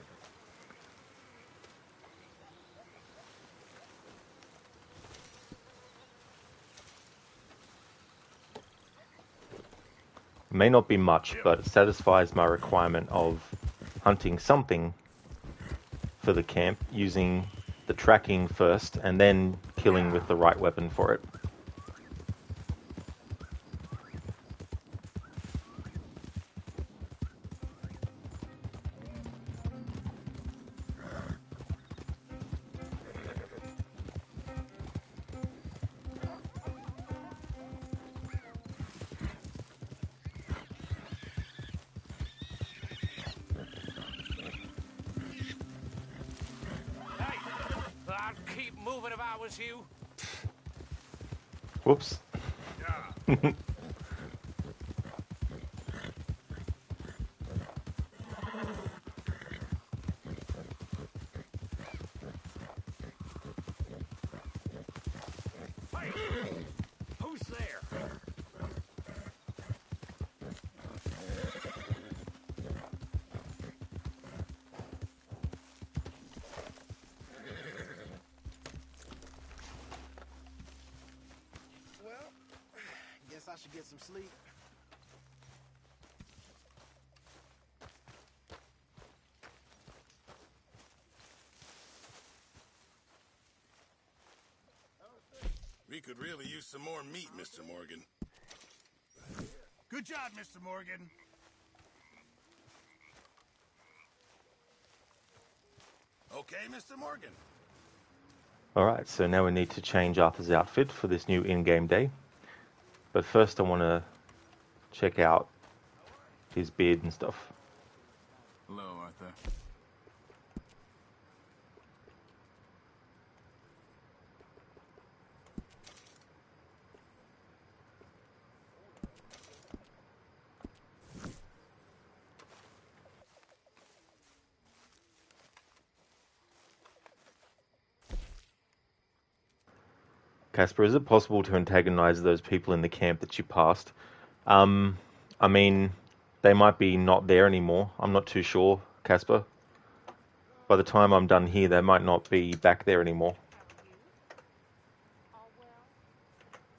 May not be much, but it satisfies my requirement of hunting something for the camp using the tracking first and then killing with the right weapon for it. I'd keep moving if I was you. Whoops. Who's there? Well, guess I should get some sleep. We could really use some more meat, Mr. Morgan. Good job, Mr. Morgan. Okay, Mr. Morgan. Alright, so now we need to change Arthur's outfit for this new in-game day. But first I want to check out his beard and stuff. Hello, Arthur. Casper, is it possible to antagonize those people in the camp that you passed? I mean, they might be not there anymore. I'm not too sure, Casper. By the time I'm done here, they might not be back there anymore.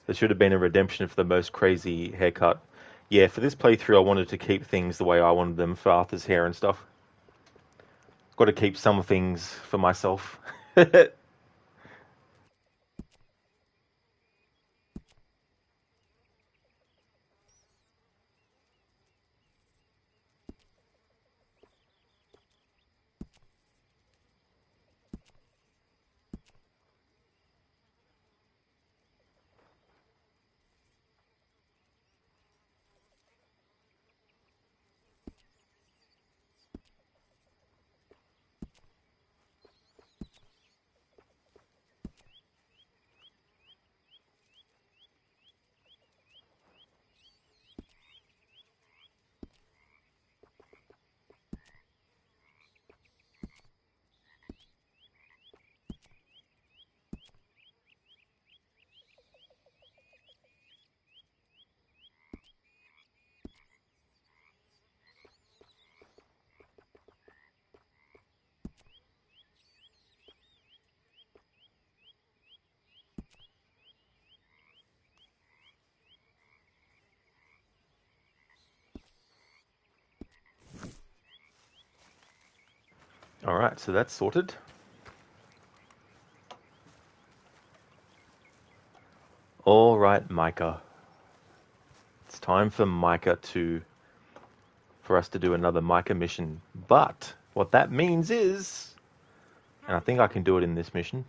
There should have been a redemption for the most crazy haircut. Yeah, for this playthrough, I wanted to keep things the way I wanted them for Arthur's hair and stuff. Got to keep some things for myself. Alright, so that's sorted. Alright, Micah. It's time for for us to do another Micah mission. But what that means is, and I think I can do it in this mission,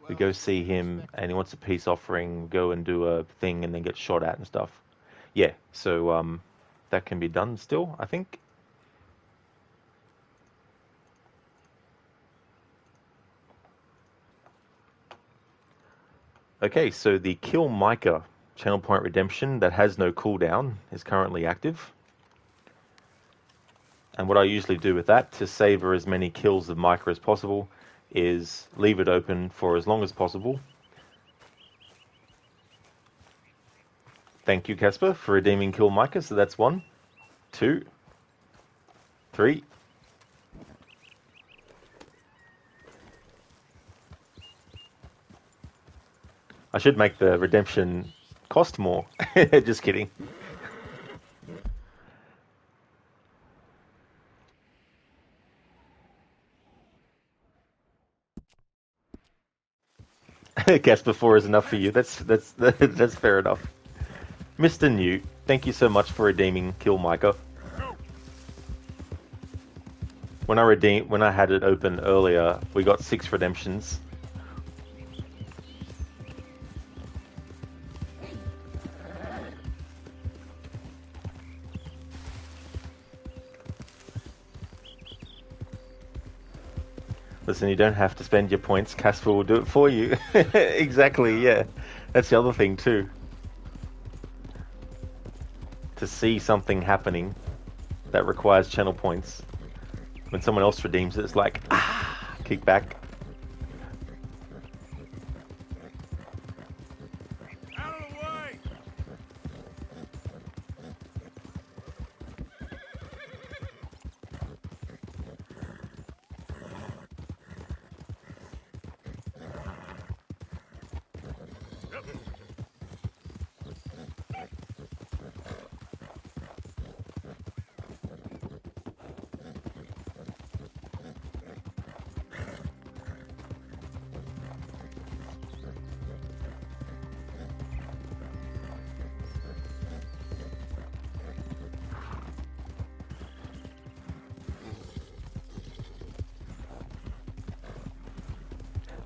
We go see him, and he wants a peace offering, go and do a thing, and then get shot at and stuff. Yeah, so that can be done still, I think. Okay, so the Kill Micah channel point redemption that has no cooldown is currently active. And what I usually do with that to savor as many kills of Micah as possible is leave it open for as long as possible. Thank you, Casper, for redeeming Kill Micah. So that's 1, 2, 3. I should make the redemption cost more. Just kidding. Casper 4 is enough for you. That's fair enough. Mr. Newt, thank you so much for redeeming Kill Micah. When I had it open earlier, we got 6 redemptions. Listen, you don't have to spend your points. Casper will do it for you. Exactly, yeah. That's the other thing too. To see something happening that requires channel points. When someone else redeems it, it's like, kick back.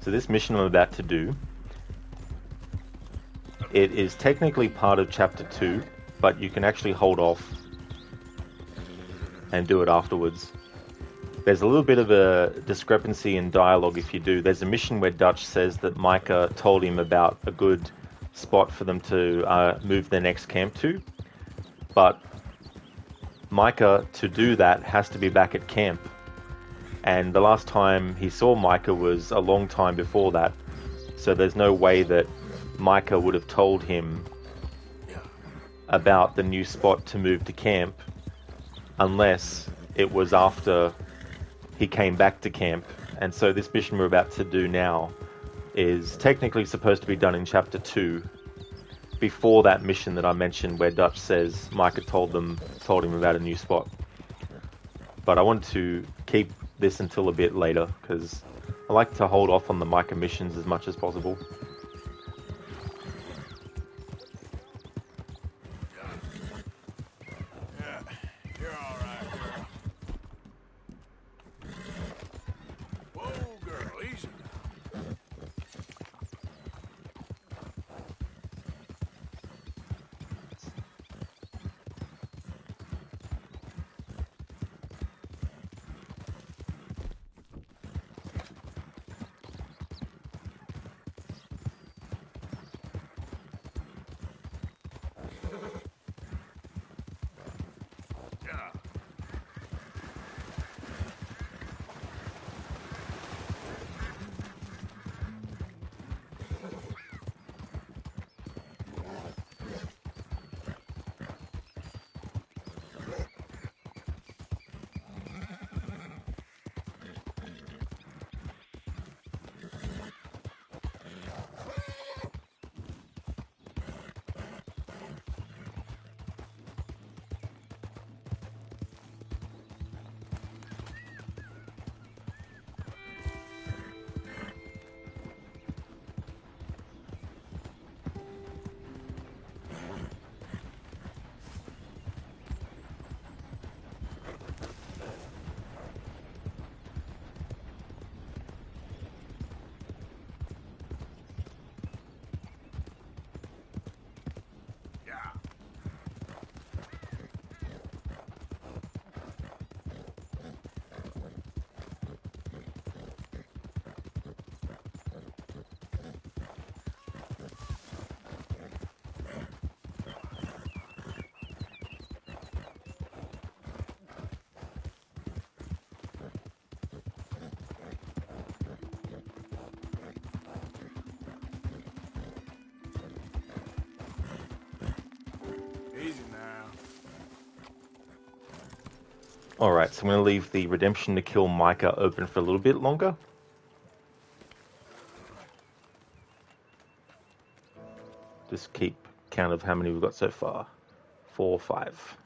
So this mission I'm about to do, it is technically part of Chapter 2, but you can actually hold off and do it afterwards. There's a little bit of a discrepancy in dialogue if you do. There's a mission where Dutch says that Micah told him about a good spot for them to move their next camp to, but Micah, to do that, has to be back at camp. And the last time he saw Micah was a long time before that. So there's no way that Micah would have told him about the new spot to move to camp unless it was after he came back to camp. And so this mission we're about to do now is technically supposed to be done in Chapter 2, before that mission that I mentioned where Dutch says Micah told him about a new spot. But I wanted to keep this until a bit later, because I like to hold off on the Micah missions as much as possible. Yeah, you're all right, girl. Whoa, girl, easy. Alright, so I'm going to leave the redemption to kill Micah open for a little bit longer. Just keep count of how many we've got so far. 4, 5.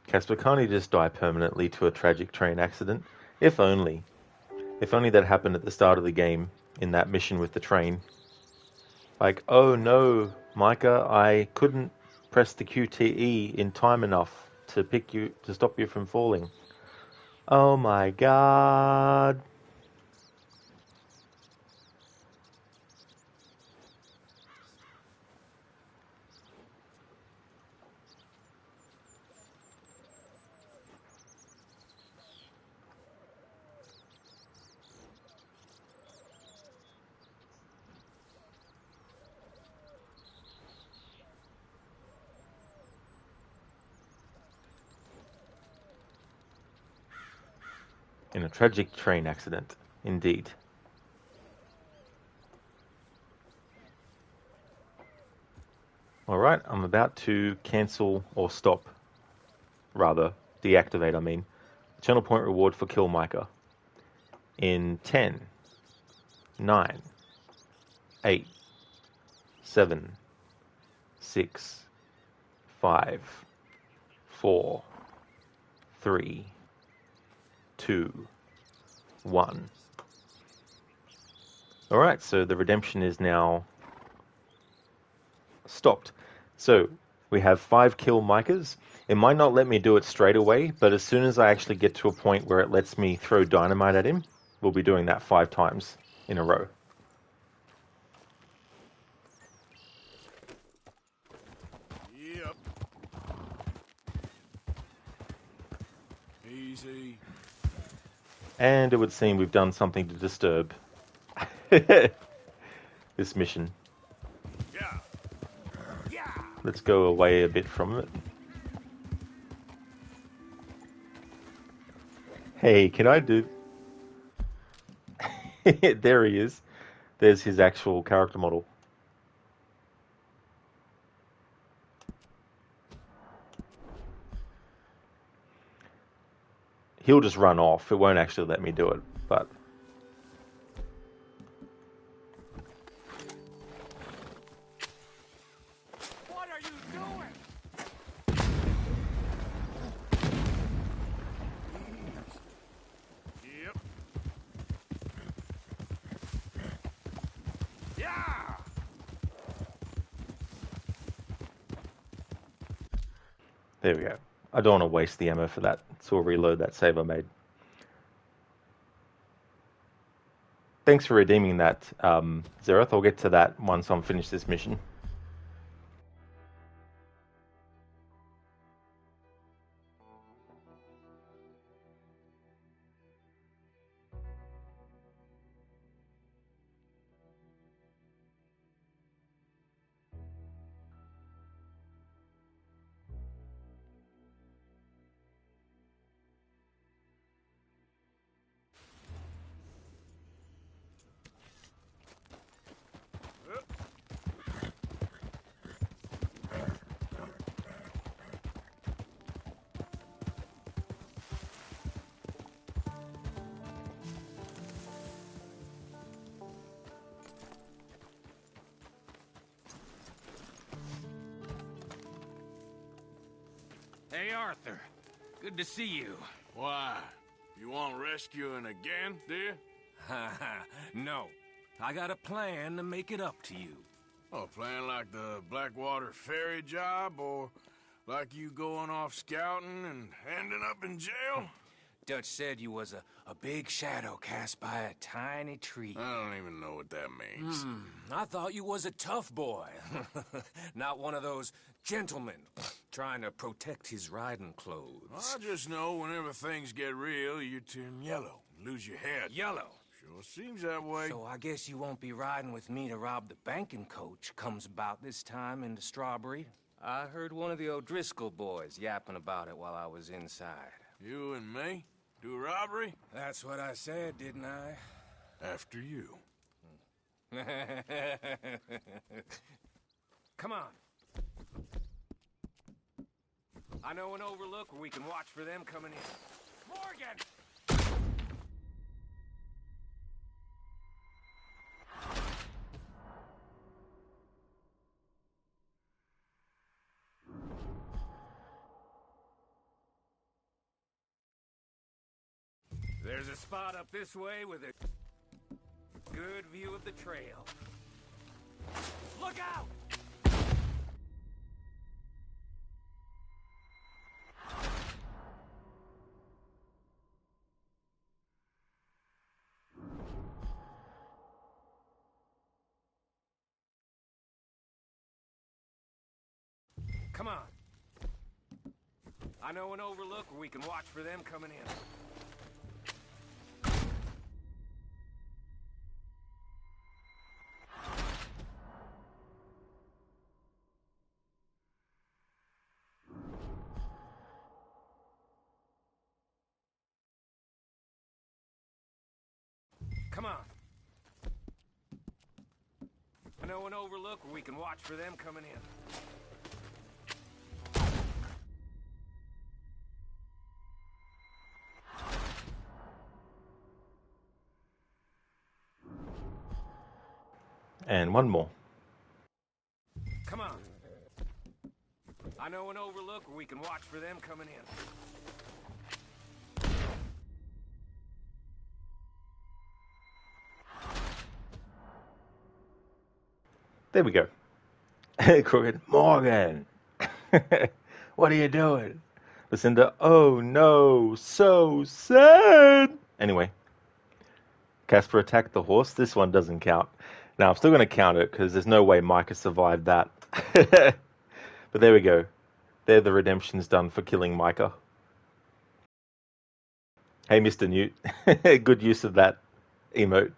Casper, can't he just die permanently to a tragic train accident? If only. If only that happened at the start of the game, in that mission with the train. Like, oh no, Micah, I couldn't press the QTE in time enough to stop you from falling. Oh my god. In a tragic train accident, indeed. Alright, I'm about to cancel or stop, rather, deactivate, I mean, channel point reward for Kill Micah. In 10, 9, 8, 7, 6, 5, 4, 3, 2, 1. Alright, so the redemption is now stopped. So we have 5 kill Micahs. It might not let me do it straight away, but as soon as I actually get to a point where it lets me throw dynamite at him, we'll be doing that 5 times in a row. Yep. Easy. And it would seem we've done something to disturb this mission. Yeah. Yeah. Let's go away a bit from it. Hey, can I do... There he is. There's his actual character model. He'll just run off. It won't actually let me do it, but... What are you doing? Yep. Yeah. There we go. I don't want to waste the ammo for that, so we'll reload that save I made. Thanks for redeeming that, Zereth. I'll get to that once I'm finished this mission. Hey, Arthur. Good to see you. Why? You want rescuing again, dear? No. I got a plan to make it up to you. Oh, plan like the Blackwater ferry job, or like you going off scouting and ending up in jail? Dutch said you was a big shadow cast by a tiny tree. I don't even know what that means. I thought you was a tough boy. Not one of those gentlemen trying to protect his riding clothes. I just know whenever things get real, you turn yellow, lose your head. Yellow? Sure seems that way. So I guess you won't be riding with me to rob the banking coach comes about this time in the Strawberry. I heard one of the O'Driscoll boys yapping about it while I was inside. You and me? Do a robbery? That's what I said, didn't I? After you. Come on. I know an overlook where we can watch for them coming in. Morgan! There's a spot up this way with a good view of the trail. Look out! Come on. I know an overlook where we can watch for them coming in. Come on. I know an overlook where we can watch for them coming in. And one more. Come on. I know an overlook where we can watch for them coming in. There we go. Crooked. Morgan! What are you doing? Lucinda, oh no, so sad! Anyway. Casper attacked the horse. This one doesn't count. Now, I'm still going to count it, because there's no way Micah survived that. But there we go. There the redemption's done for killing Micah. Hey, Mr. Newt. Good use of that emote.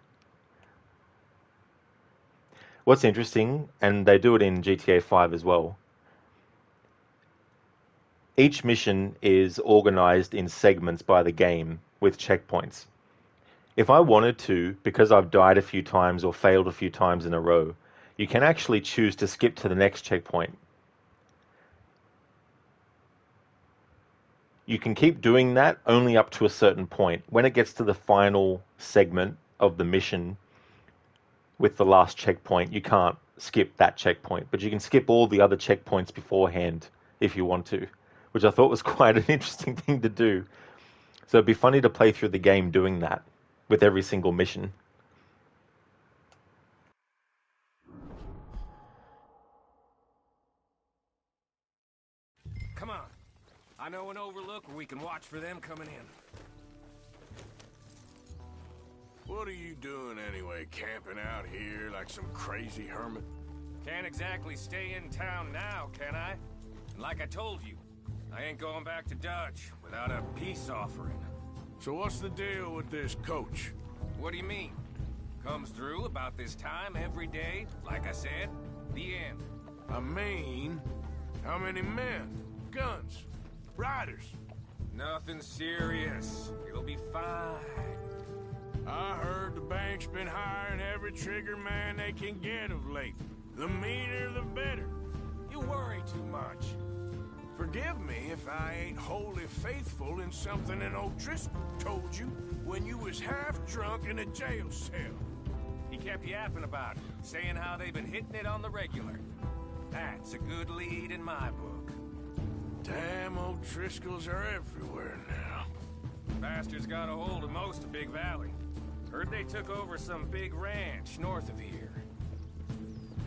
What's interesting, and they do it in GTA 5 as well, each mission is organized in segments by the game with checkpoints. If I wanted to, because I've died a few times or failed a few times in a row, you can actually choose to skip to the next checkpoint. You can keep doing that only up to a certain point. When it gets to the final segment of the mission with the last checkpoint, you can't skip that checkpoint, but you can skip all the other checkpoints beforehand if you want to, which I thought was quite an interesting thing to do. So it'd be funny to play through the game doing that with every single mission. Come on. I know an overlook where we can watch for them coming in. What are you doing anyway, camping out here like some crazy hermit? Can't exactly stay in town now, can I? And like I told you, I ain't going back to Dutch without a peace offering. So what's the deal with this coach? What do you mean? Comes through about this time every day, like I said, the end. I mean, how many men, guns, riders? Nothing serious. It'll be fine. I heard the bank's been hiring every trigger man they can get of late. The meaner, the better. You worry too much. Forgive me if I ain't wholly faithful in something an O'Driscoll told you when you was half drunk in a jail cell. He kept yapping about it, saying how they've been hitting it on the regular. That's a good lead in my book. Damn O'Driscolls are everywhere now. Bastards got a hold of most of Big Valley. Heard they took over some big ranch north of here.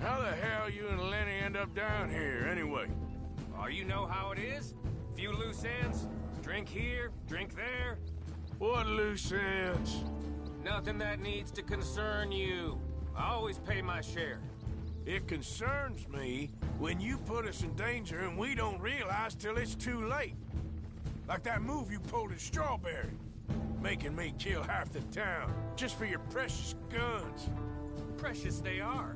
How the hell you and Lenny end up down here, anyway? Oh, you know how it is? Few loose ends. Drink here, drink there. What loose ends? Nothing that needs to concern you. I always pay my share. It concerns me when you put us in danger and we don't realize till it's too late. Like that move you pulled at Strawberry. Making me kill half the town, just for your precious guns. Precious they are.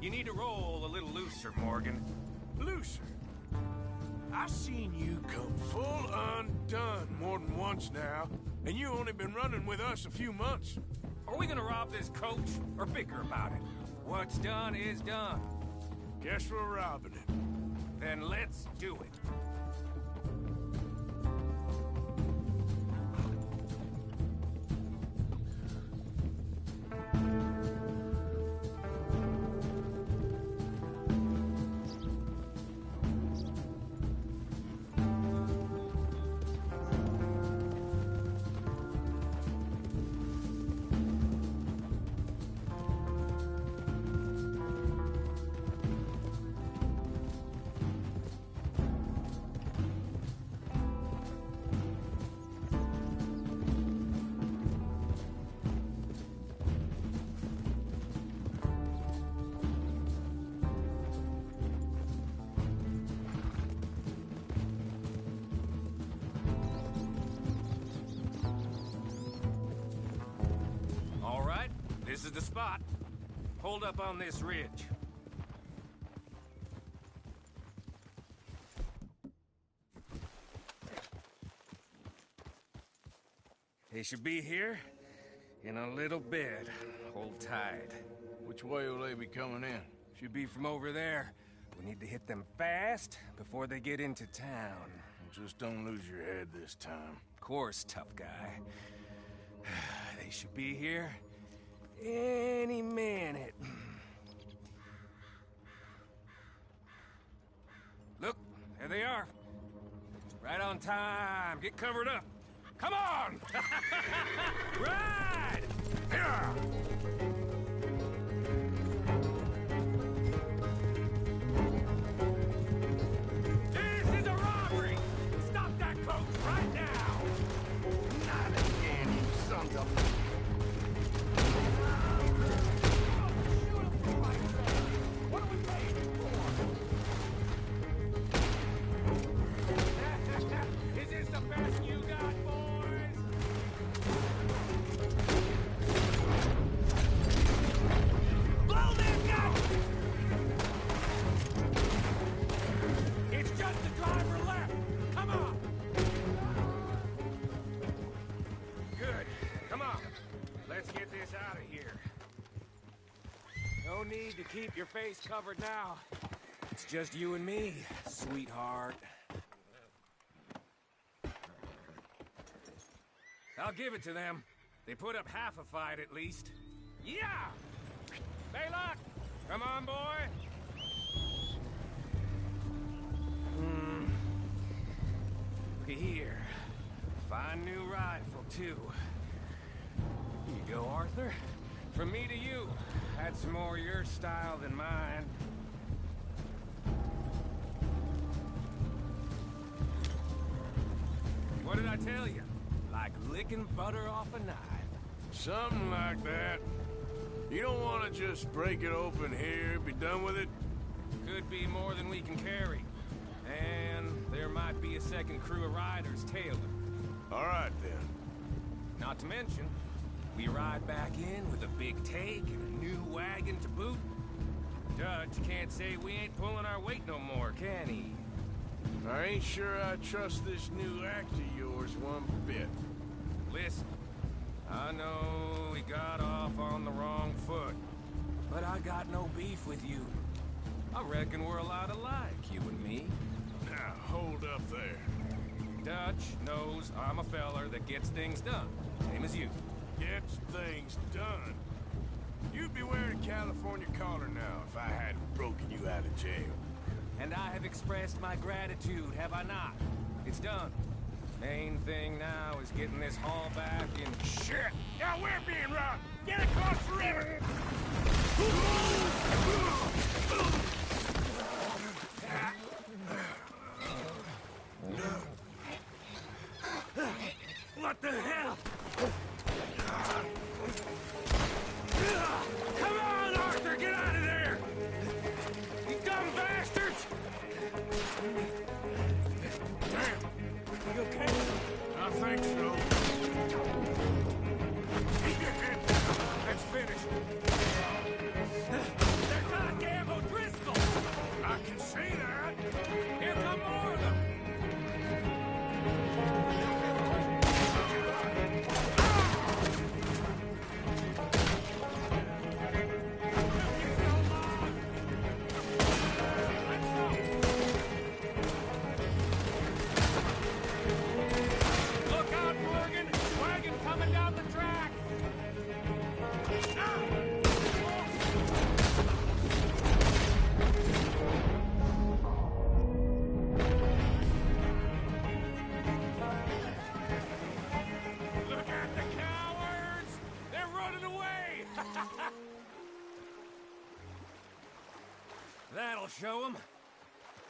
You need to roll a little looser, Morgan. Looser? I've seen you come full undone more than once now, and you only been running with us a few months. Are we gonna rob this coach, or bicker about it? What's done is done. Guess we're robbing it. Then let's do it. This is the spot. Hold up on this ridge. They should be here in a little bit. Hold tight. Which way will they be coming in? Should be from over there. We need to hit them fast before they get into town. Just don't lose your head this time. Of course, tough guy. They should be here any minute. Look, there they are. Right on time. Get covered up. Come on! Ride! Yeah! This is a robbery! Stop that coach right now! Not again, you sons of... What are we waiting for? Is this the best you got, boys? Blow them guns! It's just the driver left. Come on. Good. Come on. Let's get this out of here. No need to keep your face covered now. It's just you and me, sweetheart. I'll give it to them. They put up half a fight at least. Yeah! Baylock! Come on, boy! Look here. Fine new rifle, too. Here you go, Arthur. From me to you. That's more your style than mine. What did I tell you? Like licking butter off a knife. Something like that. You don't want to just break it open here, be done with it? Could be more than we can carry. And there might be a second crew of riders tailing. All right, then. Not to mention, we ride back in with a big take and a new wagon to boot. Dutch can't say we ain't pulling our weight no more, can he? I ain't sure I trust this new act of yours one bit. Listen, I know we got off on the wrong foot, but I got no beef with you. I reckon we're a lot alike, you and me. Now, hold up there. Dutch knows I'm a feller that gets things done, same as you. Gets things done? You'd be wearing a California collar now if I hadn't broken you out of jail. And I have expressed my gratitude, have I not? It's done. Main thing now is getting this haul back in... Shit! Now we're being robbed! Get across the river! What the hell? Come on, Arthur, get out of there! That'll show him.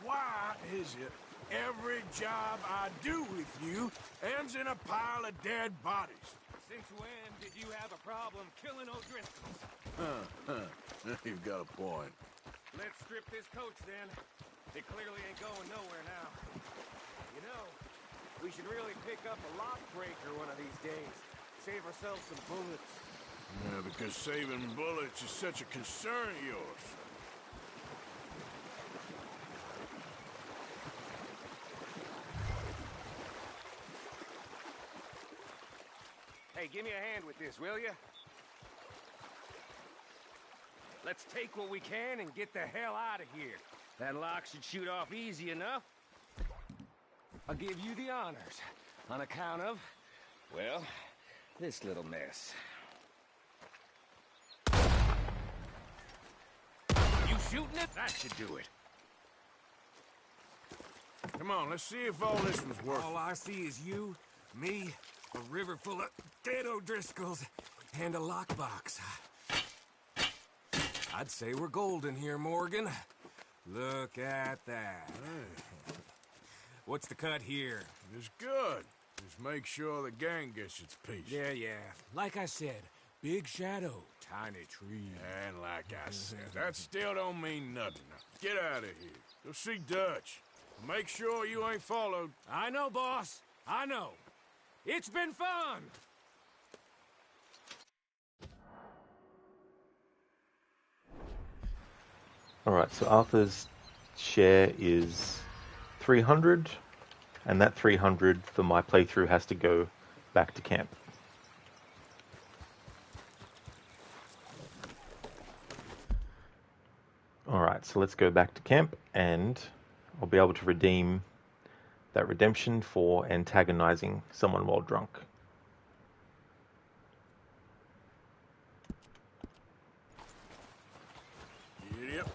Why is it every job I do with you ends in a pile of dead bodies? Since when did you have a problem killing O'Driscolls? You've got a point. Let's strip this coach then. It clearly ain't going nowhere now. You know, we should really pick up a lock breaker one of these days. Save ourselves some bullets. Yeah, because saving bullets is such a concern of yours. Hey, give me a hand with this, will you? Let's take what we can and get the hell out of here. That lock should shoot off easy enough. I'll give you the honors on account of, well, this little mess. You shooting it? That should do it. Come on, let's see if all this was worth it. All I see is you, me, a river full of dead O'Driscolls, and a lockbox. I'd say we're golden here, Morgan. Look at that. Hey. What's the cut here? It's good. Just make sure the gang gets its piece. Yeah. Like I said, big shadow, tiny tree. And like I said, that still don't mean nothing. Now, get out of here. Go see Dutch. Make sure you ain't followed. I know, boss. I know. It's been fun. Alright, so Arthur's share is 300, and that 300 for my playthrough has to go back to camp. Alright, so let's go back to camp, and I'll be able to redeem that redemption for antagonizing someone while drunk. Yep.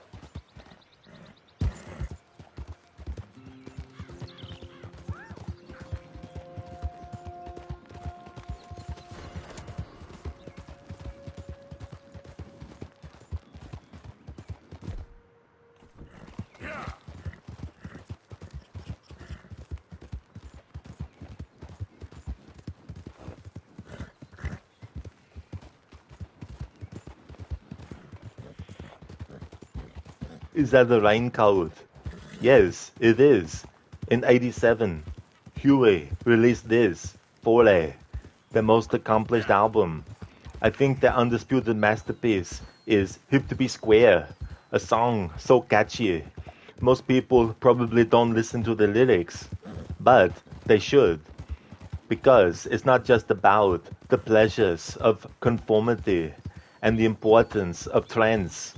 Is that the raincoat? Yes, it is. In 87, Huey released this, Foley, the most accomplished album. I think the undisputed masterpiece is Hip to Be Square, a song so catchy. Most people probably don't listen to the lyrics, but they should. Because it's not just about the pleasures of conformity and the importance of trends.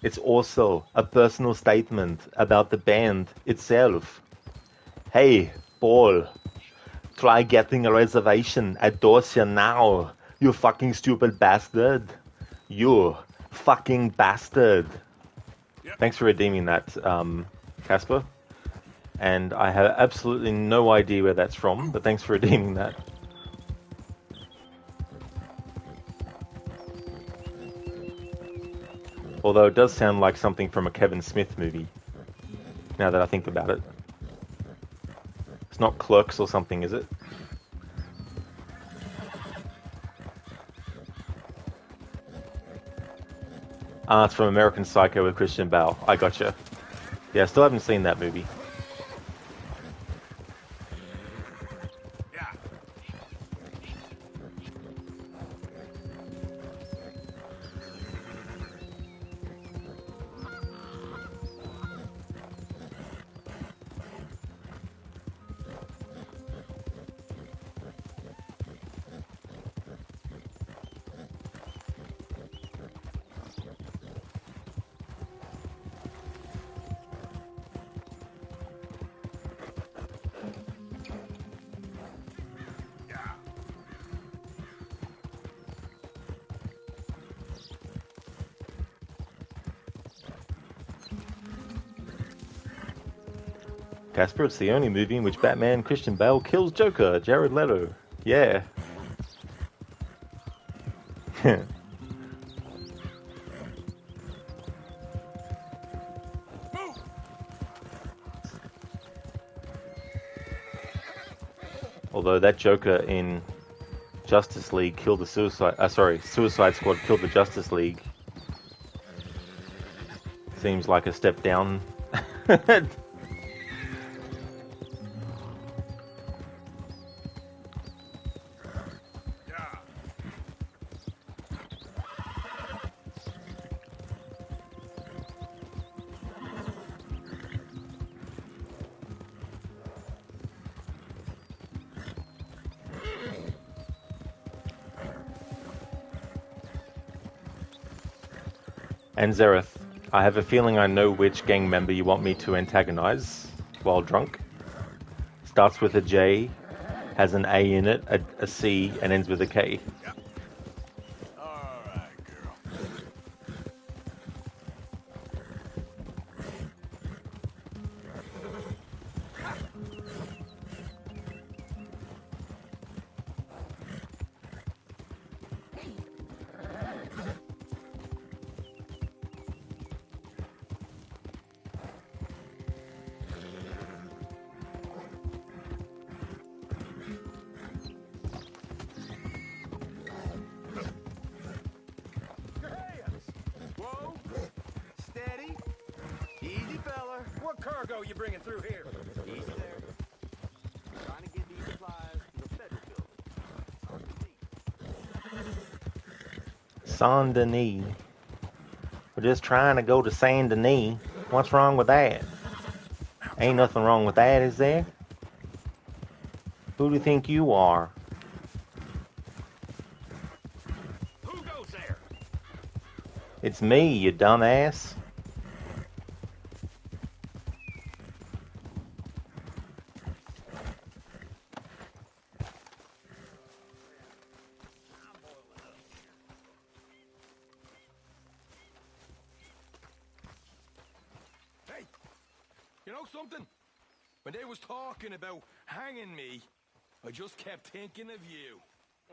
It's also a personal statement about the band itself. Hey, Paul, try getting a reservation at Dorsia now, you fucking stupid bastard. You fucking bastard. Yep. Thanks for redeeming that, Casper. And I have absolutely no idea where that's from, but thanks for redeeming that. Although it does sound like something from a Kevin Smith movie, now that I think about it. It's not Clerks or something, is it? Ah, it's from American Psycho with Christian Bale. I gotcha. Yeah, I still haven't seen that movie. Casper, it's the only movie in which Batman Christian Bale kills Joker, Jared Leto. Yeah. Although that Joker in Justice League killed the Suicide Squad killed the Justice League. Seems like a step down. And Zereth, I have a feeling I know which gang member you want me to antagonize while drunk. Starts with a J, has an A in it, a C, and ends with a K. Whoa! Steady. Easy, fella. What cargo you bringing through here? Easy there. Trying to get these supplies to the federal building. Saint Denis. We're just trying to go to Saint Denis. What's wrong with that? Ain't nothing wrong with that, is there? Who do you think you are? Who goes there? It's me, you dumbass. Hey, you know something? When they was talking about hanging me, I just kept thinking of you.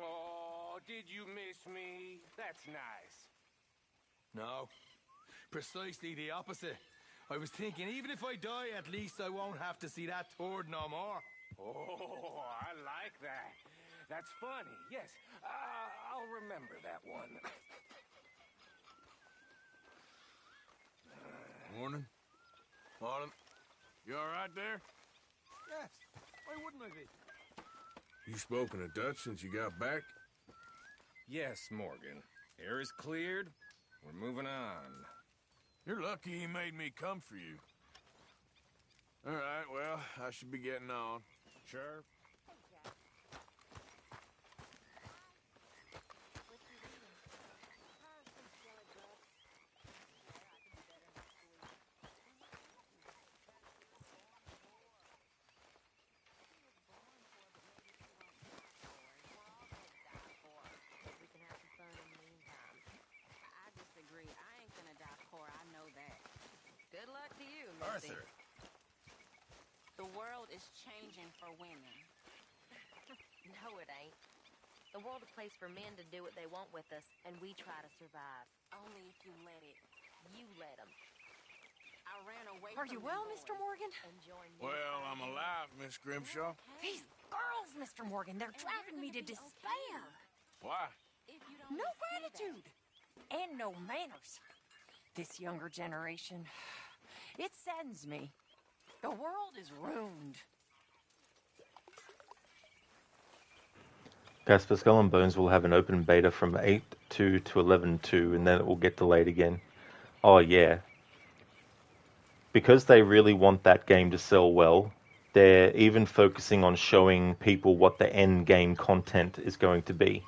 Oh, did you miss me? That's nice. No, precisely the opposite. I was thinking, even if I die, at least I won't have to see that turd no more. Oh, I like that. That's funny. Yes, I'll remember that one. Morning. Morning. You all right there? Yes, why wouldn't I be? You spoken a Dutch since you got back? Yes, Morgan. Air is cleared. We're moving on. You're lucky he made me come for you. All right, well, I should be getting on. Sure. Good luck to you, Missy. Arthur. The world is changing for women. No, it ain't. The world is a place for men to do what they want with us, and we try to survive. Only if you let it. You let them. I ran away Are from you well, boys Mr. Morgan? and joined Well, I'm alive, Miss Grimshaw. These girls, Mr. Morgan, they're driving me to despair. Why? No gratitude and no manners. This younger generation, it saddens me. The world is ruined. Casper Skull and Bones will have an open beta from 8.2 to 11.2, and then it will get delayed again. Oh yeah. Because they really want that game to sell well, they're even focusing on showing people what the end game content is going to be.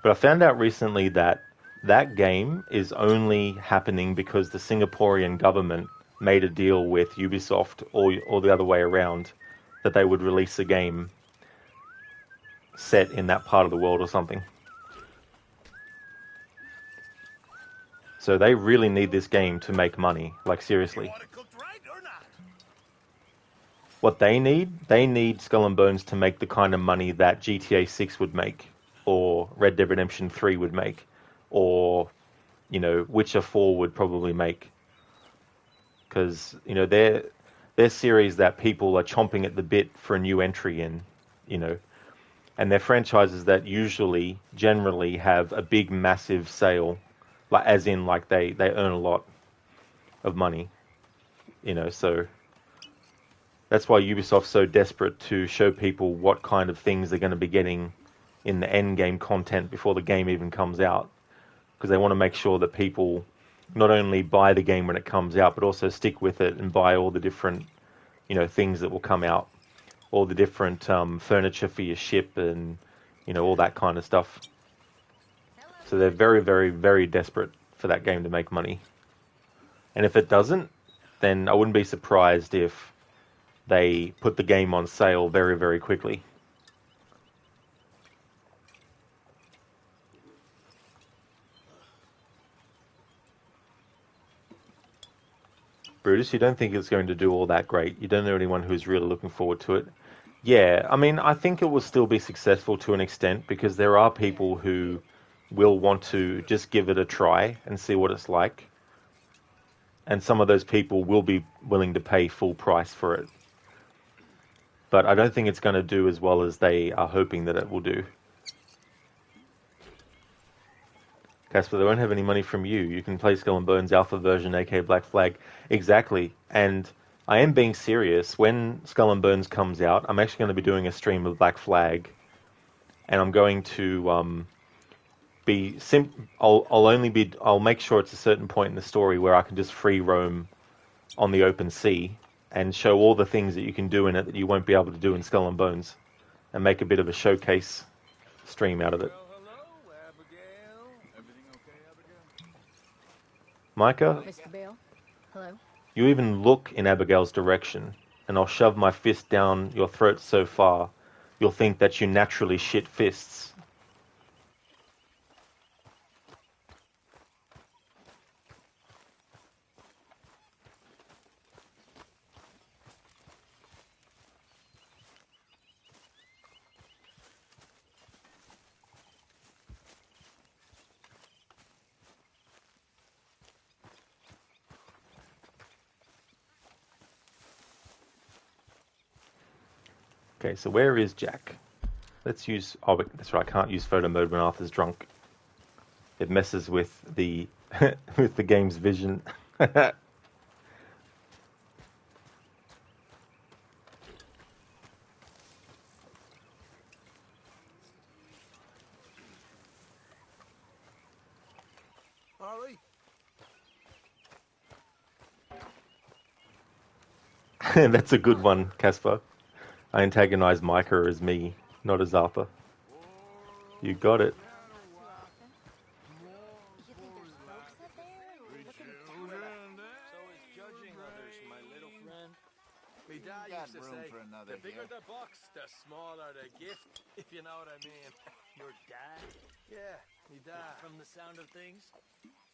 But I found out recently that that game is only happening because the Singaporean government made a deal with Ubisoft, or the other way around, that they would release a game set in that part of the world or something. So they really need this game to make money, like seriously. What they need Skull and Bones to make the kind of money that GTA 6 would make, or Red Dead Redemption 3 would make, or, you know, Witcher 4 would probably make. Because, you know, they're series that people are chomping at the bit for a new entry in, you know, and they're franchises that usually, generally have a big, massive sale, like as in like they earn a lot of money, you know, so that's why Ubisoft's so desperate to show people what kind of things they're going to be getting in the end game content before the game even comes out, because they want to make sure that people not only buy the game when it comes out, but also stick with it and buy all the different, you know, things that will come out, all the different furniture for your ship and, you know, all that kind of stuff. So they're very, very, very desperate for that game to make money. And if it doesn't, then I wouldn't be surprised if they put the game on sale very, very quickly. Brutus, you don't think it's going to do all that great? You don't know anyone who's really looking forward to it? Yeah, I mean, I think it will still be successful to an extent, because there are people who will want to just give it a try and see what it's like. And some of those people will be willing to pay full price for it. But I don't think it's going to do as well as they are hoping that it will do. Casper, they won't have any money from you. You can play Skull and Bones Alpha version, aka Black Flag. Exactly. And I am being serious. When Skull and Bones comes out, I'm actually going to be doing a stream of Black Flag. And I'm going to I'll make sure it's a certain point in the story where I can just free roam on the open sea and show all the things that you can do in it that you won't be able to do in Skull and Bones, and make a bit of a showcase stream out of it. Micah, Mr. Bale? Hello? you even look in Abigail's direction, and I'll shove my fist down your throat so far, you'll think that you naturally shit fists. Okay, so where is Jack? Let's use... Oh, that's right, I can't use photo mode when Arthur's drunk. It messes with the with the game's vision. Ollie? That's a good one, Casper. I antagonize Micah as me, not as Arthur. You got it. Me dad used to say, the bigger the box, the smaller the gift, if you know what I mean. Your dad? Yeah, me dad. From the sound of things,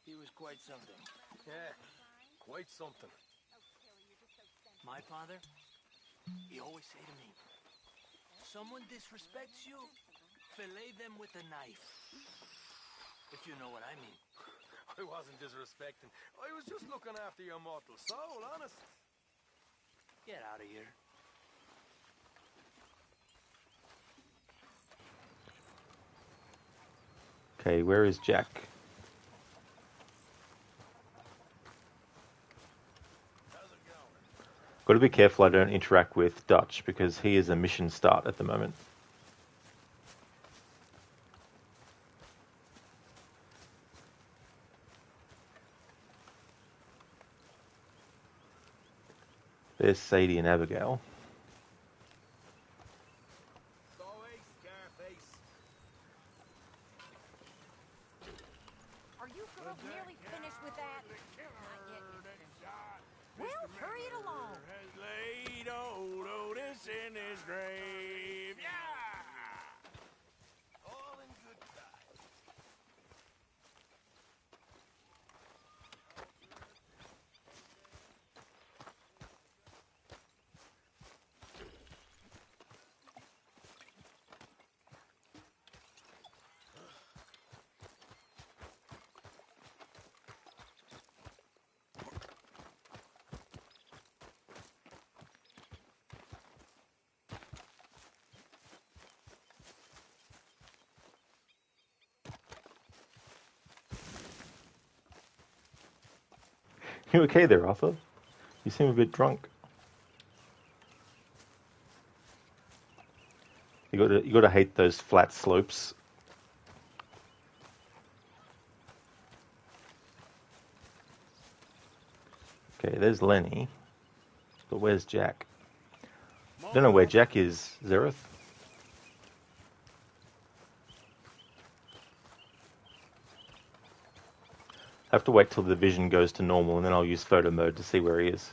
he was quite something. Yeah, quite something. My father, he always say to me, someone disrespects you, fillet them with a knife. If you know what I mean. I wasn't disrespecting. I was just looking after your mortal soul, honest. Get out of here. Okay, where is Jack? Got to be careful I don't interact with Dutch, because he is a mission start at the moment. There's Sadie and Abigail. Are you girls nearly finished with that? Well, hurry it along. Has laid old Otis in his grave. Yeah! All in good time. You okay there, Arthur? You seem a bit drunk. You gotta hate those flat slopes. Okay, there's Lenny. But where's Jack? I don't know where Jack is, Zereth. I have to wait till the vision goes to normal and then I'll use photo mode to see where he is.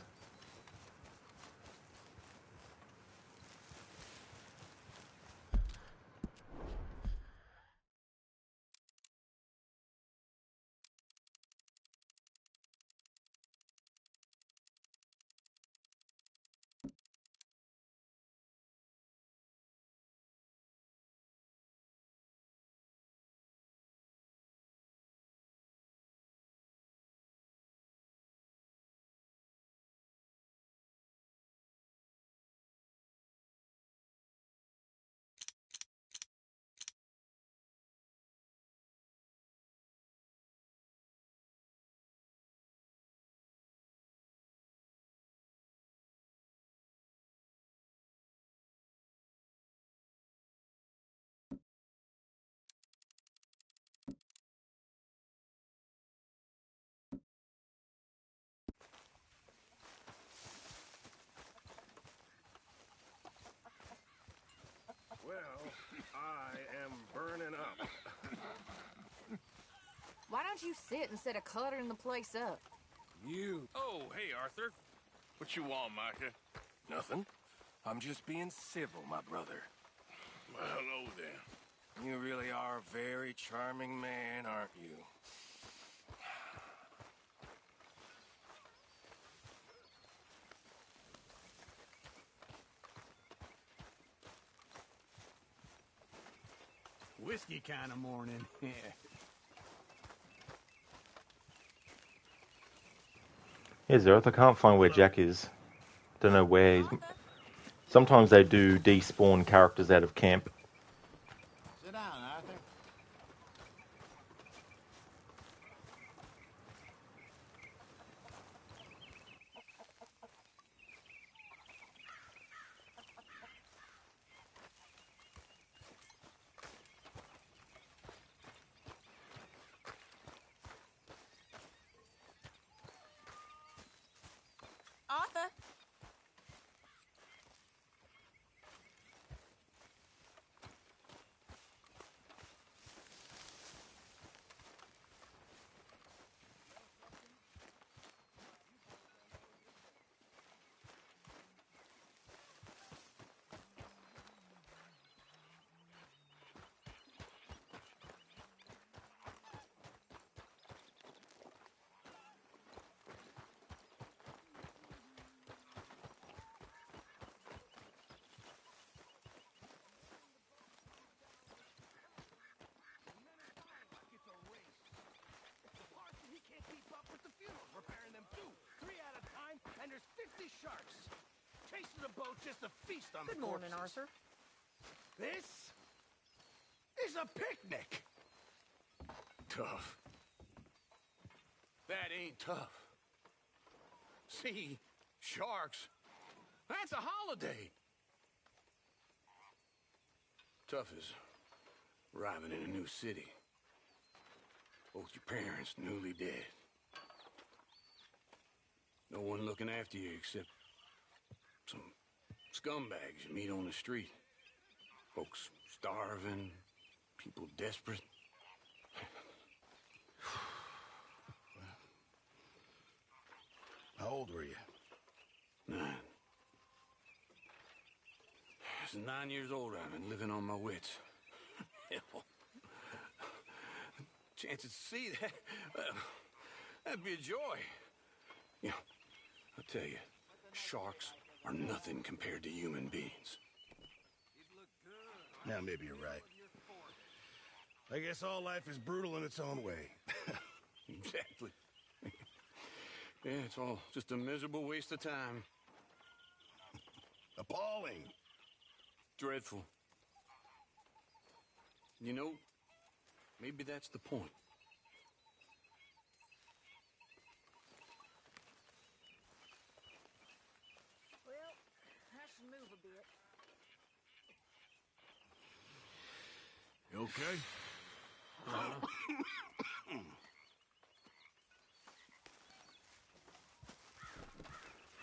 Well, I am burning up. Why don't you sit instead of cluttering the place up? You. Oh, hey, Arthur. What you want, Micah? Nothing. I'm just being civil, my brother. Well, hello, then. You really are a very charming man, aren't you? Whiskey kind of morning. Yeah. Yeah, Zereth, I can't find where Jack is. Don't know where he's... Sometimes they do despawn characters out of camp. Sit down, Arthur. Arthur? Repairing them too. 3 at a time, and there's 50 sharks. Chasing the boat just a feast on Good the morning, corpses. Arthur. This is a picnic. Tough. That ain't tough. See, sharks. That's a holiday. Tough is arriving in a new city. Both your parents newly dead. No one looking after you except some scumbags you meet on the street. Folks starving, people desperate. How old were you? 9. Since 9 years old, I've been living on my wits. Hell. Chances to see that, that'd be a joy. You know, I'll tell you, sharks are nothing compared to human beings. Now, maybe you're right. I guess all life is brutal in its own way. Exactly. Yeah, it's all just a miserable waste of time. Appalling. Dreadful. You know, maybe that's the point. okay?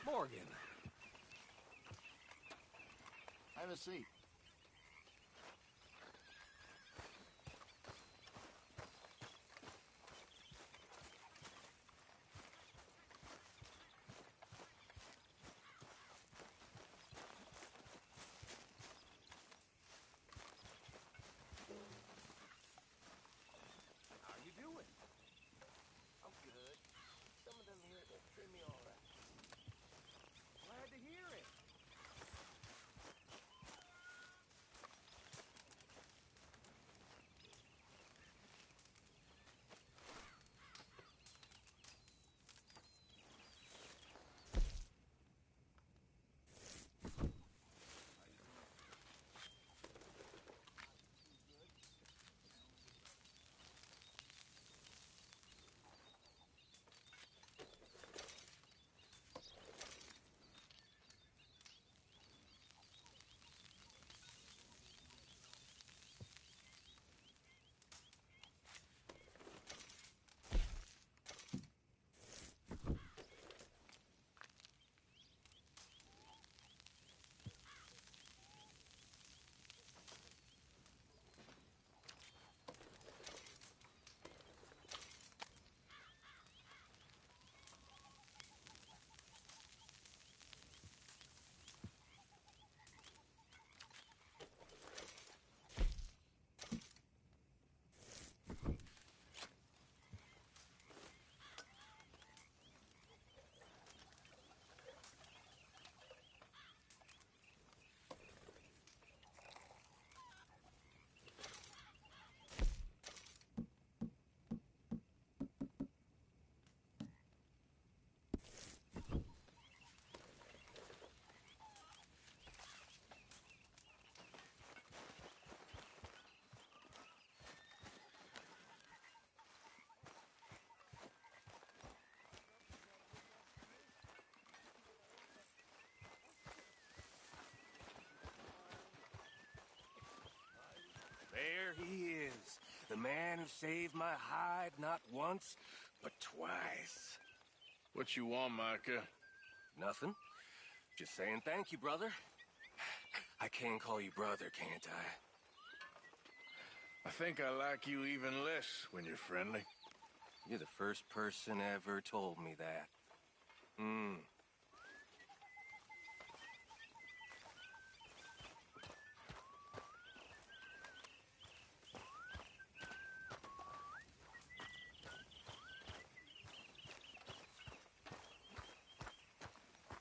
Morgan. Have a seat. How you doing? I'm good. Some of them here, they treat me all right. Glad to hear it. There he is, the man who saved my hide not once, but twice. What you want, Micah? Nothing. Just saying thank you, brother. I can call you brother, can't I? I think I like you even less when you're friendly. You're the first person ever told me that. Hmm.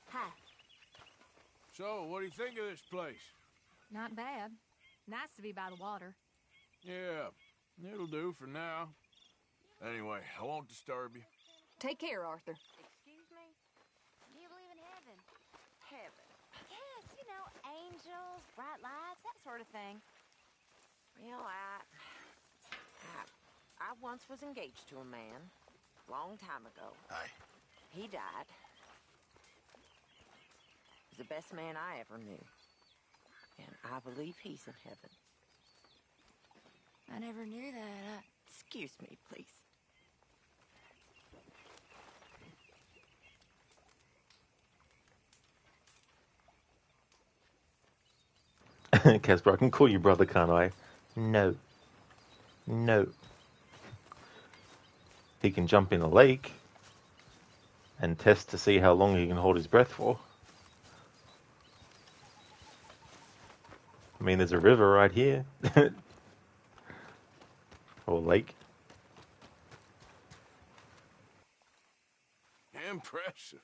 Hi. So, what do you think of this place? Not bad. Nice to be by the water. Yeah, it'll do for now. Anyway, I won't disturb you. Take care, Arthur. Excuse me? Do you believe in heaven? Heaven? Yes, you know, angels, bright lights, that sort of thing. Well, I once was engaged to a man, long time ago. Aye. He died. He was the best man I ever knew. And I believe he's in heaven. I never knew that. Excuse me, please. Casper, I can call you brother, can't I? No. No. He can jump in a lake and test to see how long he can hold his breath for. I mean, there's a river right here. Or a lake. Impressive.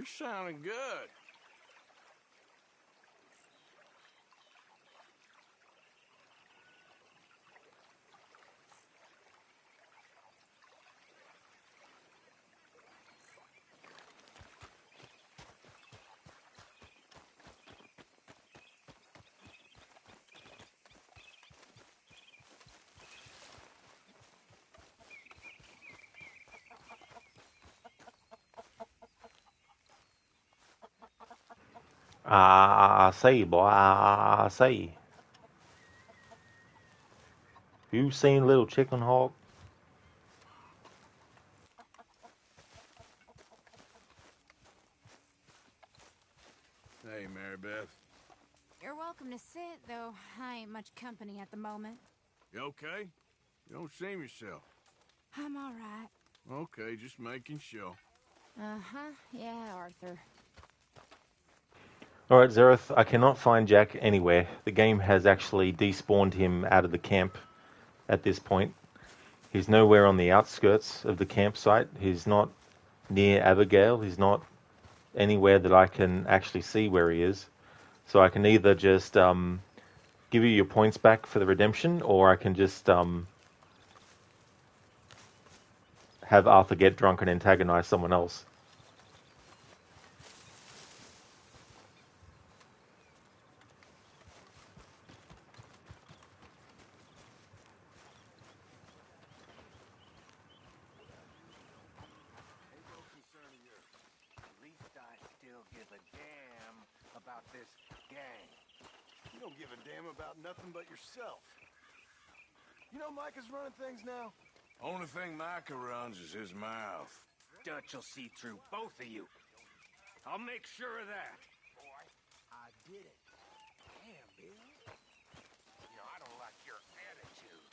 You're sounding good. I say, boy, I say. You seen Little Chicken Hawk? Hey, Mary Beth. You're welcome to sit, though I ain't much company at the moment. You okay? You don't seem yourself. I'm all right. Okay, just making sure. Uh-huh. Yeah, Arthur. Alright, Zareth, I cannot find Jack anywhere. The game has actually despawned him out of the camp at this point. He's nowhere on the outskirts of the campsite. He's not near Abigail. He's not anywhere that I can actually see where he is. So I can either just give you your points back for the redemption, or I can just have Arthur get drunk and antagonize someone else. At least I still give a damn about this gang. You don't give a damn about nothing but yourself. You know Micah's running things now? Only thing Micah runs is his mouth. Dutch will see through both of you. I'll make sure of that. Boy, I did it. Damn, Bill. You know, I don't like your attitude.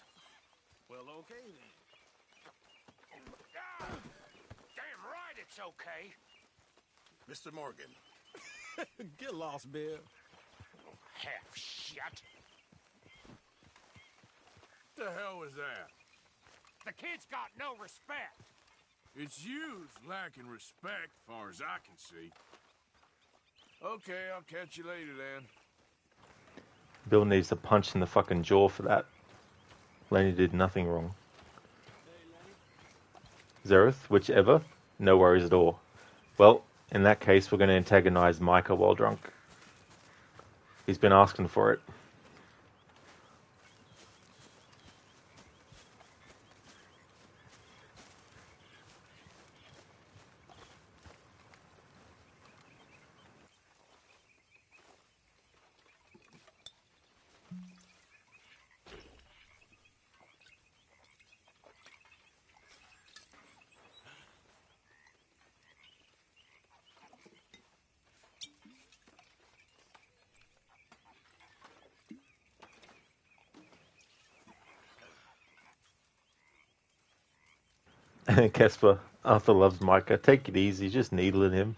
Well, okay then. Ah, damn right it's okay. Mr. Morgan. Get lost, Bill. Half shit. What the hell was that? The kid's got no respect. It's you's lacking respect, far as I can see. Okay, I'll catch you later then. Bill needs a punch in the fucking jaw for that. Lenny did nothing wrong. Zareth, whichever, no worries at all. Well, in that case, we're going to antagonize Micah while drunk. He's been asking for it. Casper, Arthur loves Micah. Take it easy, just needling him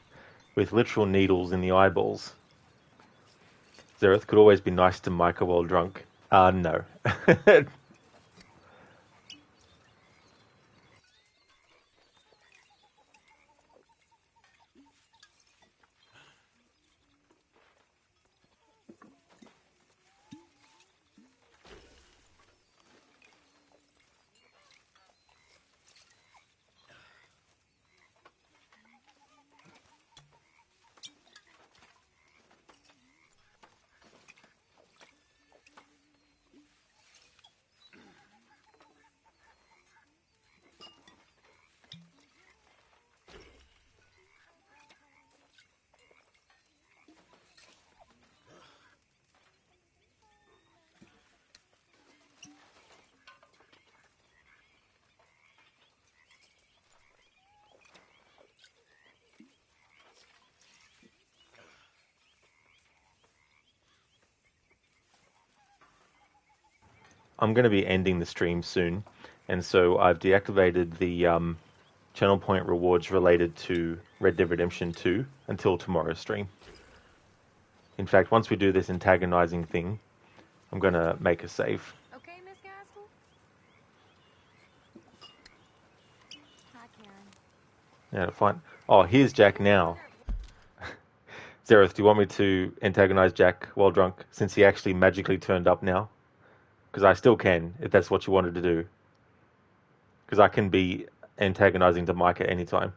with literal needles in the eyeballs. Zareth could always be nice to Micah while drunk. No. I'm going to be ending the stream soon, and so I've deactivated the channel point rewards related to Red Dead Redemption 2 until tomorrow's stream. In fact, once we do this antagonizing thing, I'm going to make a save. Okay, Miss Gaskell? Hi, Karen. Yeah, fine. Oh, here's Jack now. Zereth, do you want me to antagonize Jack while drunk, since he actually magically turned up now? Because I still can, if that's what you wanted to do. Because I can be antagonizing to Mike at any time.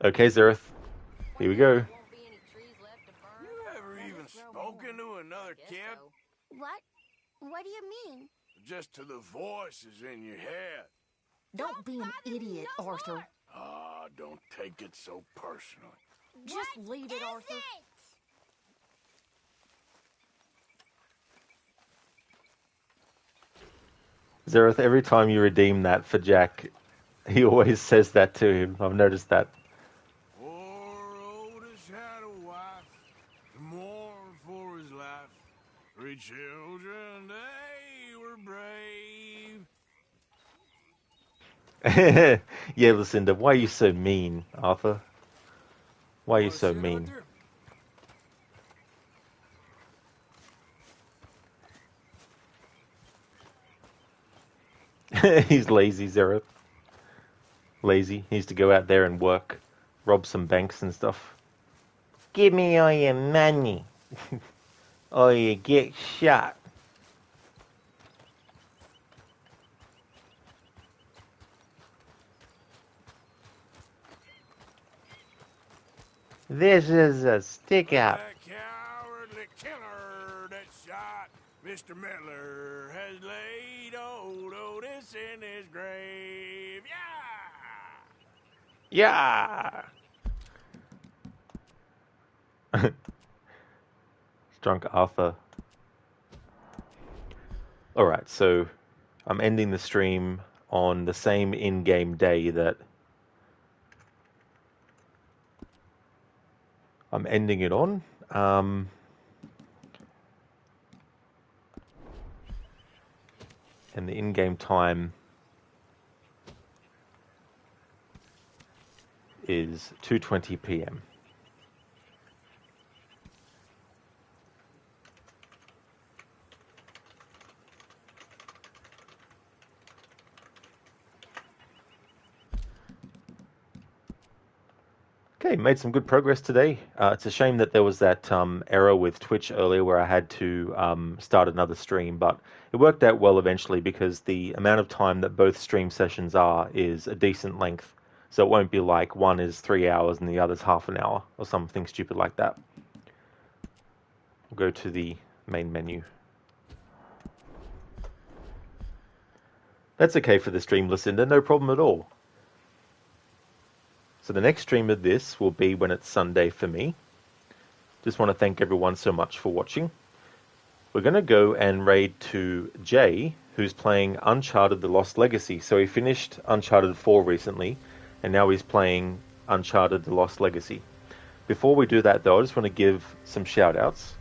Okay, Zereth. Here we go. You ever even spoken to another kid? What? What do you mean? Just to the voices in your head. Don't be an idiot, Arthur. Ah, don't take it so personally. Just leave it, Arthur. Zereth, every time you redeem that for Jack, he always says that to him. I've noticed that. Poor Otis had a wife to mourn for his life. 3 children, they were brave. Yeah, Lucinda, why are you so mean, Arthur? Why are you so mean? He's lazy, Zereth. Lazy. He needs to go out there and work. Rob some banks and stuff. Give me all your money. Or you get shot. This is a stick out. The cowardly killer that shot Mr. Miller has laid old Otis in his grave. Yeah! Drunk Arthur. Alright, so I'm ending the stream on the same in-game day that I'm ending it on. And the in-game time is 2:20 p.m. Okay, made some good progress today. It's a shame that there was that error with Twitch earlier where I had to start another stream, but it worked out well eventually because the amount of time that both stream sessions are is a decent length. So it won't be like one is 3 hours and the other's half an hour or something stupid like that. We'll go to the main menu. That's okay for the stream, Lucinda, no problem at all. So the next stream of this will be when it's Sunday for me. Just want to thank everyone so much for watching. We're going to go and raid to Jay, who's playing Uncharted: The Lost Legacy. So he finished Uncharted 4 recently, and now he's playing Uncharted: The Lost Legacy. Before we do that though, I just want to give some shout outs.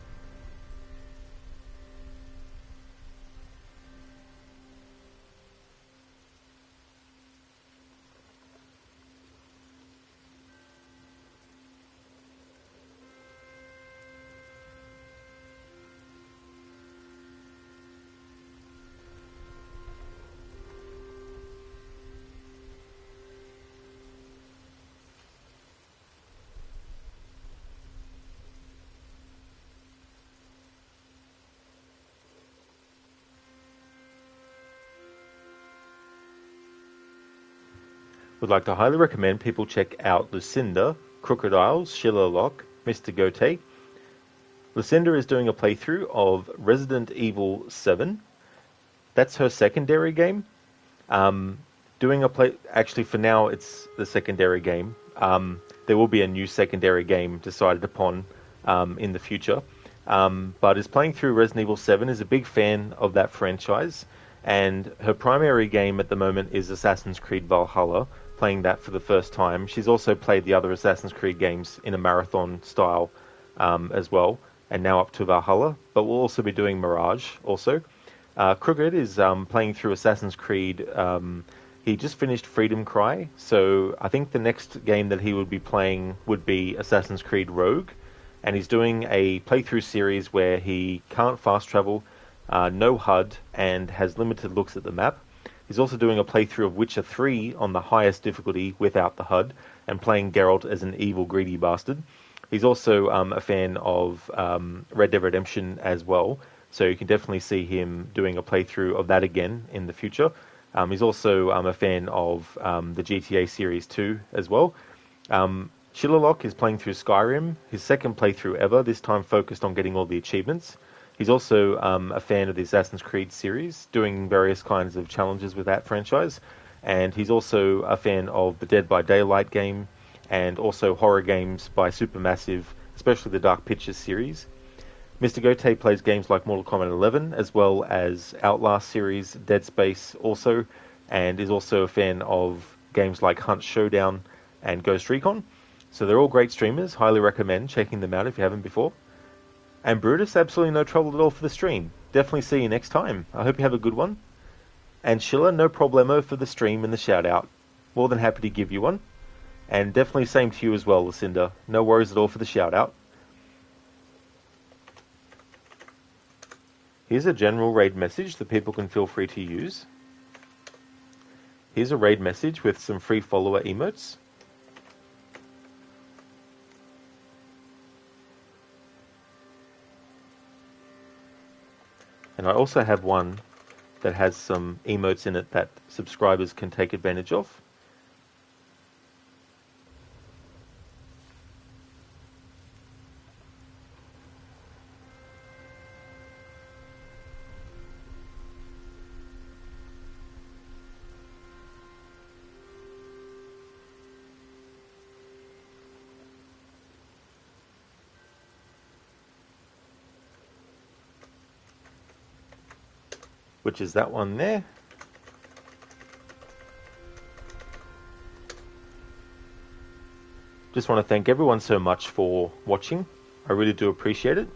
Would like to highly recommend people check out Lucinda, Crocodiles, Shillerlock, Mr. Gote. Lucinda is doing a playthrough of Resident Evil 7. That's her secondary game. Actually, for now, it's the secondary game. There will be a new secondary game decided upon in the future. But is playing through Resident Evil 7, is a big fan of that franchise. And her primary game at the moment is Assassin's Creed Valhalla, playing that for the first time. She's also played the other Assassin's Creed games in a marathon style as well, and now up to Valhalla, but we'll also be doing Mirage also. Crooked is playing through Assassin's Creed. He just finished Freedom Cry, so I think the next game that he would be playing would be Assassin's Creed Rogue, and he's doing a playthrough series where he can't fast travel, no HUD, and has limited looks at the map. He's also doing a playthrough of Witcher 3 on the highest difficulty without the HUD, and playing Geralt as an evil, greedy bastard. He's also a fan of Red Dead Redemption as well, so you can definitely see him doing a playthrough of that again in the future. He's also a fan of the GTA Series 2 as well. Shillerlock is playing through Skyrim, his second playthrough ever, this time focused on getting all the achievements. He's also a fan of the Assassin's Creed series, doing various kinds of challenges with that franchise. And he's also a fan of the Dead by Daylight game, and also horror games by Supermassive, especially the Dark Pictures series. Mr. Gote plays games like Mortal Kombat 11, as well as Outlast series, Dead Space also, and is also a fan of games like Hunt Showdown and Ghost Recon. So they're all great streamers, highly recommend checking them out if you haven't before. And Brutus, absolutely no trouble at all for the stream. Definitely see you next time. I hope you have a good one. And Schiller, no problemo for the stream and the shout out. More than happy to give you one. And definitely same to you as well, Lucinda. No worries at all for the shout out. Here's a general raid message that people can feel free to use. Here's a raid message with some free follower emotes. And I also have one that has some emotes in it that subscribers can take advantage of. Which is that one there. Just want to thank everyone so much for watching. I really do appreciate it.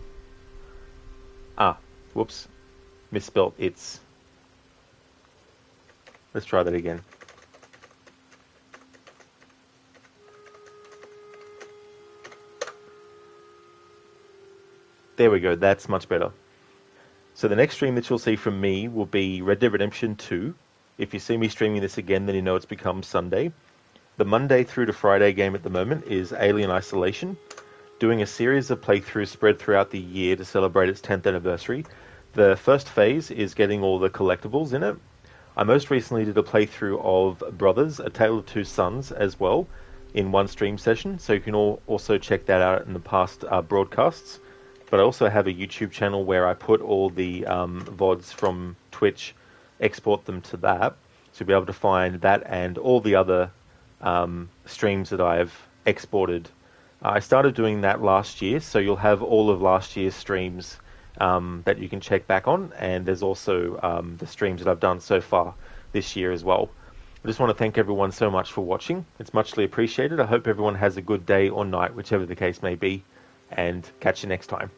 Whoops. Misspelt it's. Let's try that again. There we go, that's much better. So the next stream that you'll see from me will be Red Dead Redemption 2. If you see me streaming this again, then you know it's become Sunday. The Monday through to Friday game at the moment is Alien Isolation, doing a series of playthroughs spread throughout the year to celebrate its 10th anniversary. The first phase is getting all the collectibles in it. I most recently did a playthrough of Brothers, A Tale of Two Sons as well, in one stream session, so you can also check that out in the past broadcasts. But I also have a YouTube channel where I put all the VODs from Twitch, export them to that. So you'll be able to find that and all the other streams that I've exported. I started doing that last year, so you'll have all of last year's streams that you can check back on. And there's also the streams that I've done so far this year as well. I just want to thank everyone so much for watching. It's muchly appreciated. I hope everyone has a good day or night, whichever the case may be. And catch you next time.